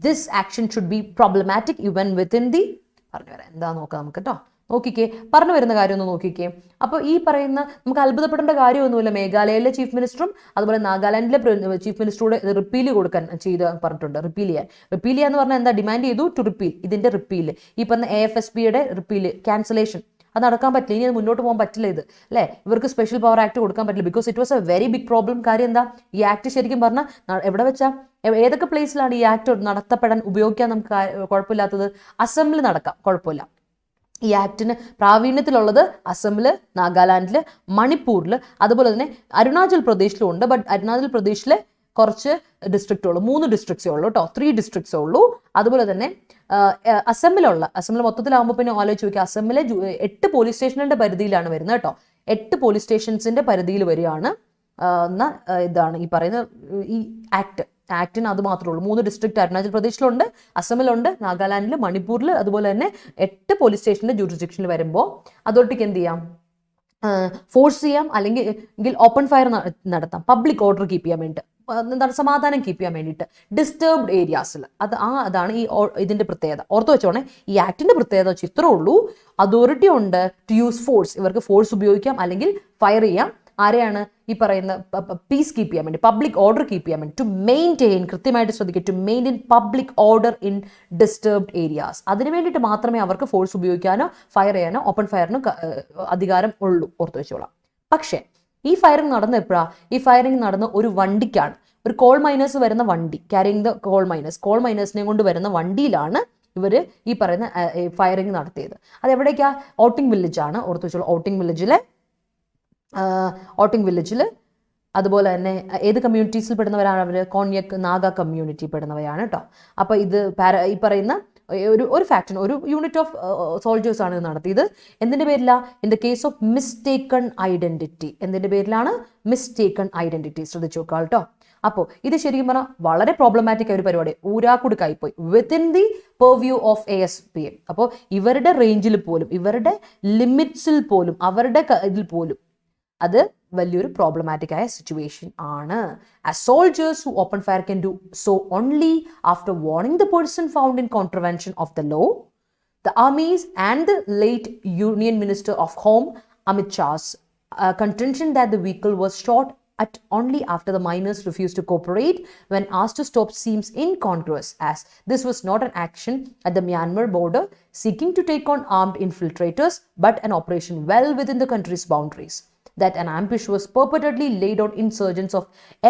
This action should be problematic even within the നോക്കിക്കേ, പറഞ്ഞു വരുന്ന കാര്യം ഒന്ന് നോക്കിക്കേ. അപ്പോൾ ഈ പറയുന്ന നമുക്ക് അത്ഭുതപ്പെടേണ്ട കാര്യമൊന്നുമില്ല. മേഘാലയയിലെ ചീഫ് മിനിസ്റ്ററും അതുപോലെ നാഗാലാൻഡിലെ ചീഫ് മിനിസ്റ്ററോട് റിപ്പീൽ കൊടുക്കാൻ പറഞ്ഞിട്ടുണ്ട്. റിപ്പീൽ ചെയ്യാന്ന് പറഞ്ഞാൽ എന്താ? ഡിമാൻഡ് ചെയ്തു ടു റിപ്പീൽ. ഇതിന്റെ റിപ്പീൽ, ഈ പറഞ്ഞ AFSPയുടെ റിപ്പീൽ, ക്യാൻസലേഷൻ, അത് നടക്കാൻ പറ്റില്ല. ഇനി അത് മുന്നോട്ട് പോകാൻ പറ്റില്ല. ഇത് അല്ലേ, ഇവർക്ക് സ്പെഷ്യൽ പവർ ആക്ട് കൊടുക്കാൻ പറ്റില്ല. Because it was a very big problem. കാര്യം എന്താ? ഈ ആക്ട് ശരിക്കും പറഞ്ഞാൽ എവിടെ വെച്ചാൽ ഏതൊക്കെ പ്ലേസിലാണ് ഈ ആക്ട് നടത്തപ്പെടാൻ ഉപയോഗിക്കാൻ നമുക്ക് കുഴപ്പമില്ലാത്തത്? അസംബ്ലി നടക്കാം, കുഴപ്പമില്ല. ഈ ആക്ടിന് പ്രാവീണ്യത്തിലുള്ളത് അസമിൽ, നാഗാലാൻഡിൽ, മണിപ്പൂരിൽ, അതുപോലെ തന്നെ അരുണാചൽ പ്രദേശിലും ഉണ്ട്. ബട്ട് അരുണാചൽ പ്രദേശിലെ കുറച്ച് ഡിസ്ട്രിക്റ്റേ ഉള്ളൂ, 3 ഡിസ്ട്രിക്ട്സേ ഉള്ളൂ കേട്ടോ, 3 ഡിസ്ട്രിക്ട്സേ ഉള്ളൂ. അതുപോലെ തന്നെ അസമിൽ മൊത്തത്തിലാകുമ്പോൾ പിന്നെ ആലോചിച്ച് നോക്കിയാൽ അസമിലെ 8 പോലീസ് സ്റ്റേഷനുകളുടെ പരിധിയിലാണ് വരുന്നത് കേട്ടോ. 8 പോലീസ് സ്റ്റേഷൻസിന്റെ പരിധിയിൽ വരികയാണ് ഇതാണ് ഈ പറയുന്ന ഈ ആക്ടിന് അത് മാത്രമേ ഉള്ളൂ. 3 ഡിസ്ട്രിക്ട് അരുണാചൽ പ്രദേശിലുണ്ട്, അസമിലുണ്ട്, നാഗാലാൻഡിൽ, മണിപ്പൂരിൽ, അതുപോലെ തന്നെ 8 പോലീസ് സ്റ്റേഷന്റെ ജൂറിസ്ഡിക്ഷനിൽ വരുമ്പോൾ അതോറിറ്റിക്ക് എന്ത് ചെയ്യാം? ഫോഴ്സ് ചെയ്യാം, അല്ലെങ്കിൽ ഓപ്പൺ ഫയർ നടത്താം, പബ്ലിക് ഓർഡർ കീപ്പ് ചെയ്യാൻ വേണ്ടിയിട്ട്, എന്താണ് സമാധാനം കീപ്പ് ചെയ്യാൻ വേണ്ടിയിട്ട് ഡിസ്റ്റർബ്ഡ് ഏരിയാസിൽ. അതാണ് ഇതിന്റെ പ്രത്യേകത. ഓർത്ത് വെച്ചോണേ, ഈ ആക്ടിന്റെ പ്രത്യേകത വെച്ച് ഇത്രേ ഉള്ളൂ. അതോറിറ്റി ഉണ്ട് ടു യൂസ് ഫോഴ്സ്, ഇവർക്ക് ഫോഴ്സ് ഉപയോഗിക്കാം അല്ലെങ്കിൽ ഫയർ ചെയ്യാം. ആരെയാണ്? ഈ പറയുന്ന പീസ് കീപ്പ് ചെയ്യാൻ വേണ്ടി, പബ്ലിക് ഓർഡർ കീപ്പ് ചെയ്യാൻ വേണ്ടി, ടു മെയിൻറ്റെയിൻ, കൃത്യമായിട്ട് ശ്രദ്ധിക്കുക, to maintain public order in disturbed areas. അതിന് വേണ്ടിയിട്ട് മാത്രമേ അവർക്ക് ഫോഴ്സ് ഉപയോഗിക്കാനോ ഫയർ ചെയ്യാനോ ഓപ്പൺ ഫയറിനോ അധികാരം ഉള്ളൂ. ഓർത്ത് വെച്ചോളാം. പക്ഷേ ഈ ഫയറിംഗ് നടന്ന എപ്പോഴാണ്? ഈ ഫയറിംഗ് നടന്ന ഒരു വണ്ടിക്കാണ്. ഒരു കോൾ മൈനേഴ്സ് വരുന്ന വണ്ടി, ക്യാരിങ് ദ കോൾ മൈനേഴ്സിനെ കൊണ്ട് വരുന്ന വണ്ടിയിലാണ് ഇവർ ഈ പറയുന്ന ഫയറിംഗ് നടത്തിയത്. അതെവിടേക്കാ? ഔട്ടിംഗ് വില്ലേജാണ്. ഓർത്തു വെച്ചോളൂ, ഔട്ടിംഗ് വില്ലേജിൽ അതുപോലെ തന്നെ ഏത് കമ്മ്യൂണിറ്റീസിൽ പെടുന്നവരാണ് അവർ? കോൺയക്, നാഗ കമ്മ്യൂണിറ്റി പെടുന്നവയാണ് കേട്ടോ. അപ്പോൾ ഇത് ഈ പറയുന്ന ഒരു ഫാക്ഷൻ, ഒരു യൂണിറ്റ് ഓഫ് സോൾജേഴ്സ് ആണ് ഇത് നടത്തിയത്. എന്തിൻ്റെ പേരിലാണ്? In the case of mistaken identity. എന്തിൻ്റെ പേരിലാണ്? Mistaken identity. ശ്രദ്ധിച്ചു നോക്കാം കേട്ടോ. അപ്പോൾ ഇത് ശരിക്കും പറഞ്ഞാൽ വളരെ പ്രോബ്ലമാറ്റിക് ആയ ഒരു പരിപാടി, ഊരാക്കുടുക്കായിപ്പോയി within the purview of ASPM. അപ്പോൾ ഇവരുടെ റേഞ്ചിൽ പോലും, ഇവരുടെ ലിമിറ്റ്സിൽ പോലും, അവരുടെ ഇതിൽ പോലും അത് വലിയൊരു പ്രോബ്ലമാറ്റിക് ആയ സിറ്റുവേഷൻ ആണ്. As soldiers who open fire can do so only after warning the person found in contravention of the law. The armies and the late Union Minister of Home Amit Shah's contention that the vehicle was shot at only after the miners refused to cooperate when asked to stop seems incongruous, as this was not an action at the Myanmar border seeking to take on armed infiltrators, but an operation well within the country's boundaries. That an ambush was purportedly laid on insurgents of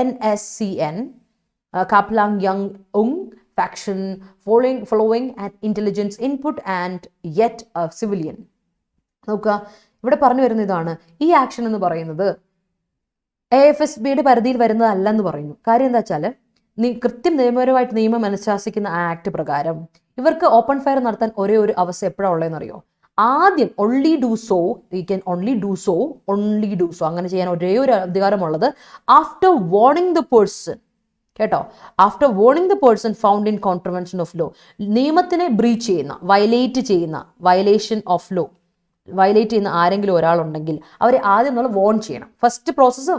NSCN, Kaplang Young Ung faction following an intelligence input and yet a civilian. നോക്കുക, ഇവിടെ പറഞ്ഞു വരുന്ന ഇതാണ്, ഈ action എന്ന് പറയുന്നത് AFSBയുടെ പരിധിയിൽ വരുന്നതല്ലെന്ന് പറയുന്നു. കാര്യം എന്താ വെച്ചാൽ, കൃത്യം നിയമപരമായിട്ട് നിയമം അനുശാസിക്കുന്ന ആ ആക്ട് പ്രകാരം ഇവർക്ക് ഓപ്പൺ ഫയർ നടത്താൻ ഒരേ ഒരു അവസ്ഥ എപ്പോഴാണ് ഉള്ളതെന്നറിയോ? ആദ്യം only do so അങ്ങനെ ചെയ്യാൻ ഒരേ ഒരു അധികാരമുള്ളത് ആഫ്റ്റർ വാർണിംഗ് ദ പേഴ്സൺ. കേട്ടോ, after warning the person found in contravention of law. നിയമത്തിനെ ബ്രീച്ച് ചെയ്യുന്ന, വയലേഷൻ ഓഫ് ലോ വയലേറ്റ് ചെയ്യുന്ന ആരെങ്കിലും ഒരാളുണ്ടെങ്കിൽ അവരെ ആദ്യം നമ്മൾ വാർൺ ചെയ്യണം. ഫസ്റ്റ് പ്രോസസ്സ്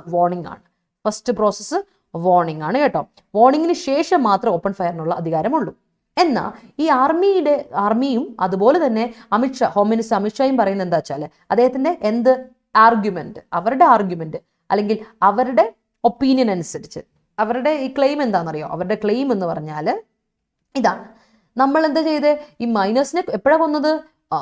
വാർണിംഗ് ആണ് കേട്ടോ. വാർണിംഗിന് ശേഷം മാത്രമേ ഓപ്പൺ ഫയറിനുള്ള അധികാരമുള്ളൂ. എന്നാൽ ഈ ആർമിയും അതുപോലെ തന്നെ ഹോം മിനിസ്റ്റർ അമിത്ഷായും പറയുന്നത് എന്താ വെച്ചാൽ, അദ്ദേഹത്തിന്റെ അവരുടെ ആർഗ്യുമെന്റ് അല്ലെങ്കിൽ അവരുടെ ഒപ്പീനിയൻ അനുസരിച്ച് അവരുടെ ഈ ക്ലെയിം എന്താണെന്നറിയോ? അവരുടെ ക്ലെയിം എന്ന് പറഞ്ഞാൽ ഇതാണ്, നമ്മൾ എന്താ ചെയ്തത്? ഈ മൈനേഴ്സിനെ എപ്പോഴാണ് കൊന്നത്?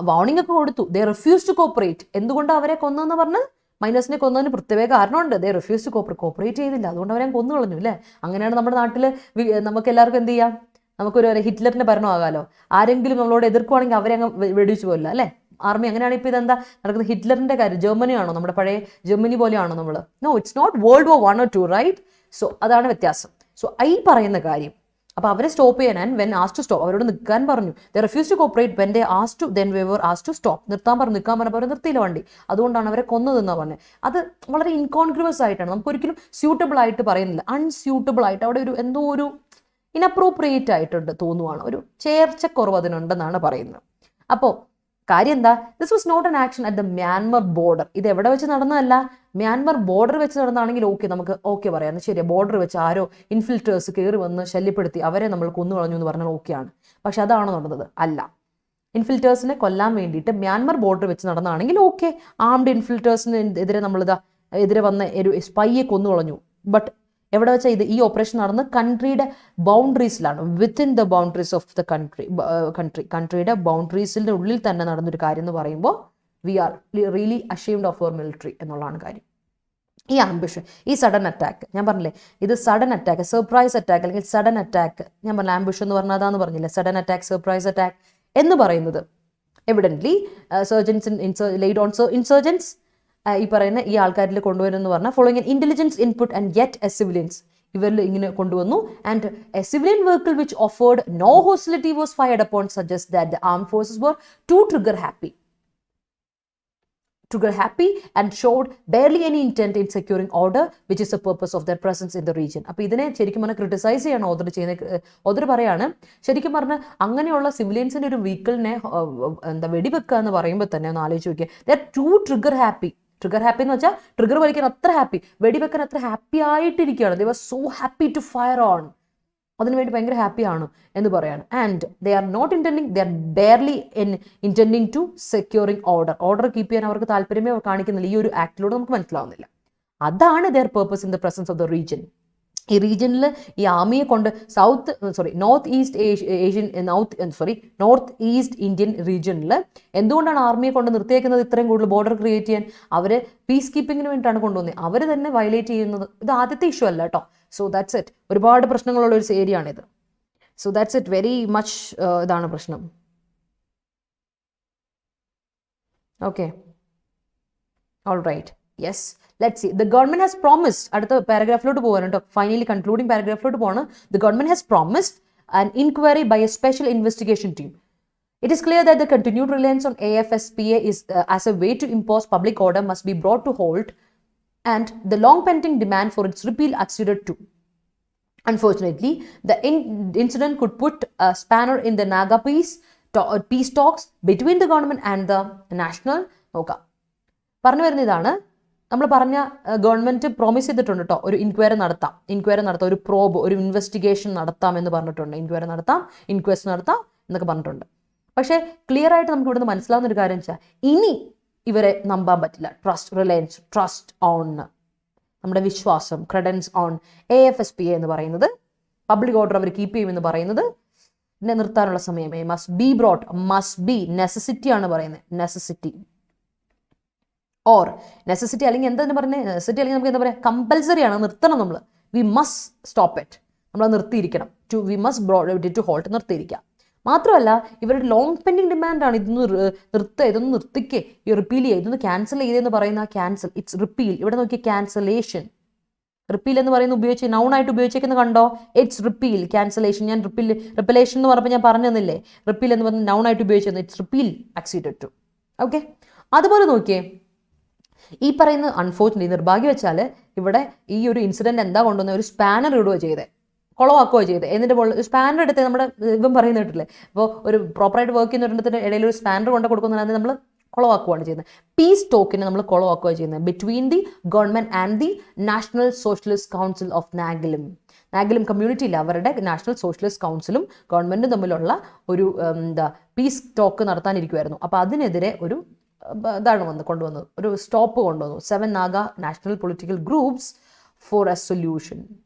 വാർണിംഗ് ഒക്കെ കൊടുത്തു. ദേ റിഫ്യൂസ് ടു കോപ്പറേറ്റ്. എന്തുകൊണ്ടാണ് അവരെ കൊന്നതെന്ന് പറഞ്ഞ്? മൈനേഴ്സിനെ കൊന്നതിന് പ്രത്യേക കാരണമുണ്ട്. ദേ റിഫ്യൂസ് ടു കോപ്പറേറ്റ് ചെയ്തില്ല, അതുകൊണ്ട് അവരെ കൊന്നു കളഞ്ഞു അല്ലേ? അങ്ങനെയാണ് നമ്മുടെ നാട്ടിൽ നമുക്ക് എല്ലാവർക്കും എന്ത് ചെയ്യാം? നമുക്കൊരു ഹിറ്റ്ലറിന്റെ ഭരണമാകാലോ. ആരെങ്കിലും നമ്മളോട് എതിർക്കുവാണെങ്കിൽ അവരെ അങ്ങ് വെടിവെച്ച് പോലില്ല അല്ലേ? ആർമി അങ്ങനെയാണ്. ഇപ്പോൾ ഇതെന്താ നടക്കുന്നത്? ഹിറ്റ്ലറിന്റെ കാര്യം. ജർമ്മനിയാണോ? നമ്മുടെ പഴയ ജർമ്മനി പോലെയാണോ നമ്മൾ? No, it's not World War I or II, right? So അതാണ് വ്യത്യാസം. സോ ഈ പറയുന്ന കാര്യം, അപ്പോൾ അവരെ സ്റ്റോപ്പ് ചെയ്യാൻ വെൻ ആസ്റ്റ് ടു സ്റ്റോപ്പ്, അവരോട് നിൽക്കാൻ പറഞ്ഞു. They refuse to cooperate when they asked to then we were asked to stop. നിൽക്കാൻ പറഞ്ഞപ്പോൾ അവർ നിർത്തിയില്ല വണ്ടി. അതുകൊണ്ടാണ് അവരെ കൊന്നതെന്നാണ് പറഞ്ഞത്. അത് വളരെ ഇൻകോൺഗ്രുവസ് ആയിട്ടാണ്, നമുക്കൊരിക്കലും സ്യൂട്ടബിൾ ആയിട്ട് പറയുന്നില്ല, അൺസ്യൂട്ടബിൾ ആയിട്ട് അവിടെ ഒരു എന്തോ ഒരു ഇനപ്രോപ്രിയേറ്റ് ആയിട്ടുണ്ട് തോന്നുവാണ്, ഒരു ചേർച്ചക്കുറവ് അതിനുണ്ടെന്നാണ് പറയുന്നത്. അപ്പോൾ കാര്യം എന്താ? This was not an action at the Myanmar border. ഇത് എവിടെ വെച്ച് നടന്നതല്ല, മ്യാൻമർ ബോർഡർ വെച്ച് നടന്നാണെങ്കിൽ നമുക്ക് പറയാം, ശരിയാ, ബോർഡർ വെച്ച് ആരോ ഇൻഫിൽട്രേഴ്സ് കയറി വന്ന് ശല്യപ്പെടുത്തി അവരെ നമ്മൾ കൊന്നു കളഞ്ഞു എന്ന് പറഞ്ഞാൽ ഓക്കെയാണ്. പക്ഷെ അതാണോ നടന്നത്? അല്ല. ഇൻഫിൽട്രേഴ്സിനെ കൊല്ലാൻ വേണ്ടിയിട്ട് മ്യാൻമർ ബോർഡർ വെച്ച് നടന്നാണെങ്കിൽ ഓക്കെ, ആംഡ് ഇൻഫിൽട്രേഴ്സിന് എതിരെ വന്ന ഒരു സ്പൈയെ കൊന്നു കളഞ്ഞു. ബട്ട് എവിടെ വെച്ചാൽ ഈ ഓപ്പറേഷൻ നടന്ന് കൺട്രിയുടെ ബൗണ്ടറീസിലാണ്, within the boundaries of the കൺട്രിയുടെ ബൗണ്ടറീസിൻ്റെ ഉള്ളിൽ തന്നെ നടന്നൊരു കാര്യം എന്ന് പറയുമ്പോൾ we are really ashamed of our military എന്നുള്ളതാണ് കാര്യം. ഈ ആംബിഷൻ, ഈ സഡൻ അറ്റാക്ക്, ഞാൻ പറഞ്ഞില്ലേ ഇത് സഡൻ അറ്റാക്ക്, സർപ്രൈസ് അറ്റാക്ക് അല്ലെങ്കിൽ സഡൻ അറ്റാക്ക്, ഞാൻ പറഞ്ഞില്ല ആംബിഷൻ എന്ന് പറഞ്ഞാൽ അതാന്ന് പറഞ്ഞില്ലേ, സഡൻ അറ്റാക്ക്, സർപ്രൈസ് അറ്റാക്ക് എന്ന് പറയുന്നത് എവിഡൻ്റ്ലി ഇൻസർജൻസ് ഈ പറയുന്ന ഈ ആൾക്കാരിൽ കൊണ്ടുവരുമെന്ന് പറഞ്ഞാൽ following an intelligence input and yet a civilians, ഇവരിൽ ഇങ്ങനെ കൊണ്ടുവന്നു. And a civilian vehicle which offered no hostility was fired upon suggest that the armed forces were too trigger happy and showed barely any intent in securing order, which is the purpose of their presence in the region. അപ്പോൾ ഇതിനെ ശരിക്കും പറഞ്ഞാൽ criticise ചെയ്യാണ് author ചെയ്യുന്നത്. Author പറയാണ് ശരിക്കും പറഞ്ഞാൽ അങ്ങനെയുള്ള സിവിലിയൻസിൻ്റെ ഒരു വെഹിക്കിളിനെ വെടിവെക്കുക എന്ന് പറയുമ്പോൾ തന്നെ ഒന്ന് ആലോചിച്ച് നോക്കിയാൽ they are to trigger happy എന്ന് വെച്ചാൽ ട്രിഗർ വലിക്കാൻ അത്ര ഹാപ്പി, വെടിവെക്കാൻ അത്ര ഹാപ്പി ആയിട്ടിരിക്കുകയാണ്. They were so happy to fire on, അതിനുവേണ്ടി ഭയങ്കര ഹാപ്പിയാണ് എന്ന് പറയാണ്. And they are barely intending to securing order keep ചെയ്യാൻ അവർക്ക് താല്പര്യമേ കാണിക്കുന്നില്ല. ഈ ഒരു ആക്ടിലൂടെ നമുക്ക് മനസ്സിലാവുന്നില്ല. അതാണ് their purpose in the presence of the region. ഈ റീജിയനിൽ ഈ ആർമിയെ കൊണ്ട് നോർത്ത് ഈസ്റ്റ് ഇന്ത്യൻ റീജിയനിൽ എന്തുകൊണ്ടാണ് ആർമിയെ കൊണ്ട് നിർത്തിയേക്കുന്നത് ഇത്രയും കൂടുതൽ ബോർഡർ ക്രിയേറ്റ് ചെയ്യാൻ? അവർ പീസ് കീപ്പിങ്ങിന് വേണ്ടിയിട്ടാണ് കൊണ്ടുവന്നത്. അവർ തന്നെ വയലേറ്റ് ചെയ്യുന്നത്. ഇത് ആദ്യത്തെ ഇഷ്യൂ അല്ല കേട്ടോ. So that's it. ഒരുപാട് പ്രശ്നങ്ങളുള്ള ഒരു ഏരിയ ആണിത്. So that's it. Very much ഇതാണ് പ്രശ്നം. Okay, all right. Yes, let's see. The government has promised, അടുത്ത പാരഗ്രാഫിലോട്ട് പോകാൻ കേട്ടോ, ഫൈനലി കൺക്ലൂഡിംഗ് പാരഗ്രാഫിലോട്ട് പോവാണ്. The government has promised an inquiry by a special investigation team. It is clear that the continued reliance on AFSPA is as a way to impose public order must be brought to halt, and the long pending demand for its repeal acceded to. Unfortunately, the incident could put a spanner in the Naga peace talks between the government and the national. നോക്കാം, പറഞ്ഞു വരുന്ന ഇതാണ്. നമ്മൾ പറഞ്ഞ government promise ചെയ്തിട്ടുണ്ട് കേട്ടോ, ഒരു inquiry നടത്താം, ഒരു പ്രോബ്, ഒരു ഇൻവെസ്റ്റിഗേഷൻ നടത്താം എന്ന് പറഞ്ഞിട്ടുണ്ട്. ഇൻക്വയറി നടത്താം, ഇൻക്വസ്റ്റ് നടത്താം എന്നൊക്കെ പറഞ്ഞിട്ടുണ്ട്. പക്ഷേ ക്ലിയർ ആയിട്ട് നമുക്ക് ഇവിടുന്ന് മനസ്സിലാവുന്ന ഒരു കാര്യം വെച്ചാൽ ഇനി ഇവരെ നമ്പാൻ പറ്റില്ല. ട്രസ്റ്റ് ഓൺ, നമ്മുടെ വിശ്വാസം, ക്രെഡൻസ് ഓൺ AFSPA എന്ന് പറയുന്നത്, പബ്ലിക് ഓർഡർ അവർ കീപ്പ് ചെയ്യുമെന്ന് പറയുന്നത് നിർത്താനുള്ള സമയമേ. മസ്റ്റ് ബി നെസസിറ്റി ആണ് പറയുന്നത്. നെസസിറ്റി അല്ലെങ്കിൽ എന്താ പറയുന്നത്? നെസസിറ്റി അല്ലെങ്കിൽ നമുക്ക് എന്താ പറയുക, കമ്പൽസറി ആണ്, നിർത്തണം നമ്മൾ. വി മസ്റ്റ് സ്റ്റോപ്പ് ഇറ്റ്, നമ്മൾ നിർത്തിയിരിക്കണം. We must brought to halt, നിർത്തിയിരിക്കുക. മാത്രമല്ല ഇവരുടെ ലോങ് പെൻഡിങ് ഡിമാൻഡാണ്. ഇതൊന്ന് നിർത്തിക്കേ, ഈ റിപ്പീൽ ചെയ്യുക, ഇതൊന്ന് ക്യാൻസൽ ചെയ്തെന്ന് പറയുന്ന ക്യാൻസൽ, ഇറ്റ്സ് റിപ്പീൽ. ഇവിടെ നോക്കിയ ക്യാൻസലേഷൻ, റിപ്പീൽ എന്ന് പറയുന്നത് നൗൺ ആയിട്ട് ഉപയോഗിച്ചേക്കുന്നത് കണ്ടോ? It's repeal, cancellation. ഞാൻ റിപ്പലേഷൻ എന്ന് പറഞ്ഞപ്പോൾ ഞാൻ പറഞ്ഞു തന്നില്ലേ, റിപ്പീൽ എന്ന് പറഞ്ഞ് നൗൺ ആയിട്ട് ഉപയോഗിച്ചത്. Its repeal acceded to. Okay, അതുപോലെ നോക്കിയേ, ഈ പറയുന്ന അൺഫോർച്ചുനേറ്റ്ലി, നിർഭാഗ്യം വെച്ചാൽ ഇവിടെ ഈ ഒരു ഇൻസിഡന്റ് എന്താ കൊണ്ടുവന്നത്? ഒരു സ്പാനർ ഇടുകയോ ചെയ്തത്, കുളവാക്കുകയോ ചെയ്തത്. എന്നിട്ട് സ്പാനർ എടുത്ത് നമ്മുടെ ഇവൻ പറയുന്നിട്ടില്ലേ, ഇപ്പോൾ ഒരു പ്രോപ്പറായിട്ട് വർക്ക് ചെയ്യുന്നതിൻ്റെ ഇടയിൽ ഒരു സ്പാനർ കൊണ്ട് കൊടുക്കുന്നതിന് നമ്മൾ കുളവാക്കുകയാണ് ചെയ്യുന്നത്. പീസ് ടോക്കിനെ നമ്മൾ കുളവാക്കുകയാണ് ചെയ്യുന്നത് between the government and the national socialist council of നാഗിലും കമ്മ്യൂണിറ്റി ഇല്ല, അവരുടെ നാഷണൽ സോഷ്യലിസ്റ്റ് കൗൺസിലും ഗവൺമെന്റും തമ്മിലുള്ള ഒരു പീസ് ടോക്ക് നടത്താനിരിക്കുമായിരുന്നു. അപ്പോൾ അതിനെതിരെ ഒരു ഇതാണ് കൊണ്ടുവന്നത്, ഒരു സ്റ്റോപ്പ് കൊണ്ടുവന്നു. 7 Naga national political groups for a solution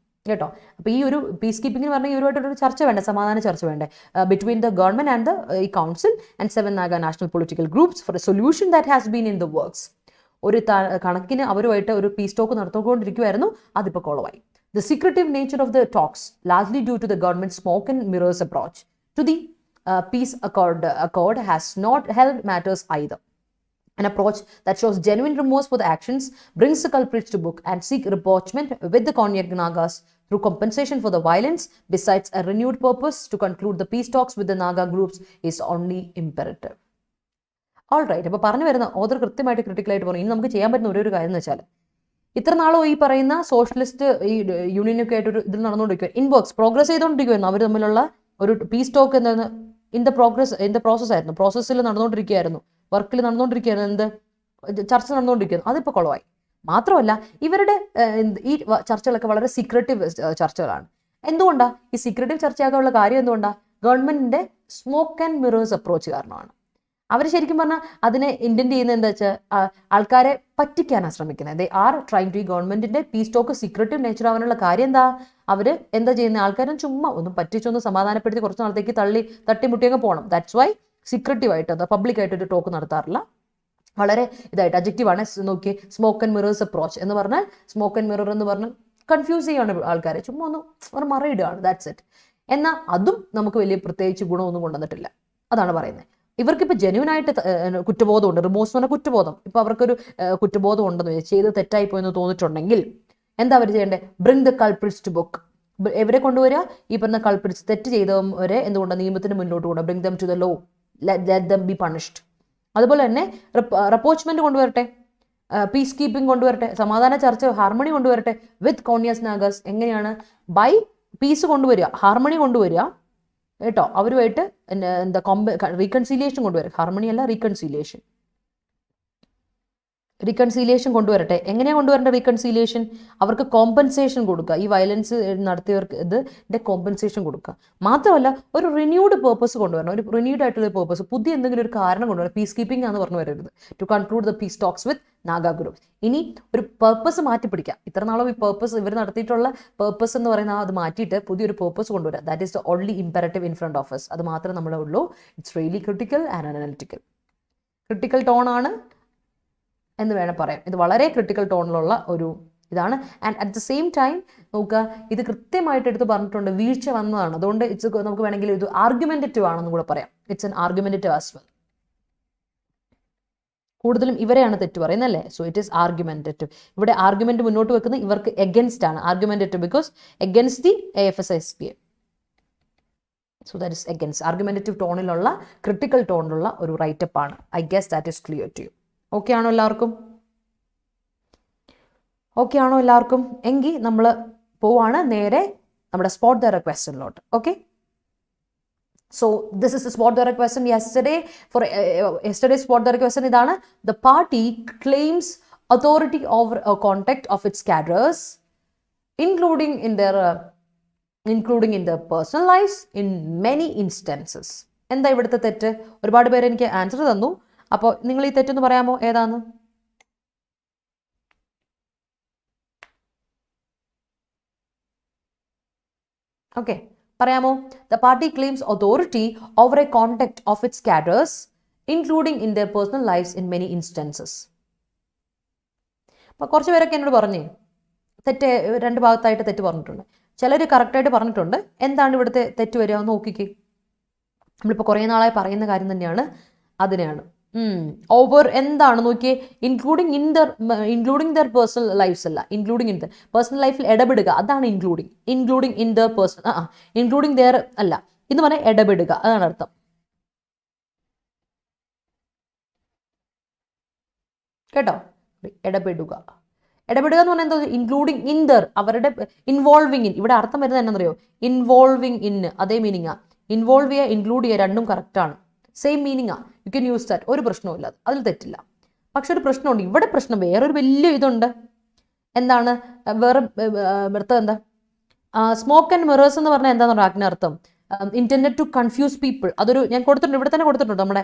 കേട്ടോ. അപ്പോൾ ഈ ഒരു പീസ് കീപ്പിംഗ് പറഞ്ഞാൽ ഇവരുമായിട്ടൊരു ചർച്ച വേണ്ടേ, സമാധാന ചർച്ച വേണ്ടേ, ബിറ്റ്വീൻ ദ ഗവൺമെന്റ് ആൻഡ് ഈ council and 7 Naga national political groups for a solution that has been in the works. ഒരു കണക്കിന് അവരുമായിട്ട് ഒരു പീസ് ടോക്ക് നടത്തിക്കൊണ്ടിരിക്കുമായിരുന്നു, അതിപ്പോൾ കോളവായി. The secretive nature of the talks, largely due to the government's smoke and mirrors approach to the peace accord, has not helped matters either. An approach that shows genuine remorse for the actions, brings the culprits to book, and seek rapprochement with the Konyak Nagas through compensation for the violence, besides a renewed purpose to conclude the peace talks with the Naga groups, is only imperative. All right, അപ്പോൾ പറഞ്ഞു വരുന്ന author കൃത്യമായിട്ട് ക്രിട്ടിക്കലായിട്ട് പറഞ്ഞു. ഇനി നമുക്ക് ചെയ്യാൻ പറ്റുന്ന ഒരു കാര്യം എന്ന് വെച്ചാൽ, ഇത്ര നാളോ ഈ പറയുന്ന സോഷ്യലിസ്റ്റ് ഈ യൂണിയനൊക്കെ ആയിട്ട് ഒരു ഇതിൽ നടന്നുകൊണ്ടിരിക്കുക, പ്രോഗ്രസ് ചെയ്തുകൊണ്ടിരിക്കുമായിരുന്നു. അവർ തമ്മിലുള്ള ഒരു പീസ് ടോക്ക് എന്താണ് ഇൻ ദ പ്രോസസ് ആയിരുന്നു, പ്രോസസ്സിൽ നടന്നുകൊണ്ടിരിക്കുകയായിരുന്നു, വർക്കിൽ നടന്നുകൊണ്ടിരിക്കുകയായിരുന്നു, ചർച്ച നടന്നുകൊണ്ടിരിക്കുന്നു. അതിപ്പോൾ കുളമായി. മാത്രമല്ല ഇവരുടെ ഈ ചർച്ചകളൊക്കെ വളരെ സീക്രട്ടീവ് ചർച്ചകളാണ്. എന്തുകൊണ്ടാണ് ഈ സീക്രട്ടീവ് ചർച്ചയാകാനുള്ള കാര്യം? എന്തുകൊണ്ടാണ്? ഗവൺമെന്റിന്റെ സ്മോക്ക് ആൻഡ് മിറേഴ്സ് അപ്രോച്ച് കാരണമാണ്. അവർ ശരിക്കും പറഞ്ഞാൽ അതിനെ ഇന്റന്റ് ചെയ്യുന്നത് എന്താ വെച്ചാൽ ആൾക്കാരെ പറ്റിക്കാനാണ് ശ്രമിക്കുന്നത്. They are trying to. ഈ ഗവൺമെന്റിന്റെ പീസ് ടോക്ക് സീക്രട്ടീവ് നേച്ചർ ആവാനുള്ള കാര്യം എന്താ? അവർ എന്താ ചെയ്യുന്നത്? ആൾക്കാരും ചുമ്മാ ഒന്നും പറ്റിച്ചൊന്ന് സമാധാനപ്പെടുത്തി കുറച്ച് നാളത്തേക്ക് തട്ടിമുട്ടിയൊക്കെ പോകണം. ദാറ്റ്സ് വൈ സീക്രട്ടീവായിട്ട് അത് പബ്ലിക്കായിട്ട് ഒരു ടോക്ക് നടത്താറില്ല. വളരെ ഇതായിട്ട് അഡ്ജക്റ്റീവാണ്. നോക്കി, സ്മോക്ക് ആൻഡ് മിറേഴ്സ് അപ്രോച്ച് എന്ന് പറഞ്ഞാൽ, സ്മോക്ക് ആൻഡ് മിറർ എന്ന് പറഞ്ഞാൽ കൺഫ്യൂസ് ചെയ്യാണ് ആൾക്കാരെ, ചുമ്മാ ഒന്ന് മറയിടുകയാണ്. That's it. എന്നാൽ അതും നമുക്ക് വലിയ പ്രത്യേകിച്ച് ഗുണമൊന്നും കൊണ്ടുവന്നിട്ടില്ല. അതാണ് പറയുന്നത്. ഇവർക്കിപ്പോൾ ജെന്യൂനായിട്ട് കുറ്റബോധമുണ്ട്. റിമോഴ്സ് എന്ന് പറഞ്ഞാൽ കുറ്റബോധം. ഇപ്പോൾ അവർക്കൊരു കുറ്റബോധം ഉണ്ടെന്ന് ചെയ്ത് തെറ്റായിപ്പോയെന്ന് തോന്നിയിട്ടുണ്ടെങ്കിൽ എന്താ അവർ ചെയ്യേണ്ടത്? Bring the culprits to book. എവരെ കൊണ്ടുവരിക? ഈ പറഞ്ഞ കൾപ്രിറ്റ്സ്, തെറ്റ് ചെയ്തവരെ എന്തുകൊണ്ടാണ് നിയമത്തിന് മുന്നോട്ട് കൊണ്ടുപോകുക. Bring them to the law, let them be punished. അതുപോലെ തന്നെ റെപ്പോച്ച്മെന്റ് കൊണ്ടുവരട്ടെ, പീസ് കീപ്പിംഗ് കൊണ്ടുവരട്ടെ, സമാധാന ചർച്ച, ഹാർമണി കൊണ്ടുവരട്ടെ വിത്ത് കോൺയാസ് നാഗാസ്. എങ്ങനെയാണ്? ബൈ പീസ് കൊണ്ടുവരിക, ഹാർമണി കൊണ്ടുവരിക കേട്ടോ. അവരുമായിട്ട് എന്താ റീകൺസീലിയേഷൻ കൊണ്ടുവരിക. ഹാർമണി അല്ല, റീകൺസീലിയേഷൻ. റീകൺസീലിയേഷൻ കൊണ്ടുവരട്ടെ. എങ്ങനെയാണ് കൊണ്ടുവരേണ്ട റീകൺസീലിയേഷൻ? അവർക്ക് കോമ്പൻസേഷൻ കൊടുക്കുക, ഈ വയലൻസ് നടത്തിയവർക്ക് ഇതിൻ്റെ കോമ്പൻസേഷൻ കൊടുക്കുക. മാത്രമല്ല ഒരു റിന്യൂഡ് പേർപ്പസ് കൊണ്ടുവരണം, ഒരു റിന്യൂഡ് ആയിട്ടുള്ള പേർപ്പസ്, പുതിയ എന്തെങ്കിലും ഒരു കാരണം കൊണ്ടുവരണം. പീസ് കീപ്പിംഗ് ആണെന്ന് പറഞ്ഞു വരരുത്. To conclude the peace talks with Naga group. ഇനി ഒരു പേർപ്പസ് മാറ്റി പിടിക്കാം. ഇത്ര നാളും ഈ പേർപ്പസ് ഇവർ നടത്തിയിട്ടുള്ള പേർപ്പസ് എന്ന് പറയുന്ന അത് മാറ്റിയിട്ട് പുതിയൊരു പേർപ്പസ് കൊണ്ടുവരാം. That is the only imperative in front of us. അത് മാത്രമേ നമ്മളെ ഉള്ളൂ. It's really critical and analytical. Critical tone ആണ് എന്ന് വേണം പറയാം. ഇത് വളരെ ക്രിട്ടിക്കൽ ടോണിലുള്ള ഒരു ഇതാണ്. And at the same time നോക്കുക, ഇത് കൃത്യമായിട്ട് എടുത്ത് പറഞ്ഞിട്ടുണ്ട്, വീഴ്ച വന്നതാണ്. അതുകൊണ്ട് ഇറ്റ്സ് നമുക്ക് വേണമെങ്കിൽ ഇത് ആർഗ്യുമെന്റേറ്റീവ് ആണെന്ന് കൂടെ പറയാം. It's an argumentative as well. കൂടുതലും ഇവരെയാണ് തെറ്റ് പറയുന്നല്ലേ. So it is argumentative. ഇവിടെ ആർഗ്യുമെന്റ് മുന്നോട്ട് വെക്കുന്നത് ഇവർക്ക് എഗൻസ്റ്റ് ആണ്. Argumentative because against the AFSSPA. So that is against. Argumentative ടോണിലുള്ള ക്രിട്ടിക്കൽ ടോണിലുള്ള ഒരു റൈറ്റപ്പ് ആണ്. I guess that is clear to you. Okay ആണോ എല്ലാവർക്കും? ഓക്കെ ആണോ എല്ലാവർക്കും? എങ്കിൽ നമ്മൾ പോവാണ് നേരെ നമ്മുടെ സ്പോട്ട് ദ ക്വസ്റ്റ്യനിലോട്ട്. Okay, so this is spot the question. Yesterday spot the question ഇതാണ്. The party claims authority over a conduct of its cadres including in their personal lives in many instances. എന്താ ഇവിടുത്തെ തെറ്റ്? ഒരുപാട് പേര് എനിക്ക് answer തന്നു. അപ്പോൾ നിങ്ങൾ ഈ തെറ്റൊന്ന് പറയാമോ ഏതാന്ന്? ഓക്കെ, പറയാമോ? The party claims authority over a conduct of its cadres including in their personal lifes in many instances. അപ്പോൾ കുറച്ച് പേരൊക്കെ എന്നോട് പറഞ്ഞേ തെറ്റ് രണ്ട് ഭാഗത്തായിട്ട് തെറ്റ് പറഞ്ഞിട്ടുണ്ട്. ചിലർ കറക്റ്റായിട്ട് പറഞ്ഞിട്ടുണ്ട്. എന്താണ് ഇവിടുത്തെ തെറ്റ് വരിക നോക്കിക്കേ. നമ്മളിപ്പോൾ കുറേ നാളായി പറയുന്ന കാര്യം തന്നെയാണ്. അതിനെയാണ് ഓവർ എന്താണ് നോക്കിയേ, ഇൻക്ലൂഡിങ് ദർ പേഴ്സണൽ ലൈഫ്സ് അല്ല, ഇൻക്ലൂഡിങ് ഇൻ ദ പേഴ്സണൽ ലൈഫിൽ ഇടപെടുക, അതാണ് including in the person. Including there അല്ല, എന്ന് പറഞ്ഞാൽ ഇടപെടുക, അതാണ് അർത്ഥം. കേട്ടോ, ഇടപെടുക എന്ന് പറഞ്ഞാൽ എന്താ? ഇൻക്ലൂഡിങ് ഇൻ ദർ, അവരുടെ ഇൻവോൾവിങ് ഇൻ. ഇവിടെ അർത്ഥം വരുന്നത് എന്നാണെന്നറിയോ? ഇൻവോൾവിങ് ഇൻ, അതേ മീനിങ്ങാ. ഇൻവോൾവ് ചെയ്യുക, ഇൻക്ലൂഡ് ചെയ്യുക, രണ്ടും കറക്റ്റാണ്. സെയിം മീനിങ്ങാ. You can use that. ഒരു പ്രശ്നവും ഇല്ല, അതിൽ തെറ്റില്ല. പക്ഷെ ഒരു പ്രശ്നമുണ്ട്. ഇവിടെ പ്രശ്നം വേറൊരു വലിയ ഇതുണ്ട്. എന്താണ് വേറെ എന്താ? സ്മോക്ക് ആൻഡ് മിറേഴ്സ് എന്ന് പറഞ്ഞാൽ എന്താണെന്ന് പറഞ്ഞാൽ അതിനർത്ഥം ഇന്റൻഡഡ് ടു കൺഫ്യൂസ് പീപ്പിൾ. അതൊരു ഞാൻ കൊടുത്തിട്ടുണ്ട്, ഇവിടെ തന്നെ കൊടുത്തിട്ടുണ്ട്, നമ്മുടെ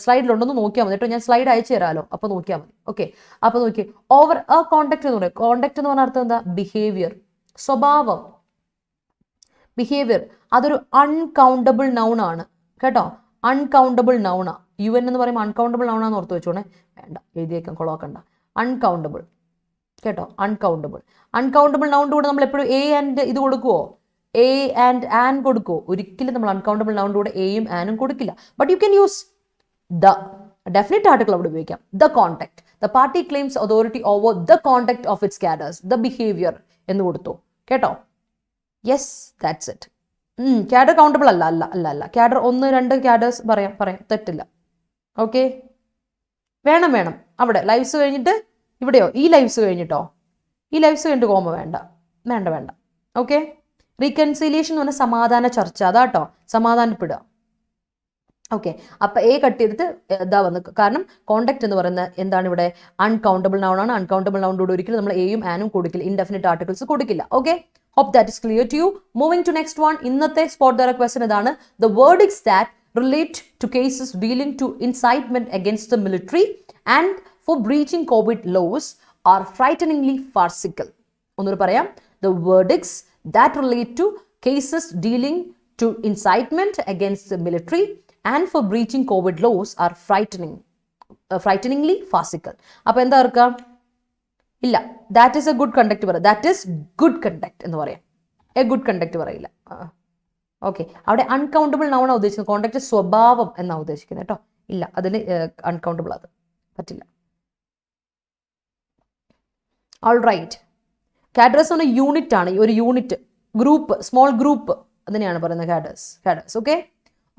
സ്ലൈഡിലുണ്ടെന്ന് നോക്കിയാൽ മതി കേട്ടോ. ഞാൻ സ്ലൈഡ് അയച്ചു തരാമല്ലോ, അപ്പോൾ നോക്കിയാൽ മതി. ഓക്കെ, അപ്പോൾ നോക്കി ഓവർ എ കോണ്ടാക്ട് എന്ന് പറയും. കോണ്ടാക്ട് എന്ന് പറഞ്ഞ അർത്ഥം എന്താ? ബിഹേവിയർ, സ്വഭാവം, ബിഹേവിയർ. അതൊരു അൺകൗണ്ടബിൾ നൗൺ ആണ് കേട്ടോ. അൺകൗണ്ടബിൾ നൗണാ. UN എന്ന് പറയുമ്പോൾ അൺകൗണ്ടബിൾ നൗണാന്ന് ഓർത്ത് വെച്ചോണേ. വേണ്ട, എഴുതിയേക്കാം, കൊളാക്കണ്ട. അൺകൗണ്ടബിൾ കേട്ടോ, അൺകൗണ്ടബിൾ നൗണിൻ്റെ കൂടെ നമ്മൾ എപ്പോഴും എ ആൻഡ് ഇത് കൊടുക്കുവോ? എ ആൻഡ് ആൻ കൊടുക്കുവോ? ഒരിക്കലും നമ്മൾ അൺകൗണ്ടബിൾ നൗണിൻ്റെ കൂടെ എയും ആനും കൊടുക്കില്ല. But you can use the definite article അവിടെ ഉപയോഗിക്കാം. The conduct, the party claims authority over the conduct of its cadres, the behaviour എന്ന് കൊടുത്തു കേട്ടോ. Yes, that's it. Cadre countable അല്ല. ക്യാഡർ 1-2 ക്യാഡേഴ്സ് പറയാം, തെറ്റില്ല. ഓക്കെ, വേണം അവിടെ ലൈവ്സ് കഴിഞ്ഞിട്ട് ഇവിടെയോ ഈ ലൈവ്സ് കഴിഞ്ഞിട്ടോ, ഈ ലൈവ്സ് കഴിഞ്ഞിട്ട് കോമ വേണ്ട. ഓക്കെ, റീകൺസിലിയേഷൻ എന്ന് പറഞ്ഞാൽ സമാധാന ചർച്ച, അതാട്ടോ, സമാധാനപ്പെടുക. ഓക്കെ, അപ്പം എ കട്ട് ചെയ്തിട്ട് ഇതാ വന്ന്, കാരണം കോണ്ടാക്ട് എന്ന് പറയുന്നത് എന്താണ് ഇവിടെ? അൺകൗണ്ടബിൾ നൗൺ ആണ്. അൺകൗണ്ടബിൾ നൗണിനോട് ഒരിക്കലും നമ്മൾ എയും ആനും കൊടുക്കില്ല, ഇൻഡെഫിനിറ്റ് ആർട്ടിക്കിൾസ് കൊടുക്കില്ല. Okay, hope that is clear to you. Moving to next one. ഇന്നത്തെ spot the question ഇതാണ്. The verdicts that relate to cases dealing to incitement against the military and for breaching COVID laws are frighteningly farcical. ഒന്നുകൂടി പറയാം. The verdicts that relate to cases dealing to incitement against the military and for breaching COVID laws are frighteningly farcical. അപ്പോൾ എന്താ ഓർക്കാം? ഇല്ല, that is A good conduct പറയാം. That is good conduct എന്ന് പറയാം. A good conduct പറയില്ല. Okay, അവിടെ uncountable നൗണാണ് ഉദ്ദേശിക്കുന്നത്. കോണ്ടക്ട് സ്വഭാവം എന്നാണ് ഉദ്ദേശിക്കുന്നത് കേട്ടോ. ഇല്ല, അതിന് അൺകൗണ്ടബിൾ അത് പറ്റില്ല. ഓൾ റൈറ്റ്, കാഡേഴ്സ് എന്ന യൂണിറ്റ് ആണ്. ഒരു യൂണിറ്റ്, ഗ്രൂപ്പ്, സ്മോൾ ഗ്രൂപ്പ്, അതിനെയാണ് പറയുന്നത് കാഡേഴ്സ്.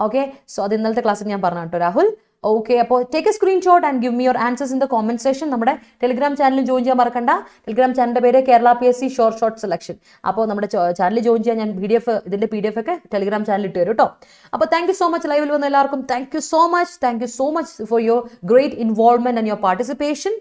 ഓക്കെ, സോ അത് ഇന്നലത്തെ ക്ലാസ്സിൽ ഞാൻ പറഞ്ഞു കേട്ടോ രാഹുൽ. ഓക്കെ, അപ്പോൾ take A screenshot and give me your answers in the comment section. നമ്മുടെ ടെലിഗ്രാം ചാനലിൽ ജോയിൻ ചെയ്യാൻ മറക്കണ്ട. ടെലിഗ്രാം ചാനലിന്റെ പേര് കേരള PSC ഷോർട്ട് സെലക്ഷൻ. അപ്പോൾ നമ്മുടെ ചാനലിൽ ജോയിൻ ചെയ്യാൻ ഞാൻ ഇതിന്റെ PDF ഒക്കെ ടെലിഗ്രാം ചാനലിൽ ഇട്ട് തരും കേട്ടോ. അപ്പോൾ താങ്ക് യു സോ മച്ച് ലൈവിൽ വന്ന എല്ലാവർക്കും. Thank you so much for your great involvement and your participation.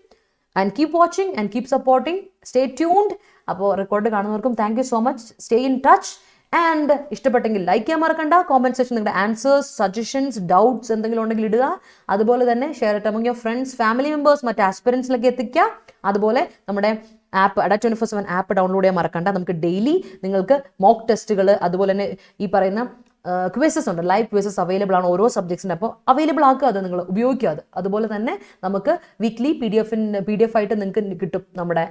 And keep watching and keep supporting. Stay tuned. അപ്പോൾ റെക്കോർഡ് കാണുന്നവർക്കും thank you so much. Stay in touch. And ഇഷ്ടപ്പെട്ടെങ്കിൽ like ചെയ്യാൻ മറക്കണ്ട. Comment section നിങ്ങളുടെ answers, suggestions, doubts എന്തെങ്കിലും ഉണ്ടെങ്കിൽ ഇടുക. അതുപോലെ തന്നെ share it among your friends, family members, മറ്റ് ആസ്പിറൻസിലേക്ക് എത്തിക്കുക. അതുപോലെ നമ്മുടെ ആപ്പ് അഡ 24/7 ആപ്പ് ഡൗൺലോഡ് ചെയ്യാൻ മറക്കണ്ട. നമുക്ക് ഡെയിലി നിങ്ങൾക്ക് മോക്ക് ടെസ്റ്റുകൾ, അതുപോലെ തന്നെ ഈ പറയുന്ന ക്വിസസ് ഉണ്ട്, ലൈവ് ക്വിസസ് അവൈലബിൾ ആണ് ഓരോ സബ്ജക്ട്സിന്. അപ്പോൾ അവൈലബിൾ ആക്കുക, അത് നിങ്ങൾ ഉപയോഗിക്കുക. അതുപോലെ തന്നെ നമുക്ക് വീക്ക്ലി PDF ആയിട്ട് നിങ്ങൾക്ക് കിട്ടും. നമ്മുടെ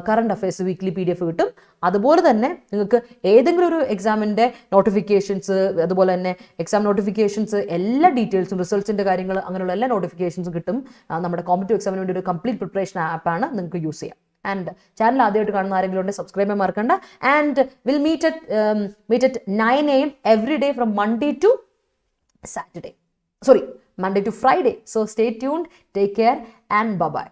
കറണ്ട് അഫയേഴ്സ് വീക്ക്ലി PDF കിട്ടും. അതുപോലെ തന്നെ നിങ്ങൾക്ക് ഏതെങ്കിലും ഒരു എക്സാമിൻ്റെ നോട്ടിഫിക്കേഷൻസ്, അതുപോലെ തന്നെ എക്സാം നോട്ടിഫിക്കേഷൻസ്, എല്ലാ ഡീറ്റെയിൽസും, റിസൾട്ട്സിൻ്റെ കാര്യങ്ങൾ, അങ്ങനെയുള്ള എല്ലാ നോട്ടിഫിക്കേഷൻസും കിട്ടും. നമ്മുടെ കോമ്പറ്റീവ് എക്സാമിന് വേണ്ടി ഒരു കംപ്ലീറ്റ് പ്രിപ്പറേഷൻ ആപ്പാണ്, നിങ്ങൾക്ക് യൂസ് ചെയ്യാം. ആൻഡ് ചാനൽ ആദ്യമായിട്ട് കാണുന്ന ആരെങ്കിലും ഉണ്ടെങ്കിൽ സബ്സ്ക്രൈബ് ചെയ്യാൻ മറക്കണ്ട. And will meet at 9 AM every day from Monday to Friday. So stay tuned, take care, and bye-bye.